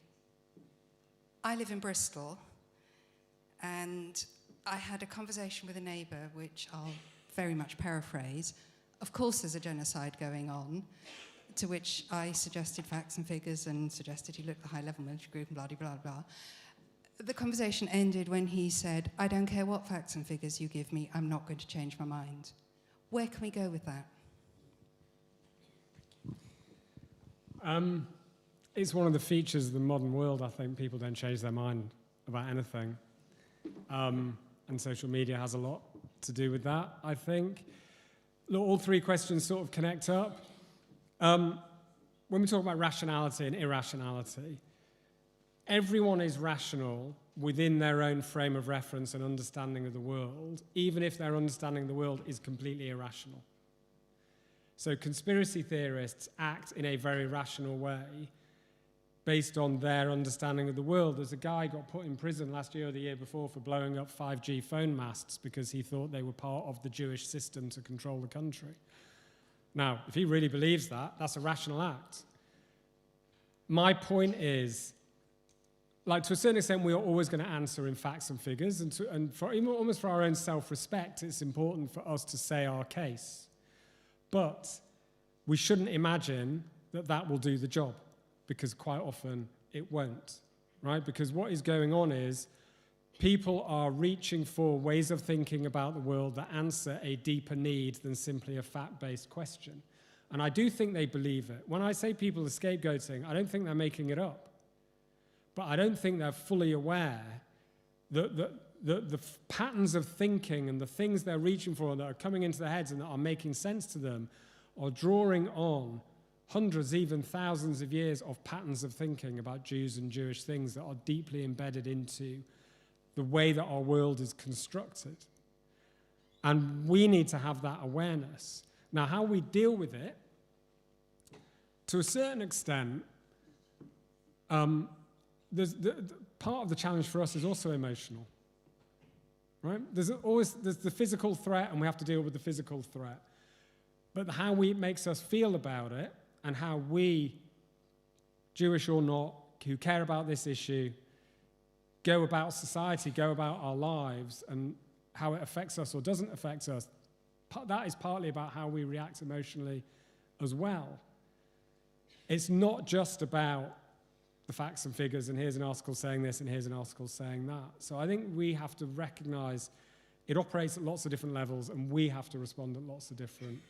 I live in Bristol, and I had a conversation with a neighbour, which I'll very much paraphrase. Of course there's a genocide going on, to which I suggested facts and figures and suggested he looked at the high-level military group and blah, blah, blah, blah. The conversation ended when he said, I don't care what facts and figures you give me, I'm not going to change my mind. Where can we go with that? It's one of the features of the modern world, I think. People don't change their mind about anything. And social media has a lot to do with that, I think. Look, all three questions sort of connect up. When we talk about rationality and irrationality, everyone is rational within their own frame of reference and understanding of the world, even if their understanding of the world is completely irrational. So conspiracy theorists act in a very rational way based on their understanding of the world. There's a guy got put in prison last year or the year before for blowing up 5G phone masts because he thought they were part of the Jewish system to control the country. Now, if he really believes that, that's a rational act. My point is, like, to a certain extent, we are always going to answer in facts and figures, and for even almost for our own self-respect, it's important for us to say our case. But we shouldn't imagine that that will do the job, because quite often it won't, right? Because what is going on is people are reaching for ways of thinking about the world that answer a deeper need than simply a fact-based question. And I do think they believe it. When I say people are scapegoating, I don't think they're making it up. But I don't think they're fully aware that the patterns of thinking and the things they're reaching for that are coming into their heads and that are making sense to them are drawing on hundreds, even thousands of years of patterns of thinking about Jews and Jewish things that are deeply embedded into the way that our world is constructed. And we need to have that awareness. Now, how we deal with it, to a certain extent, part of the challenge for us is also emotional, right? There's the physical threat, and we have to deal with the physical threat. But how it makes us feel about it, and how we, Jewish or not, who care about this issue, go about society, go about our lives, and how it affects us or doesn't affect us, that is partly about how we react emotionally as well. It's not just about the facts and figures, and here's an article saying this, and here's an article saying that. So I think we have to recognize it operates at lots of different levels, and we have to respond at lots of different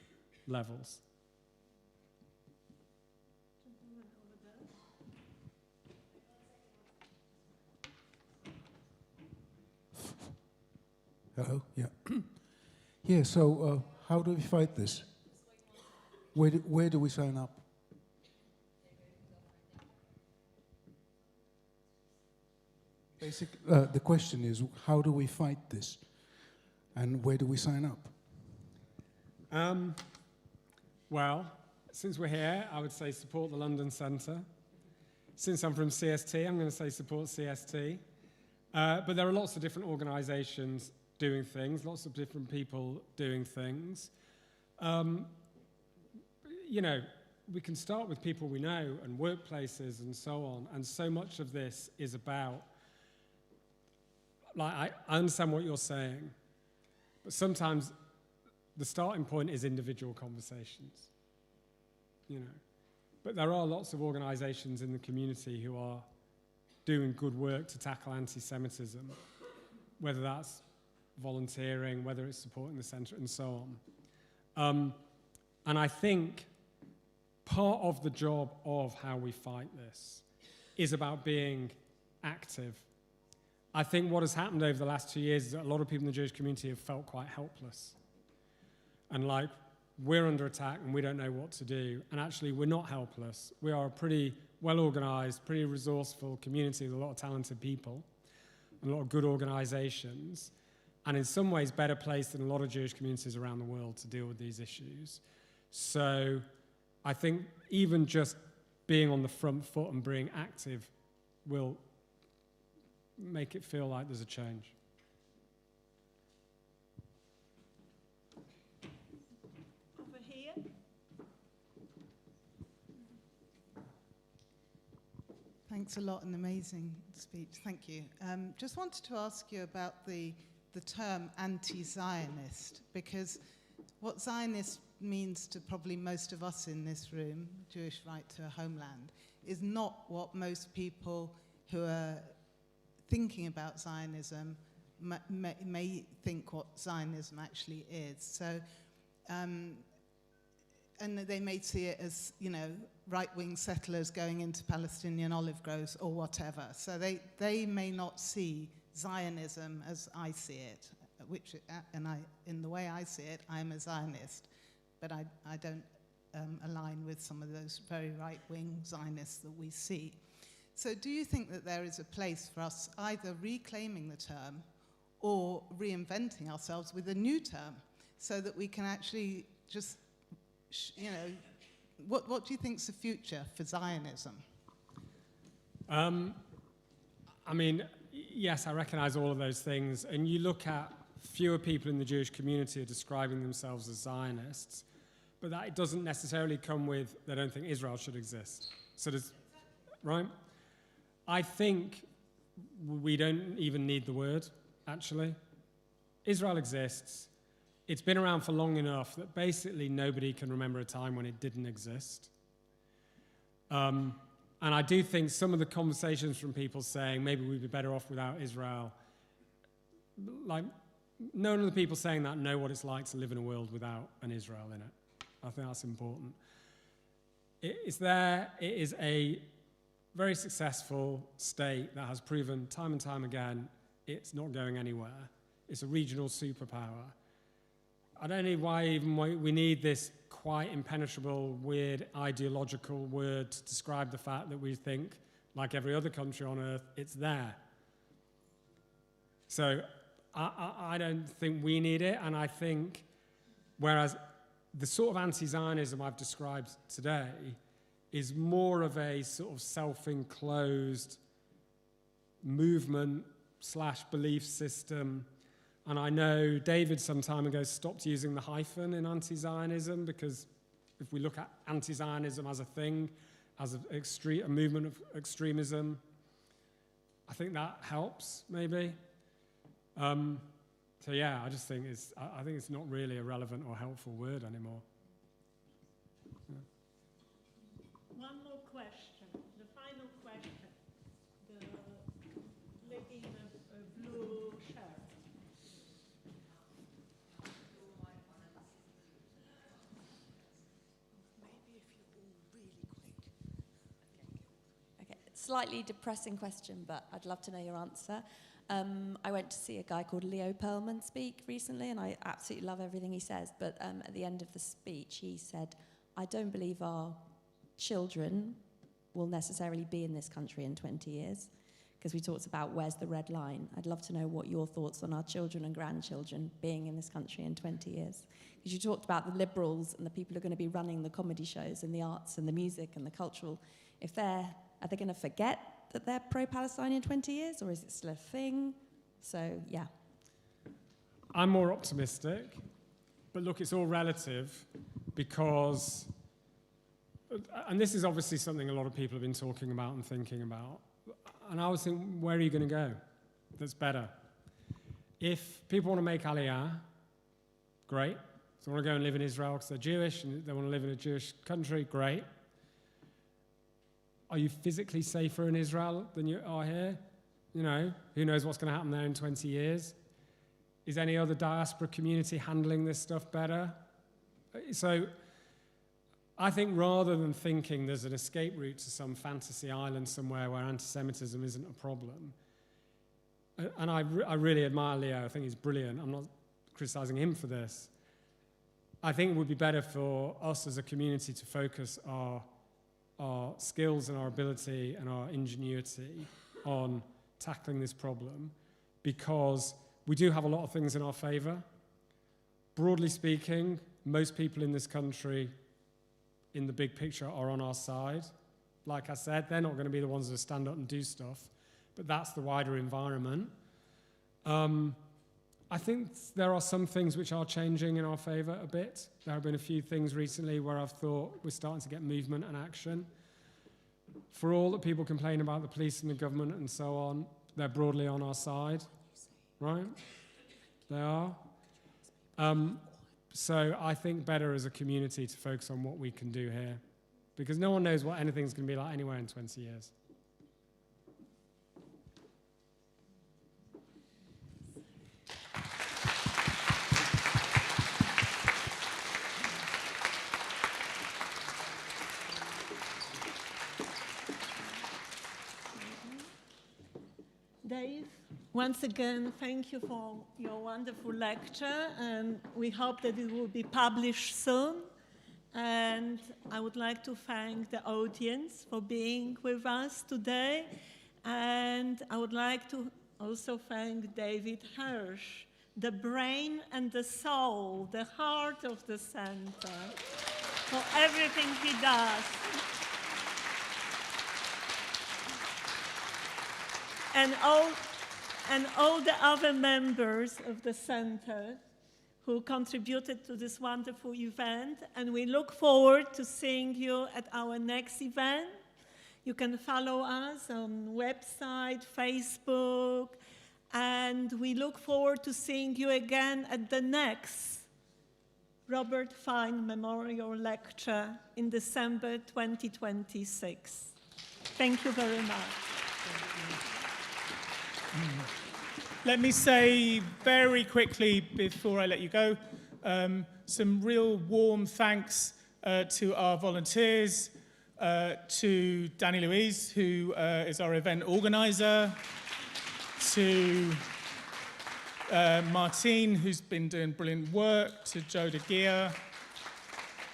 levels. Hello? Yeah. Yeah, so how do we fight this? Where do we sign up? The question is, how do we fight this? And where do we sign up? Well, since we're here, I would say support the London Centre. Since I'm from CST, I'm going to say support CST. But there are lots of different organisations doing things, lots of different people doing things. You know, we can start with people we know and workplaces and so on, and so much of this is about, like, I understand what you're saying, but sometimes the starting point is individual conversations, you know. But there are lots of organisations in the community who are doing good work to tackle anti-Semitism, whether that's volunteering, whether it's supporting the centre, and so on. And I think part of the job of how we fight this is about being active. I think what has happened over the last 2 years is that a lot of people in the Jewish community have felt quite helpless. And like, we're under attack and we don't know what to do. And actually, we're not helpless. We are a pretty well-organised, pretty resourceful community with a lot of talented people and a lot of good organisations, and in some ways better placed than a lot of Jewish communities around the world to deal with these issues. So I think even just being on the front foot and being active will make it feel like there's a change. Over here. Thanks a lot, an amazing speech, thank you. Just wanted to ask you about the the term anti-Zionist, because what Zionist means to probably most of us in this room, Jewish right to a homeland, is not what most people who are thinking about Zionism may think what Zionism actually is. So, and they may see it as, you know, right-wing settlers going into Palestinian olive groves or whatever. So they may not see Zionism as I see it, which, in the way I see it, I'm a Zionist, but I don't align with some of those very right-wing Zionists that we see. So do you think that there is a place for us either reclaiming the term or reinventing ourselves with a new term so that we can actually just, you know, what do you think is the future for Zionism? I mean, yes, I recognize all of those things. And you look at fewer people in the Jewish community are describing themselves as Zionists, but that it doesn't necessarily come with they don't think Israel should exist. So does, right? I think we don't even need the word, actually. Israel exists. It's been around for long enough that basically nobody can remember a time when it didn't exist. And I do think some of the conversations from people saying maybe we'd be better off without Israel, like none of the people saying that know what it's like to live in a world without an Israel in it. I think that's important. It's there. It is a very successful state that has proven time and time again it's not going anywhere. It's a regional superpower. I don't know why even we need this quite impenetrable, weird, ideological word to describe the fact that we think, like every other country on earth, it's there. So I don't think we need it, and I think, whereas the sort of anti-Zionism I've described today is more of a sort of self-enclosed movement / belief system. And I know David some time ago stopped using the hyphen in anti-Zionism, because if we look at anti-Zionism as a thing, as a movement of extremism, I think that helps, maybe. So yeah, I just think I think it's not really a relevant or helpful word anymore. Yeah. One more question, the final question. The lady in a blue shirt. Slightly depressing question, but I'd love to know your answer. I went to see a guy called Leo Pearlman speak recently, and I absolutely love everything he says. But at the end of the speech, he said, I don't believe our children will necessarily be in this country in 20 years, because we talked about where's the red line. I'd love to know what your thoughts on our children and grandchildren being in this country in 20 years. Because you talked about the liberals and the people who are going to be running the comedy shows and the arts and the music and the cultural. Are they going to forget that they're pro-Palestine in 20 years, or is it still a thing? So, yeah. I'm more optimistic, but look, it's all relative, because, and this is obviously something a lot of people have been talking about and thinking about, and I was thinking, where are you going to go that's better? If people want to make Aliyah, great. If they want to go and live in Israel because they're Jewish and they want to live in a Jewish country, great. Are you physically safer in Israel than you are here? You know, who knows what's going to happen there in 20 years? Is any other diaspora community handling this stuff better? So I think rather than thinking there's an escape route to some fantasy island somewhere where anti-Semitism isn't a problem, and I really admire Leo, I think he's brilliant, I'm not criticizing him for this. I think it would be better for us as a community to focus our skills and our ability and our ingenuity on tackling this problem, because we do have a lot of things in our favor. Broadly speaking, most people in this country, in the big picture, are on our side. Like I said, they're not going to be the ones that stand up and do stuff, but that's the wider environment. I think there are some things which are changing in our favor a bit. There have been a few things recently where I've thought we're starting to get movement and action. For all that people complain about the police and the government and so on, they're broadly on our side, right? They are. So I think better as a community to focus on what we can do here, because no one knows what anything's going to be like anywhere in 20 years. Dave, once again, thank you for your wonderful lecture, and we hope that it will be published soon. And I would like to thank the audience for being with us today. And I would like to also thank David Hirsh, the brain and the soul, the heart of the center, for everything he does. And all the other members of the center who contributed to this wonderful event. And we look forward to seeing you at our next event. You can follow us on website, Facebook, and we look forward to seeing you again at the next Robert Fine Memorial Lecture in December 2026. Thank you very much. Let me say very quickly before I let you go, some real warm thanks to our volunteers, to Danny Louise, who is our event organizer, to Martine, who's been doing brilliant work, to Joe de Geer,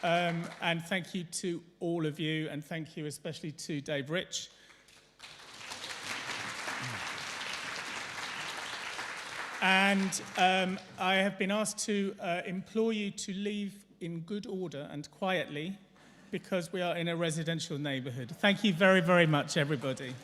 and thank you to all of you, and thank you especially to Dave Rich. And I have been asked to implore you to leave in good order and quietly, because we are in a residential neighborhood. Thank you very, very much, everybody.